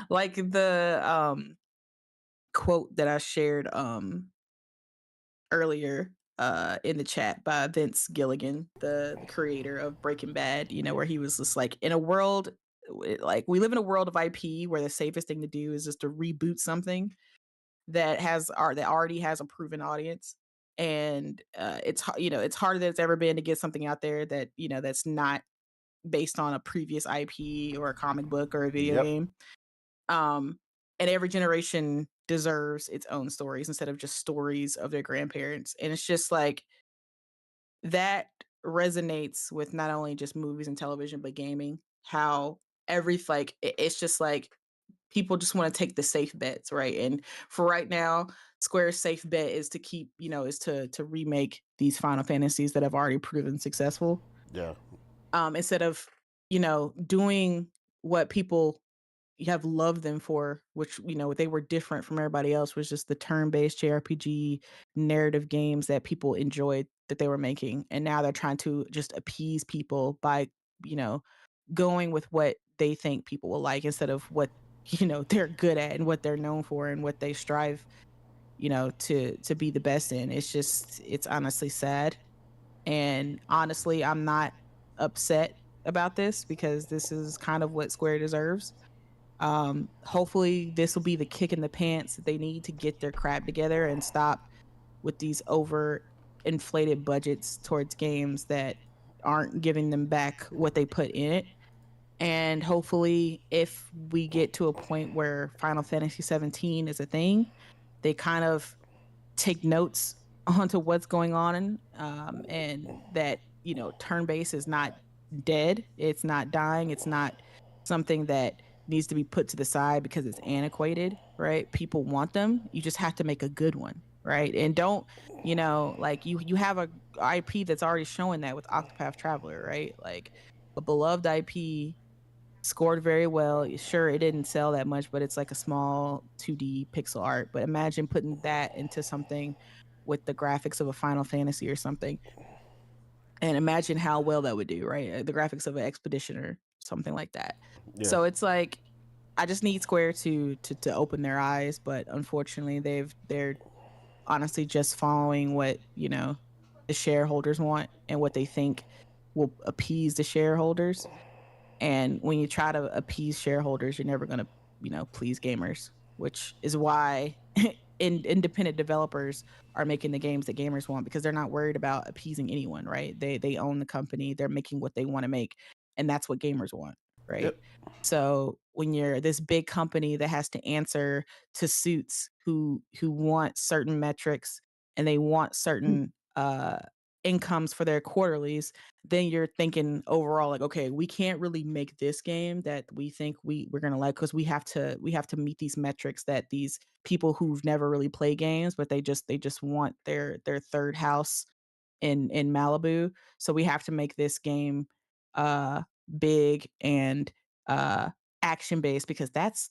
like the quote that I shared earlier in the chat by Vince Gilligan, the creator of Breaking Bad, where he was just like, in a world like we live in a world of IP where the safest thing to do is just to reboot something that already has a proven audience. And it's harder than it's ever been to get something out there that that's not based on a previous IP or a comic book or a video Yep. game. And every generation deserves its own stories instead of just stories of their grandparents. And it's just like that resonates with not only just movies and television, but gaming. How it's just like people just want to take the safe bets, right? And for right now, Square's safe bet is to keep, is to remake these Final Fantasies that have already proven successful. Yeah. Instead of, doing what people you have loved them for, which they were different from everybody else, was just the turn-based JRPG narrative games that people enjoyed that they were making. And now they're trying to just appease people by going with what they think people will like instead of what they're good at and what they're known for and what they strive to be the best in. It's honestly sad. And honestly, I'm not upset about this because this is kind of what Square deserves. Hopefully this will be the kick in the pants that they need to get their crap together and stop with these over inflated budgets towards games that aren't giving them back what they put in it. And hopefully if we get to a point where Final Fantasy 17 is a thing, they kind of take notes onto what's going on, and that turn-based is not dead, it's not dying, it's not something that needs to be put to the side because it's antiquated, right? People want them, you just have to make a good one, right? And don't like you have a IP that's already showing that with Octopath Traveler, right? Like a beloved IP, scored very well. Sure, it didn't sell that much, but it's like a small 2D pixel art. But imagine putting that into something with the graphics of a Final Fantasy or something. And imagine how well that would do, right? The graphics of an Expedition or something like that. Yeah. So it's like I just need Square to open their eyes, but unfortunately they're honestly just following what, the shareholders want and what they think will appease the shareholders. And when you try to appease shareholders, you're never going to, please gamers, which is why independent developers are making the games that gamers want because they're not worried about appeasing anyone, right? They own the company, they're making what they want to make, and that's what gamers want, right? Yep. So when you're this big company that has to answer to suits who want certain metrics and they want certain incomes for their quarterlies, then you're thinking overall like, okay, we can't really make this game that we think we're gonna like because we have to meet these metrics that these people who've never really played games, but they just want their third house in Malibu. So we have to make this game big and action based because that's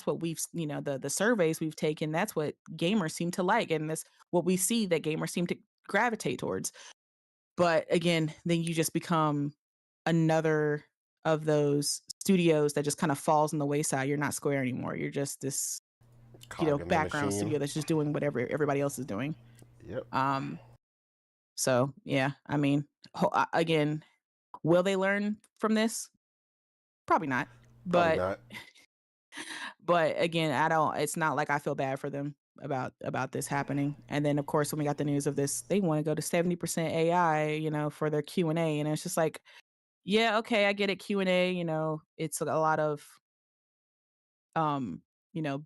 what we've the surveys we've taken, that's what gamers seem to like, and that's what we see that gamers seem to gravitate towards. But again, then you just become another of those studios that just kind of falls on the wayside. You're not Square anymore. You're just this Cog in the background machine. studio that's just doing whatever everybody else is doing. Yep. So yeah, I mean, again, will they learn from this? Probably not. Probably But not. but again, it's not like I feel bad for them about this happening. And then of course when we got the news of this, they want to go to 70% AI, for their Q&A, and it's just like, yeah, okay, I get it, Q&A, it's a lot of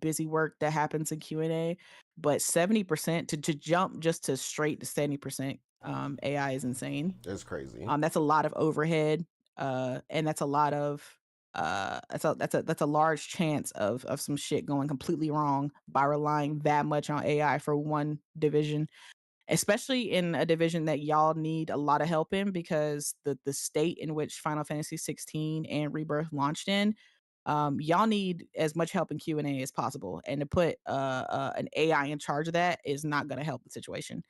busy work that happens in Q&A, but 70% to jump just to straight to 70% AI is insane. It's crazy. That's a lot of overhead, and that's a lot of that's a large chance of some shit going completely wrong by relying that much on AI for one division, especially in a division that y'all need a lot of help in because the state in which Final Fantasy 16 and Rebirth launched in, y'all need as much help in Q&A as possible, and to put an AI in charge of that is not going to help the situation.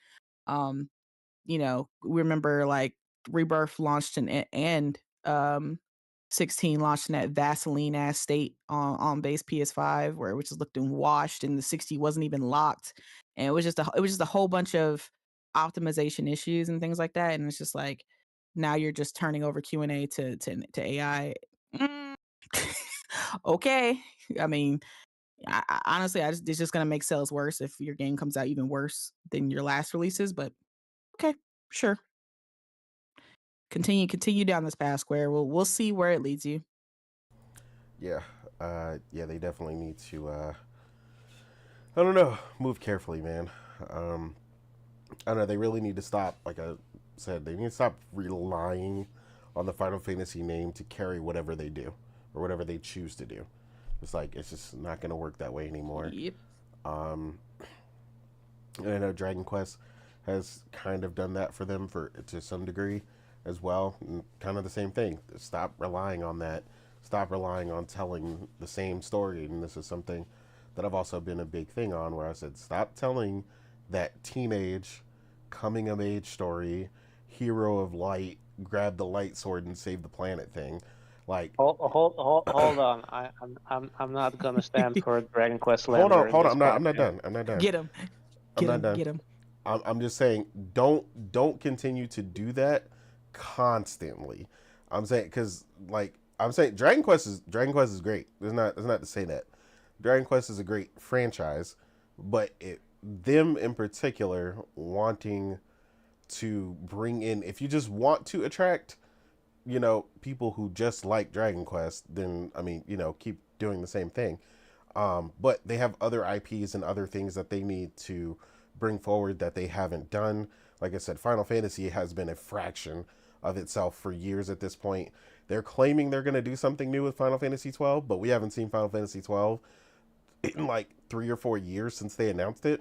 Remember like Rebirth launched and 16 launched in that Vaseline ass state on base PS5 where it was just looking washed and the 60 wasn't even locked, and it was just a whole bunch of optimization issues and things like that, and it's just like now you're just turning over Q&A to AI. Okay, I mean, honestly, it's just gonna make sales worse if your game comes out even worse than your last releases, but okay, sure. Continue down this path, Square. We'll see where it leads you. Yeah. Yeah, they definitely need to I don't know, move carefully, man. I don't know, they really need to stop, like I said, they need to stop relying on the Final Fantasy name to carry whatever they do or whatever they choose to do. It's just not going to work that way anymore. Yep. And I know Dragon Quest has kind of done that for them to some degree as well. And kind of the same thing. Stop relying on that. Stop relying on telling the same story. And this is something that I've also been a big thing on, where I said, stop telling that teenage coming of age story, hero of light, grab the light sword and save the planet thing. Like, hold on. I'm not gonna stand for Dragon Quest hold slander. on. I'm not done. Get him. I'm not done. Get him. I'm just saying, don't continue to do that constantly. I'm saying, because Dragon Quest is great. There's not to say that Dragon Quest is a great franchise, but them in particular wanting to bring in, if you just want to attract, people who just like Dragon Quest, then keep doing the same thing. But they have other IPs and other things that they need to bring forward that they haven't done. Like I said, Final Fantasy has been a fraction of itself for years at this point. They're claiming they're going to do something new with Final Fantasy 12, but we haven't seen Final Fantasy 12 in like 3 or 4 years since they announced it.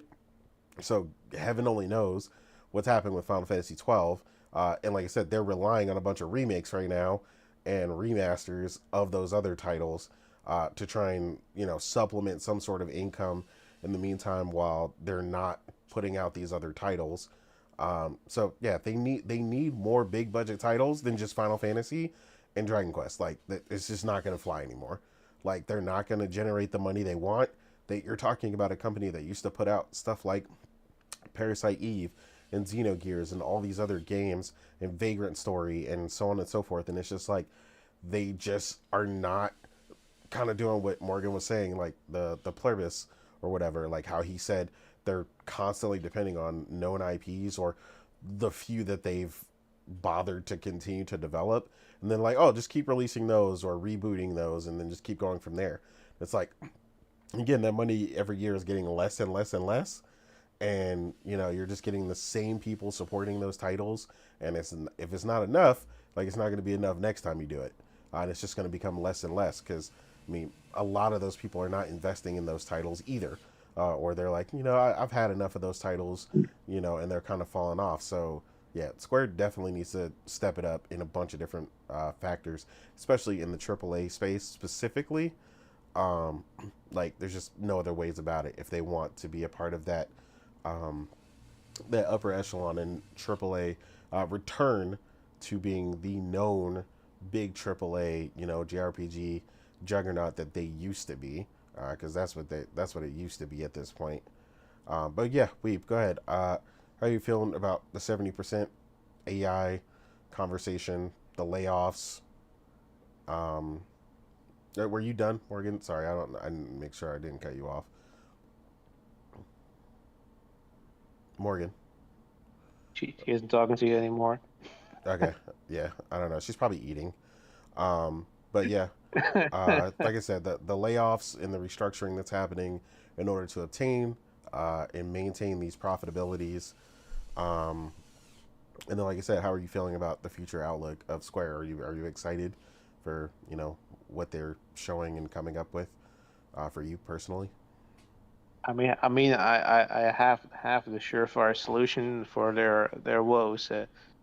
So heaven only knows what's happened with Final Fantasy 12. And like I said, they're relying on a bunch of remakes right now and remasters of those other titles to try and, supplement some sort of income in the meantime while they're not putting out these other titles. So yeah, they need more big budget titles than just Final Fantasy and Dragon Quest. Like, it's just not going to fly anymore. Like, they're not going to generate the money they want. You're talking about a company that used to put out stuff like Parasite Eve and Xenogears and all these other games and Vagrant Story and so on and so forth. And it's just like, they just are not kind of doing what Morgan was saying, like the pluribus or whatever, like how he said they're constantly depending on known IPs or the few that they've bothered to continue to develop, and then like, oh, just keep releasing those or rebooting those and then just keep going from there. It's like, again, that money every year is getting less and less and less, and you're just getting the same people supporting those titles, and if it's not enough, like, it's not going to be enough next time you do it, and it's just going to become less and less, because I mean, a lot of those people are not investing in those titles either, or they're like, I've had enough of those titles, and they're kind of falling off. So yeah, Square definitely needs to step it up in a bunch of different factors, especially in the AAA space specifically. Like, there's just no other ways about it if they want to be a part of that that upper echelon in AAA, return to being the known big AAA, JRPG juggernaut that they used to be, because that's what it used to be at this point. But yeah, Weeb, go ahead. How are you feeling about the 70% AI conversation, the layoffs? Were you done, Morgan? Sorry, I didn't make sure I didn't cut you off. Morgan. She isn't talking to you anymore. Okay. Yeah, I don't know. She's probably eating. But yeah, like I said, the layoffs and the restructuring that's happening in order to obtain and maintain these profitabilities. And then, like I said, how are you feeling about the future outlook of Square? Are you excited for what they're showing and coming up with for you personally? I have the surefire solution for their woes.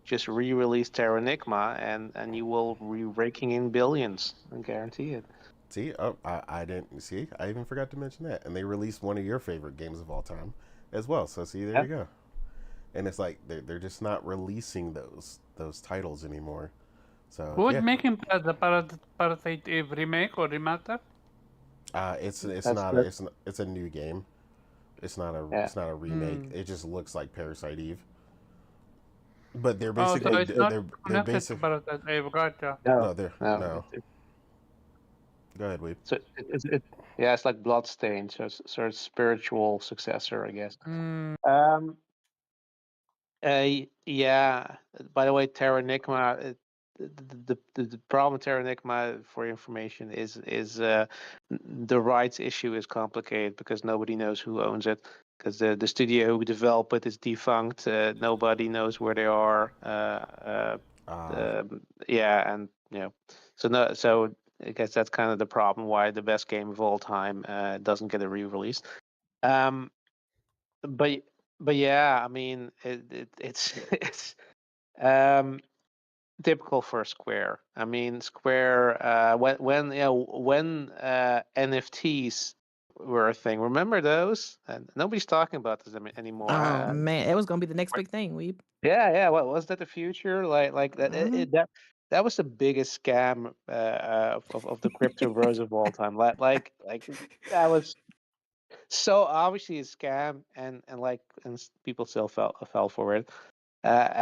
Just re-release Terranigma, and you will be raking in billions. I guarantee it. See, I didn't see. I even forgot to mention that. And they released one of your favorite games of all time as well. So see, there you go. And it's like they're just not releasing those titles anymore. So Who would yeah, make him the Parasite Eve remake or remaster? it's a new game. It's not a remake. It just looks like Parasite Eve. But they're Oh, so basically it's not they're connected to basically Parasite Eve. Gotcha. no. Go ahead, Weeb. So it's like Bloodstained, so it's sort of spiritual successor, I guess. Yeah. By the way, Terranigma, the problem with Terranigma, for information, is the rights issue is complicated because nobody knows who owns it. Because the studio who developed it is defunct. Nobody knows where they are. Yeah, and so I guess that's kind of the problem why the best game of all time doesn't get a re-release. But yeah, I mean it's typical for Square. I mean, Square when NFTs were a thing. Remember those? And nobody's talking about this anymore. Oh man, it was gonna be the next big thing. Yeah. What was that? The future? Like that? That was the biggest scam of the crypto bros of all time. Like that was so obviously a scam, and people still fell for it,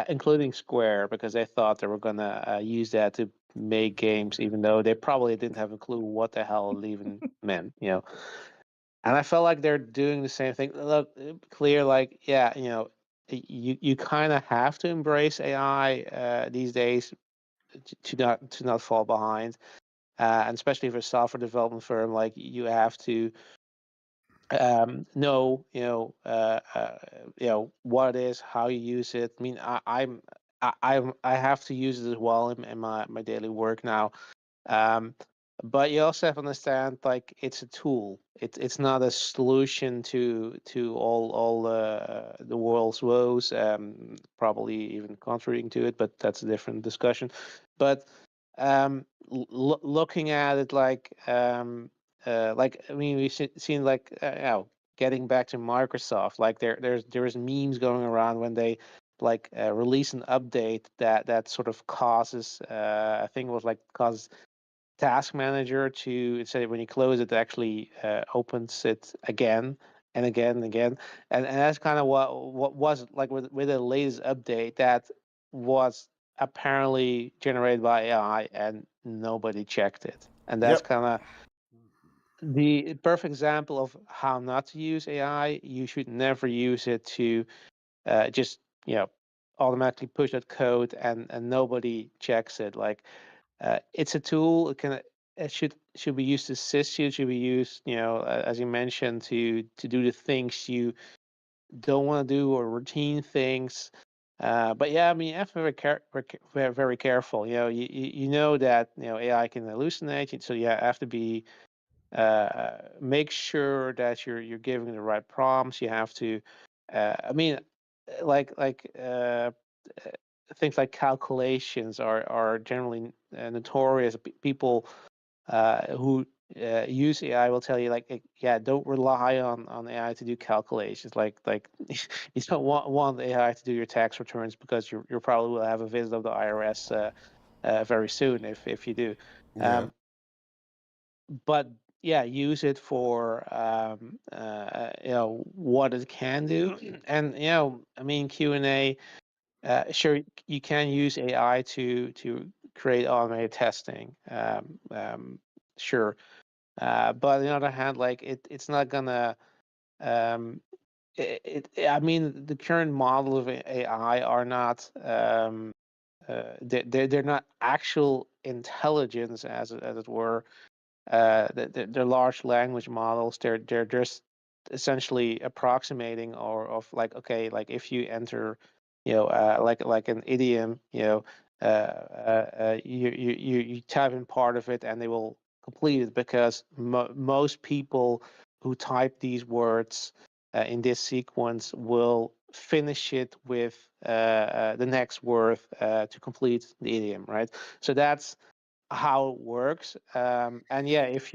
including Square, because they thought they were gonna use that to make games, even though they probably didn't have a clue what the hell it even meant. And I felt like they're doing the same thing. Look, clear, like, yeah, you kind of have to embrace AI these days to not fall behind, and especially for a software development firm, like you have to know what it is, how you use it. I mean, I have to use it as well in my daily work now. But you also have to understand, like, it's a tool. It's not a solution to all the world's woes. Probably even contributing to it, but that's a different discussion. But looking at it like I mean, we've seen like getting back to Microsoft, like there's memes going around when they like release an update that sort of causes I think it was like causes Task Manager to say when you close it actually opens it again and again and again, and that's kind of what was like with the latest update that was apparently generated by AI and nobody checked it, and that's Yep. kind of The perfect example of how not to use AI, you should never use it to just automatically push that code and nobody checks it. Like it's a tool. It should be used to assist you. It should be used, as you mentioned, to do the things you don't want to do or routine things. But yeah, I mean, you have to be very careful. You know that AI can hallucinate, so you have to be make sure that you're giving the right prompts. You have to, I mean, like things like calculations are generally notorious. People who use AI will tell you like, yeah, don't rely on AI to do calculations. Like you don't want AI to do your tax returns because you probably will have a visit of the IRS very soon if you do. Yeah. But yeah, use it for what it can do, and I mean Q&A. Sure, you can use AI to create automated testing. Sure, but on the other hand, like it's not gonna. Um, I mean, the current model of AI are not. They're not actual intelligence as it were. They're large language models. They're just essentially approximating or of like, okay, like if you enter like an idiom, you type in part of it and they will complete it, because most people who type these words in this sequence will finish it with the next word to complete the idiom, right? So that's how it works. And yeah, if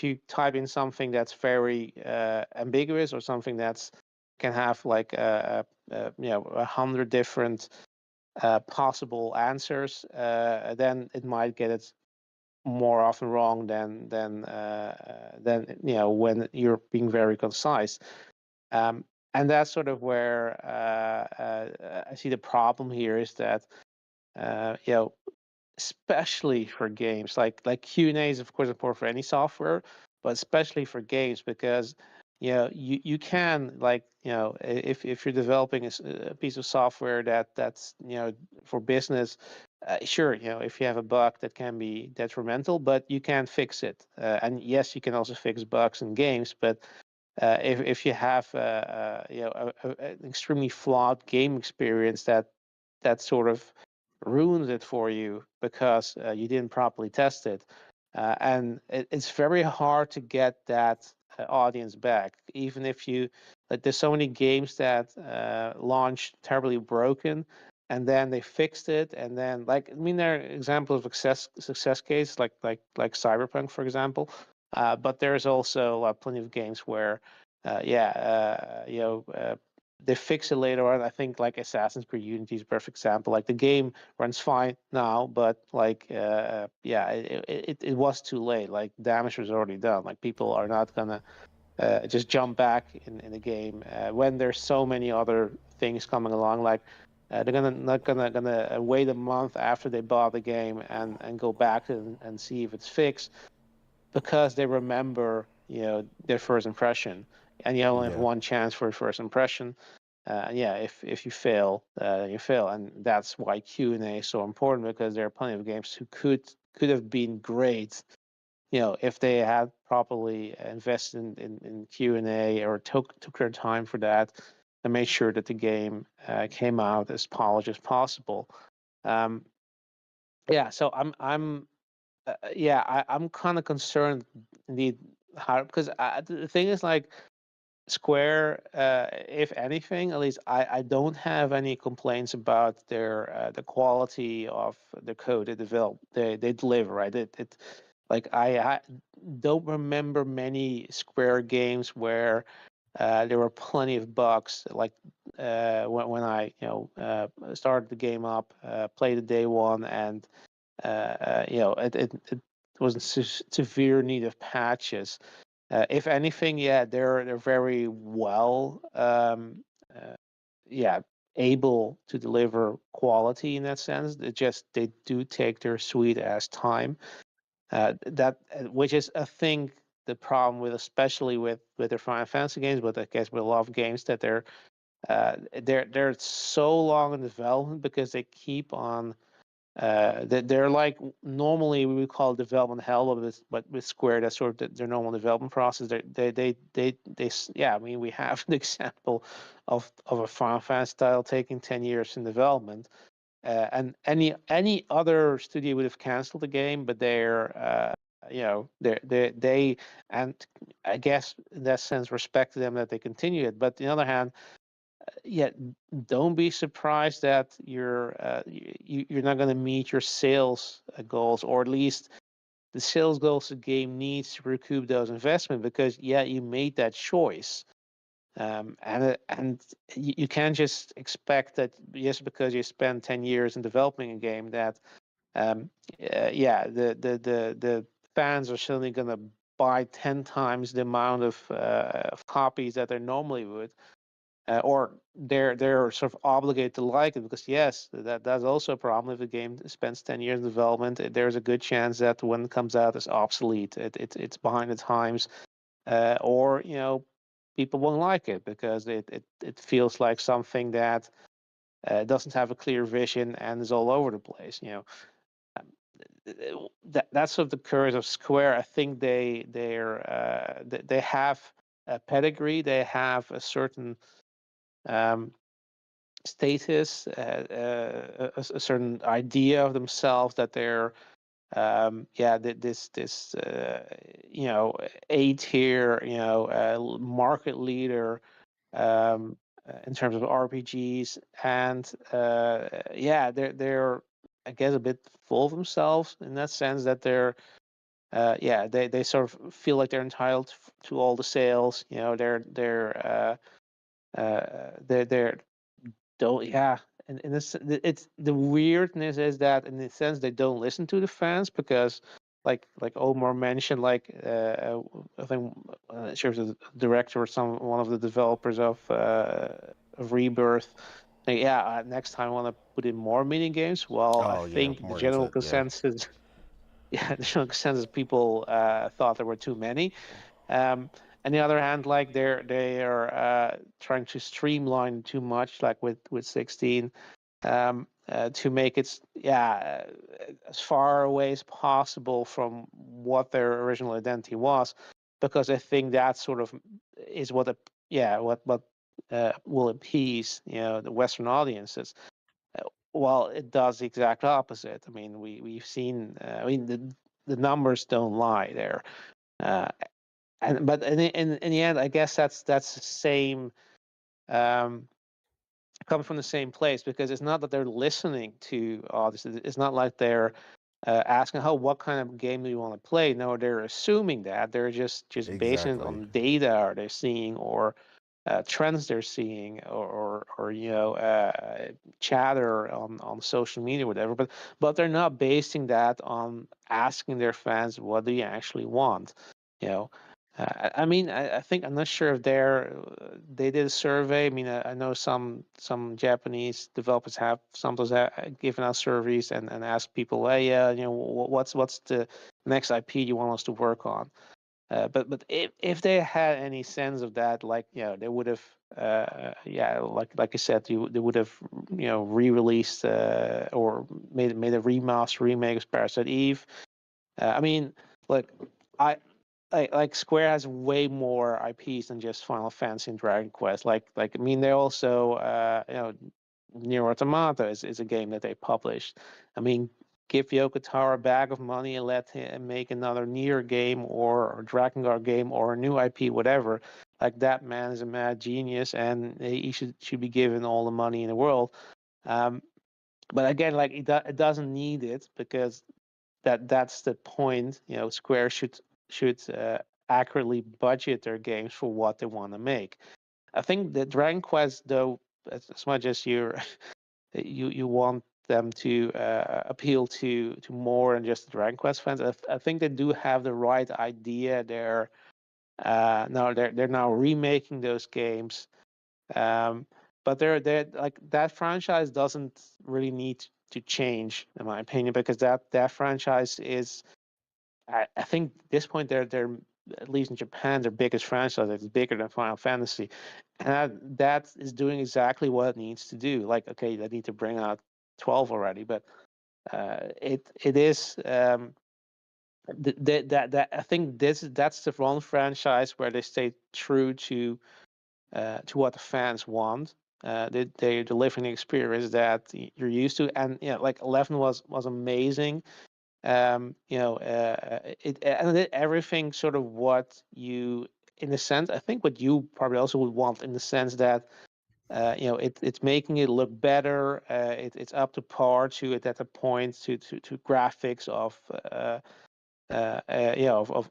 you type in something that's very ambiguous, or something that's can have like 100 different possible answers, then it might get it more often wrong than when you're being very concise. And that's sort of where I see the problem here is that especially for games, like Q&A is of course important for any software, but especially for games, because you can, like, if you're developing a piece of software that's for business, sure, if you have a bug that can be detrimental, but you can fix it. And yes, you can also fix bugs in games, but if you have an extremely flawed game experience that sort of ruins it for you because you didn't properly test it. And it's very hard to get that audience back, even if you like. There's so many games that launched terribly broken, and then they fixed it, and then, like, I mean, there are examples of success cases like Cyberpunk, for example. But there's also plenty of games where, they fix it later on. I think like Assassin's Creed Unity is a perfect example. Like the game runs fine now, but like it was too late. Like damage was already done. Like people are not gonna just jump back in the game when there's so many other things coming along. Like they're not gonna wait a month after they bought the game and go back and see if it's fixed, because they remember their first impression, and you only have Yeah. one chance for a first impression. Yeah, if you fail, you fail, and that's why Q&A is so important, because there are plenty of games who could have been great, if they had properly invested in Q&A, or took their time for that, and made sure that the game came out as polished as possible. Um, yeah, so I'm kind of concerned indeed, how, because the thing is, like, Square, if anything, at least I don't have any complaints about their the quality of the code they deliver, right? It like I don't remember many Square games where there were plenty of bugs. Like when I started the game up, played the day one, and it was in severe need of patches. If anything, yeah, they're very well, yeah, able to deliver quality in that sense. They do take their sweet ass time. Which is, I think, the problem with, especially with their Final Fantasy games, but I guess with a lot of games, that they're so long in development because they keep on. They're like, normally we would call it development hell, but with Square, that's sort of their normal development process. Yeah. I mean, we have an example of a Final Fantasy title taking 10 years in development, and any other studio would have canceled the game, but they and I guess in that sense respected them that they continue it. But on the other hand, yeah, don't be surprised that you're not going to meet your sales goals, or at least the sales goals the game needs to recoup those investment, because you made that choice. And you can't just expect that just because you spend 10 years in developing a game that the fans are suddenly going to buy 10 times the amount of copies that they normally would, or they're sort of obligated to like it, because yes, that's also a problem. If a game spends 10 years in development, there's a good chance that when it comes out, it's obsolete. It's behind the times, or people won't like it because it feels like something that doesn't have a clear vision and is all over the place. That's sort of the curse of Square. I think they have a pedigree. They have a certain status, a certain idea of themselves, that they're this A-tier market leader in terms of RPGs, and they're I guess a bit full of themselves in that sense, that they sort of feel like they're entitled to all the sales. They're don't and it's the weirdness is that in the sense they don't listen to the fans, because like Omar mentioned, I think she was the director or one of the developers of Rebirth. Next time I want to put in more mini games. Well, I think the general consensus, the general consensus, people thought there were too many. On the other hand, like they are trying to streamline too much, like with 16, to make it as far away as possible from what their original identity was, because I think that sort of is what will appease the Western audiences. Well, it does the exact opposite. I mean, we've seen. I mean, the numbers don't lie there. But in the end, I guess that's the same, coming from the same place, because it's not that they're listening to this. It's not like they're asking, what kind of game do you want to play? No, they're assuming that they're just basing it on data they're seeing, or trends they're seeing, or chatter on social media, whatever. But they're not basing that on asking their fans, what do you actually want? I mean, I think, I'm not sure if they did a survey. I mean, I know some Japanese developers have sometimes given out surveys and asked people, hey, what's the next IP you want us to work on? But if they had any sense of that, they would have, like I said, they would have, re-released or made a remaster, remake of Parasite Eve. I mean, look, like Square has way more IPs than just Final Fantasy and Dragon Quest. I mean, they also, Nier Automata is a game that they published. I mean, give Yoko Taro a bag of money and let him make another Nier game, or Dragon Guard game, or a new IP, whatever. Like, that man is a mad genius, and he should be given all the money in the world. But again, like, it doesn't need it, because that's the point. Square should accurately budget their games for what they want to make. I think the Dragon Quest, though, as much as you want them to appeal to more than just the Dragon Quest fans, I think they do have the right idea. They're now remaking those games, but they're like, that franchise doesn't really need to change, in my opinion, because that franchise is I think at this point they're at least in Japan their biggest franchise. It's bigger than Final Fantasy, and that is doing exactly what it needs to do. Like, okay, they need to bring out 12 already, but it is that I think that's the one franchise where they stay true to what the fans want. They're delivering the experience that you're used to, and like 11 was amazing. It and it, everything sort of what you, in a sense, I think what you probably also would want, in the sense that it's making it look better. It's up to par to it at a point to graphics of of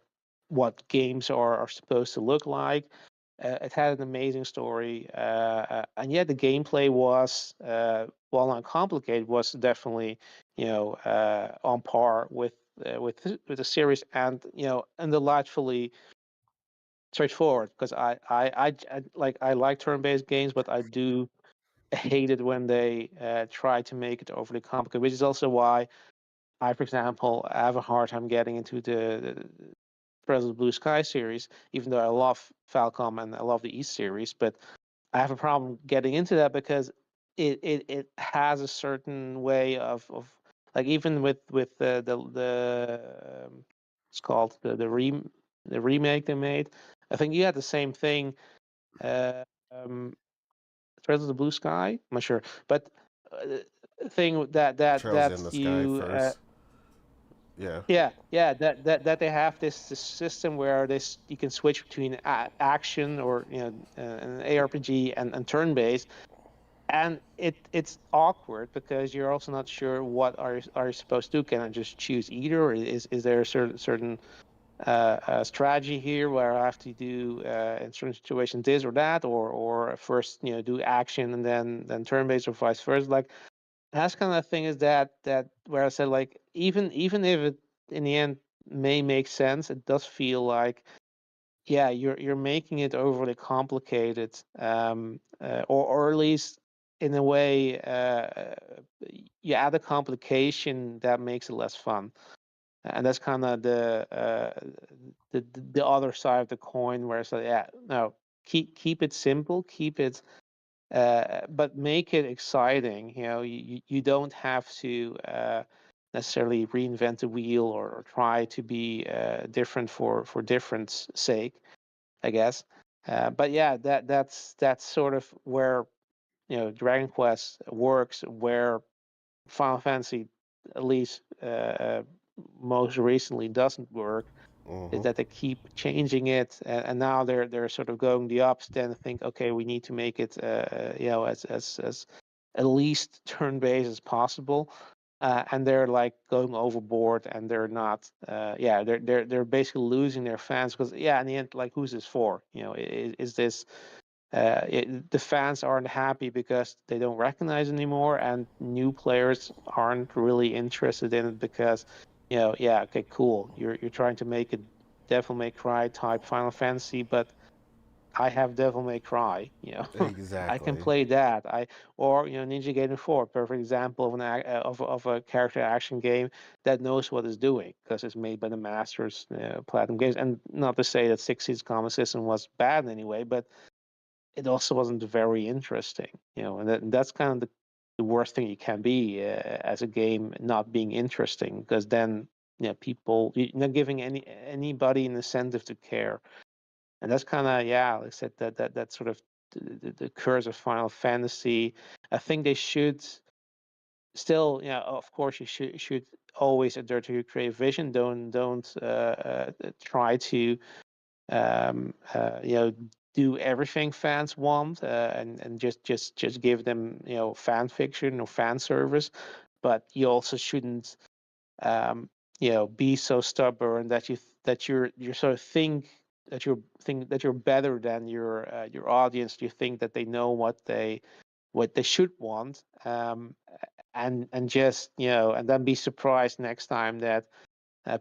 what games are supposed to look like. It had an amazing story, and yet the gameplay was, while not complicated, was definitely on par with the series, and and delightfully straightforward. Because I like turn-based games, but I do hate it when they try to make it overly complicated, which is also why I, for example, have a hard time getting into the Trails of the Blue Sky series, even though I love Falcom and I love the East series, but I have a problem getting into that because it has a certain way of like, even with it's called the remake they made. I think you had the same thing. Uh, um, Trails of the Blue Sky. I'm not sure, but thing Trails that in the Sky you first. Yeah. yeah, that they have this system where you can switch between action, or an ARPG and turn based, and it's awkward because you're also not sure what are you supposed to do. Can I just choose either, or is there a certain strategy here where I have to do in certain situations this or that, or first do action and then turn based, or vice versa. Like, that's kind of thing is that where I said, like, even if it in the end may make sense, it does feel like, yeah, you're making it overly complicated, or at least in a way, you add a complication that makes it less fun. And that's kind of the other side of the coin, where it's like, yeah, no, keep it simple, keep it but make it exciting. You don't have to necessarily reinvent the wheel, or try to be different for difference sake, I guess. But yeah, that's sort of where Dragon Quest works, where Final Fantasy, at least most recently, doesn't work. Is Mm-hmm. that they keep changing it, and now they're sort of going the opposite and think, okay, we need to make it as at least turn-based as possible, and they're like going overboard, and they're not they're basically losing their fans, because in the end, like, who's this for? Is this the fans aren't happy because they don't recognize anymore, and new players aren't really interested in it because yeah, okay, cool, you're trying to make it Devil May Cry type Final Fantasy, but I have Devil May Cry, I can Exactly. play that. Or Ninja Gaiden 4, perfect example of of a character action game that knows what it's doing because it's made by the masters, Platinum Games. And not to say that Six Seas Combat System was bad in any way, but it also wasn't very interesting, and that's kind of the worst thing you can be, as a game not being interesting, because then people, you're not giving anybody an incentive to care, and that's kind of, like I said, that sort of the curse of Final Fantasy. I think they should still, of course, you should always adhere to your creative vision. Don't try to do everything fans want, and just give them fan fiction or fan service, but you also shouldn't be so stubborn that you sort of think that you're better than your audience. You think that they know what they should want, and just and then be surprised next time that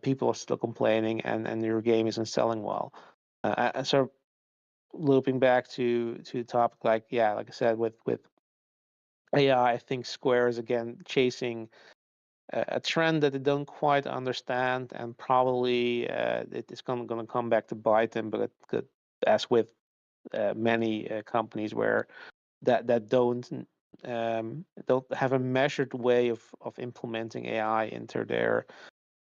people are still complaining, and your game isn't selling well. And so, looping back to the topic, like, like I said, with AI, I think Square is again chasing a trend that they don't quite understand, and probably it is going to come back to bite them. But as with many companies where that don't have a measured way of implementing AI into their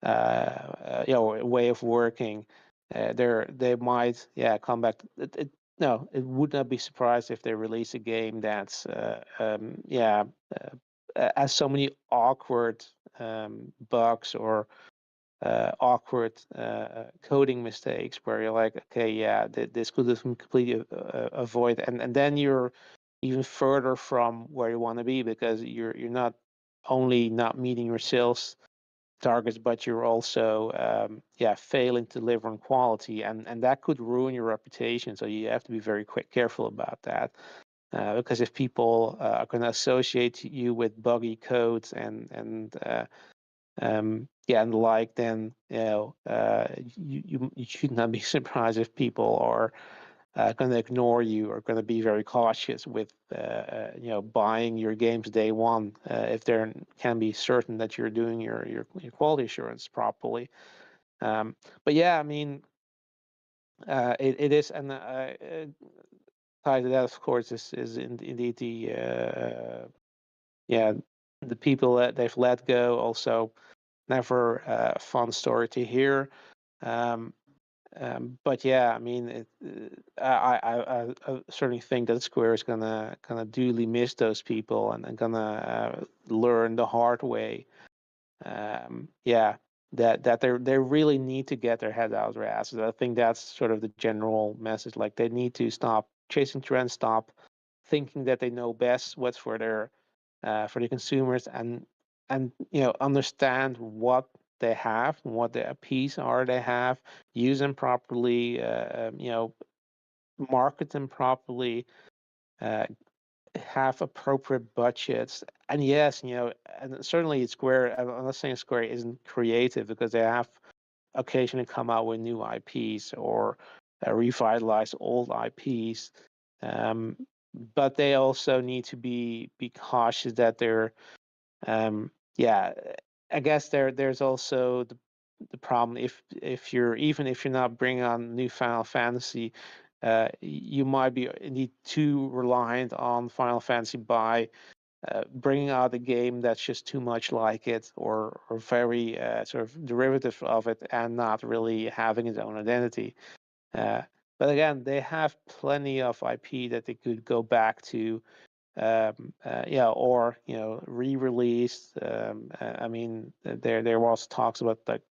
way of working, they might come back. No, it would not be surprised if they release a game that's has so many awkward bugs or awkward coding mistakes where you're like, okay, yeah, this could have been completely avoided, and then you're even further from where you want to be, because you're not only not meeting your sales targets, but you're also failing to deliver on quality, and that could ruin your reputation. So you have to be very careful about that, because if people are going to associate you with buggy codes and the like, then you should not be surprised if people are going to ignore you, or going to be very cautious with buying your games day one, if they can be certain that you're doing your quality assurance properly. But yeah, I mean, it is, and tied to that, of course, is indeed the people that they've let go. Also, never a fun story to hear. But yeah, I mean, I certainly think that Square is gonna duly miss those people, and gonna learn the hard way. That they really need to get their head out of their asses. I think that's sort of the general message. Like, they need to stop chasing trends, stop thinking that they know best what's for the consumers, and understand what they have, what the IPs are they have, use them properly, market them properly, uh, have appropriate budgets. And yes, and certainly Square, I'm not saying Square isn't creative, because they have occasionally come out with new IPs, or revitalize old IPs. But they also need to be cautious that they're yeah, I guess there's also the problem, if you're not bringing on new Final Fantasy, you might be indeed too reliant on Final Fantasy by bringing out a game that's just too much like it, or very sort of derivative of it, and not really having its own identity. Uh, but again, they have plenty of IP that they could go back to, or re-released. I mean, there was talks about, like,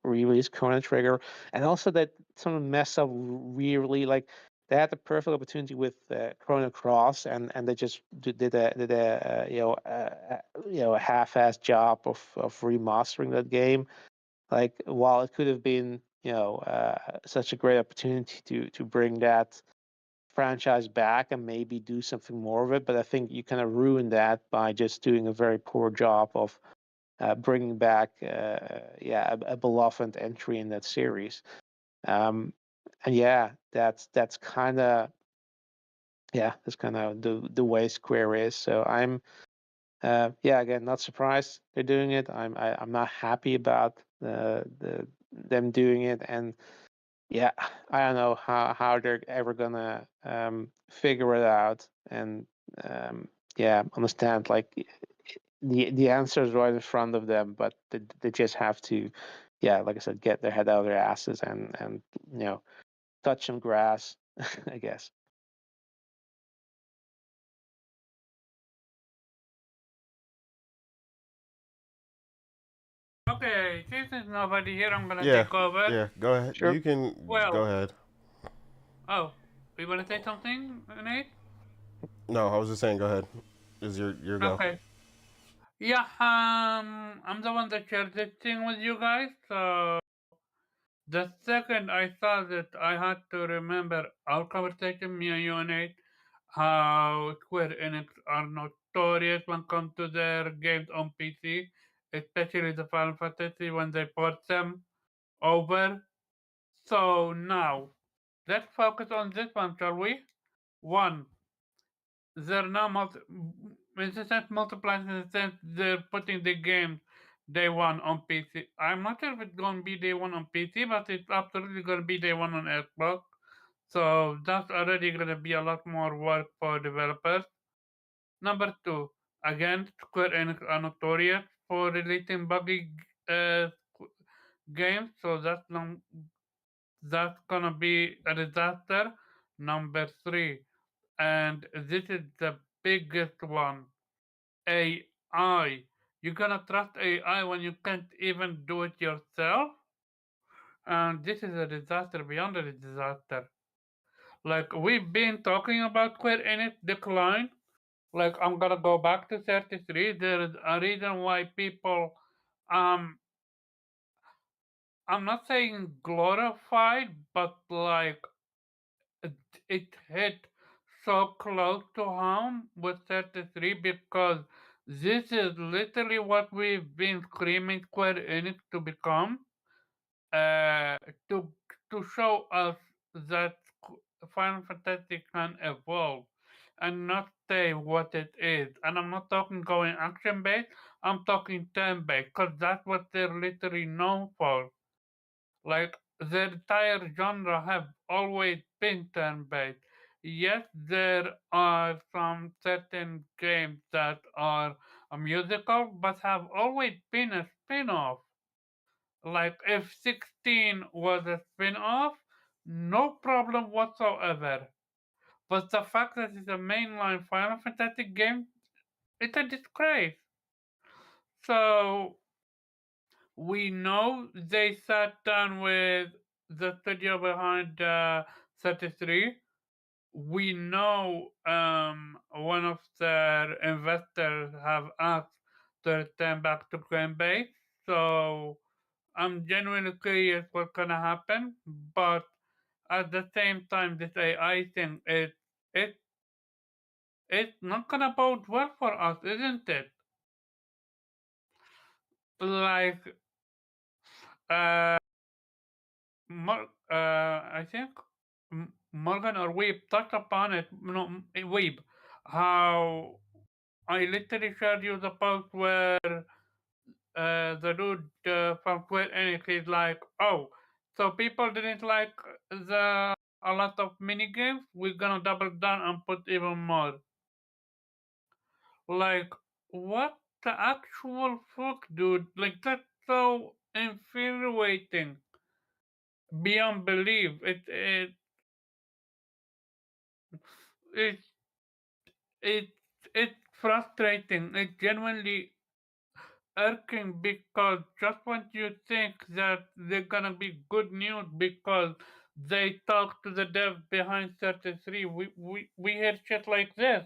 re-release Chrono Trigger, and also that some mess up re-release. Like, they had the perfect opportunity with Chrono Cross, and they just did a a half-assed job of remastering that game. Like, while it could have been such a great opportunity to bring that franchise back and maybe do something more of it, but I think you kind of ruin that by just doing a very poor job of bringing back a beloved entry in that series. And that's kind of the way Square is. So I'm again, not surprised they're doing it. I'm not happy about them doing it, and yeah, I don't know how they're ever gonna figure it out, and understand, like, the answer is right in front of them, but they just have to, like I said, get their head out of their asses, and touch some grass, I guess. Okay, since there's nobody here, I'm gonna Yeah, take over. yeah. Go ahead. Sure. You can Well- go ahead. Oh, you wanna say something, Nate? No, I was just saying. Go ahead. Is your go? Okay. Yeah, I'm the one that shared this thing with you guys, so the second I saw that, I had to remember our conversation, me and you, Nate, how Square Enix are notorious when it comes to their games on PC, especially the Final Fantasy when they port them over. So now, let's focus on this one, shall we? One, they're now in the sense multiplying, in the sense they're putting the games day one on PC. I'm not sure if it's gonna be day one on PC, but it's absolutely gonna be day one on Xbox. So that's already gonna be a lot more work for developers. Number two, again, Square Enix are notorious for releasing buggy uh, games, so that's gonna be a disaster. Number three, and this is the biggest one, AI. You're gonna trust AI when you can't even do it yourself? And this is a disaster beyond a disaster. Like, we've been talking about Square Enix decline. Like, I'm gonna go back to 33. There is a reason why people, um, I'm not saying glorified, but like, it, it hit so close to home with 33 because this is literally what we've been screaming Square Enix to become, uh, to to show us that Final Fantasy can evolve and not stay what it is. And I'm not talking going action based. I'm talking turn based because that's what they're literally known for. Like, the entire genre have always been turn-based. Yes, there are some certain games that are a musical, but have always been a spin-off. Like, if 16 was a spin-off, no problem whatsoever. But the fact that it's a mainline Final Fantasy game, it's a disgrace. So we know they sat down with the studio behind 33. We know one of their investors have asked to return back to Coinbase. So I'm genuinely curious what's gonna happen. But at the same time, this AI thing it it's not gonna bode well for us, isn't it? Like, uh I think Morgan or Weeb touched upon it. No, Weeb, how I literally shared you the post where the dude from Square Enix is like, oh, so people didn't like the a lot of mini games. We're gonna double down and put even more. Like, what the actual fuck, dude? Like, that's so infuriating beyond belief. It it it's frustrating. It's genuinely irking because just when you think that they're gonna be good news because they talk to the dev behind 33, we hear shit like this.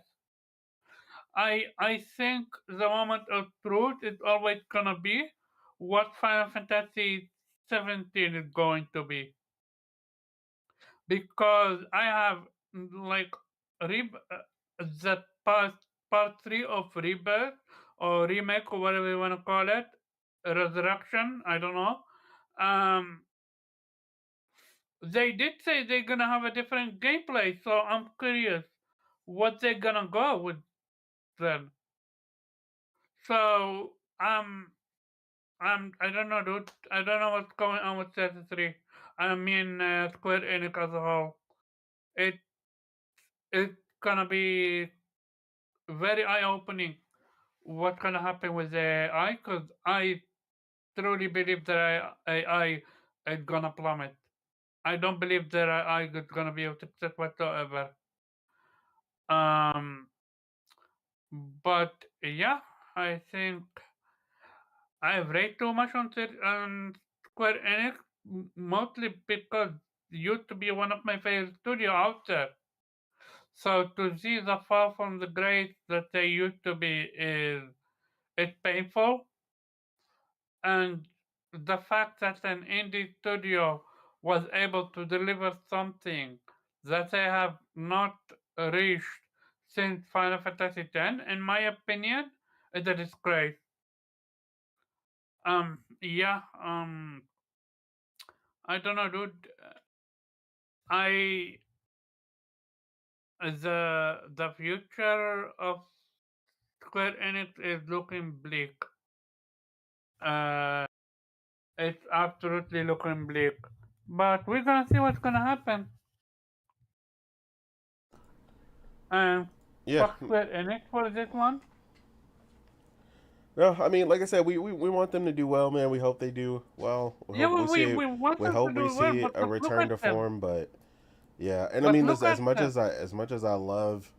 I think the moment of truth is always gonna be what Final Fantasy 17 is going to be, because I have like the part three of Rebirth or remake or whatever you want to call it, Resurrection. I don't know. Um, they did say they're gonna have a different gameplay, so I'm curious what they're gonna go with then. So I don't know, dude. I don't know what's going on with 33. I mean, Square Enix as a whole. It it's gonna be very eye-opening what's gonna happen with the AI, because I truly believe that AI is gonna plummet. I don't believe that AI is gonna be a success whatsoever. Um, but yeah, I think I've read too much on Square Enix, mostly because it used to be one of my favorite studio out there. So to see the fall from the grades that they used to be is it's painful. And the fact that an indie studio was able to deliver something that they have not reached since Final Fantasy X, in my opinion, is a disgrace. Yeah, I don't know, dude. I the future of Square Enix is looking bleak. uh, it's absolutely looking bleak. But we're gonna see what's gonna happen. And Yeah. fuck Square Enix for this one. No, I mean, like I said, we want them to do well, man. We hope they do well. Yeah, we want We them to hope we do well, see but a look return to at them. form, but yeah. And I But mean, look as at much them. uh, as much as I love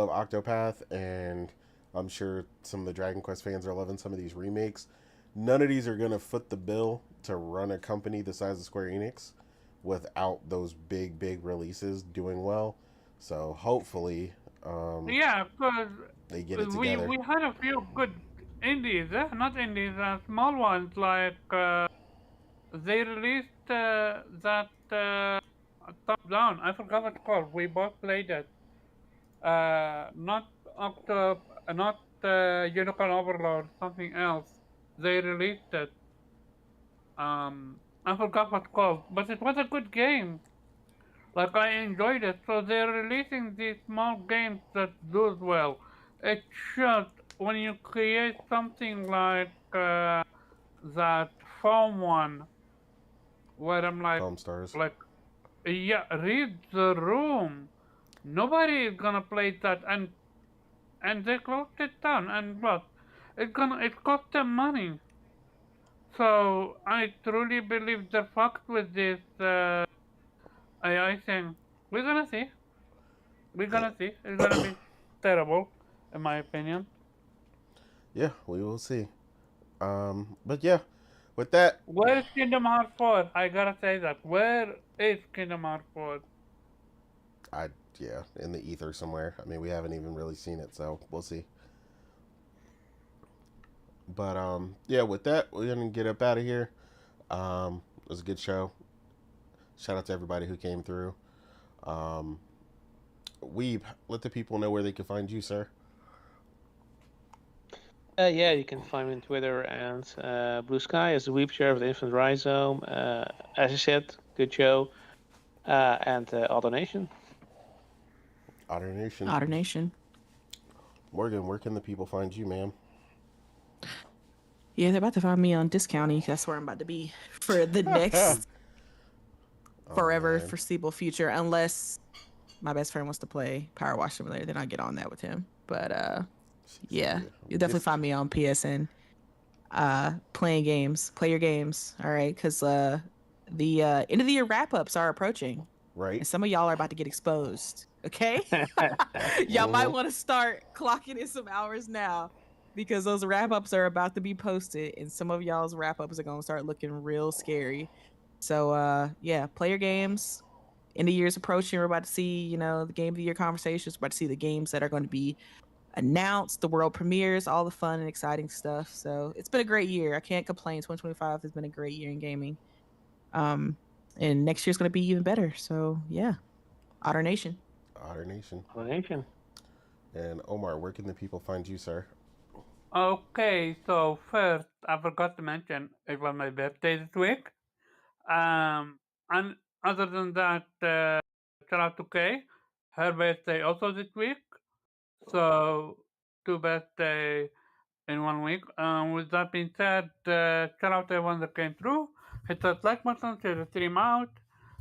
Octopath, and I'm sure some of the Dragon Quest fans are loving some of these remakes, none of these are gonna foot the bill to run a company the size of Square Enix without those big releases doing well. So hopefully, Yeah, because they get it together. we had a few good indies, not indies, small ones like they released that top down. I forgot what it's called. We both played it. Not Octo, not Unicorn Overlord, something else. They released it. I forgot what it's called, but it was a good game. Like I enjoyed it. So they're releasing these small games that do well. It's just when you create something like that foam one, where I'm Foam Stars. like, yeah, read the room. Nobody is gonna play that, and they closed it down. And what? It cost them money. So I truly believe they're fucked with this AI thing. We're gonna see. We're Yeah, gonna see. It's gonna be terrible, in my opinion. yeah, we will see. But yeah, with that, Where is Kingdom Hearts 4? I gotta say that. Where is Kingdom Hearts 4? I yeah, in the ether somewhere. I mean, we haven't even really seen it, so we'll see. But yeah, with that, we're gonna get up out of here. It was a good show. Shout out to everybody who came through. Um, Weeb, let the people know where they can find you, sir. Yeah, you can find me on Twitter and Blue Sky as the Weep Share of the Infant Rhizome. As I said, good show. And Otter Nation. Otter Nation. Otter Nation. Morgan, where can the people find you, ma'am? Yeah, they're about to find me on Discounty. That's where I'm about to be for the next forever man. foreseeable future, unless my best friend wants to play Power Wash Simulator, then I'll get on that with him. But yeah, you'll definitely find me on PSN playing games. Play your games, all right? Because the end of the year wrap-ups are approaching. Right. And some of y'all are about to get exposed, okay? Y'all might want to start clocking in some hours now, because those wrap-ups are about to be posted, and some of y'all's wrap-ups are going to start looking real scary. So yeah, play your games. End of year's approaching. We're about to see, the game of the year conversations. We're about to see the games that are going to be announced, the world premieres, all the fun and exciting stuff. So it's been a great year. I can't complain. 2025 has been a great year in gaming. And next year's going to be even better. So yeah, Otter Nation. Otter Nation. Otter Nation. And Omar, where can the people find you, sir? Okay, so first, I forgot to mention it was my birthday this week. And other than that, shout out to Kay. Her birthday also this week. So, two birthday in 1 week. With that being said, shout out to everyone that came through. Hit that like button, share the stream out.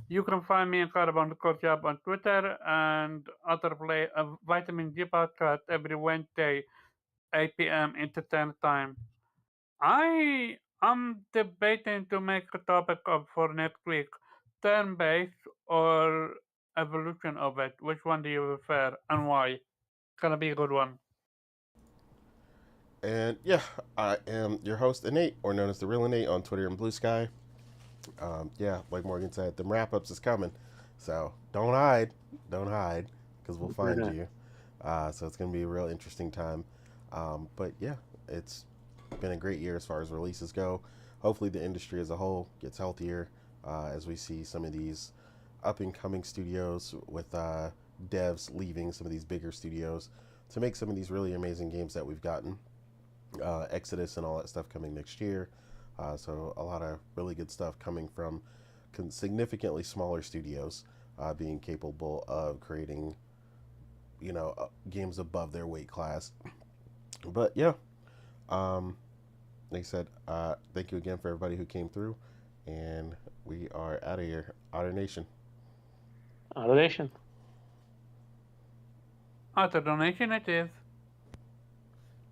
You can find me and Carbon_Job on Twitter and Otter play a Vitamin D podcast every Wednesday, 8 p.m. Eastern Standard Time. I am debating to make a topic of for next week, turn-based or evolution of it. Which one do you prefer and why? It's gonna be a good one. And yeah, I am your host, Innate, or known as the Real Innate on Twitter and Blue Sky. Yeah, like Morgan said, the wrap-ups is coming. So don't hide, because we'll find you. So it's going to be a real interesting time. But yeah, it's been a great year as far as releases go. Hopefully the industry as a whole gets healthier as we see some of these up-and-coming studios with devs leaving some of these bigger studios to make some of these really amazing games that we've gotten. Exodus and all that stuff coming next year. So a lot of really good stuff coming from significantly smaller studios being capable of creating, games above their weight class. But yeah, Like I said, thank you again for everybody who came through, and we are out of here. Otter Nation. Donation. Auto donation it is.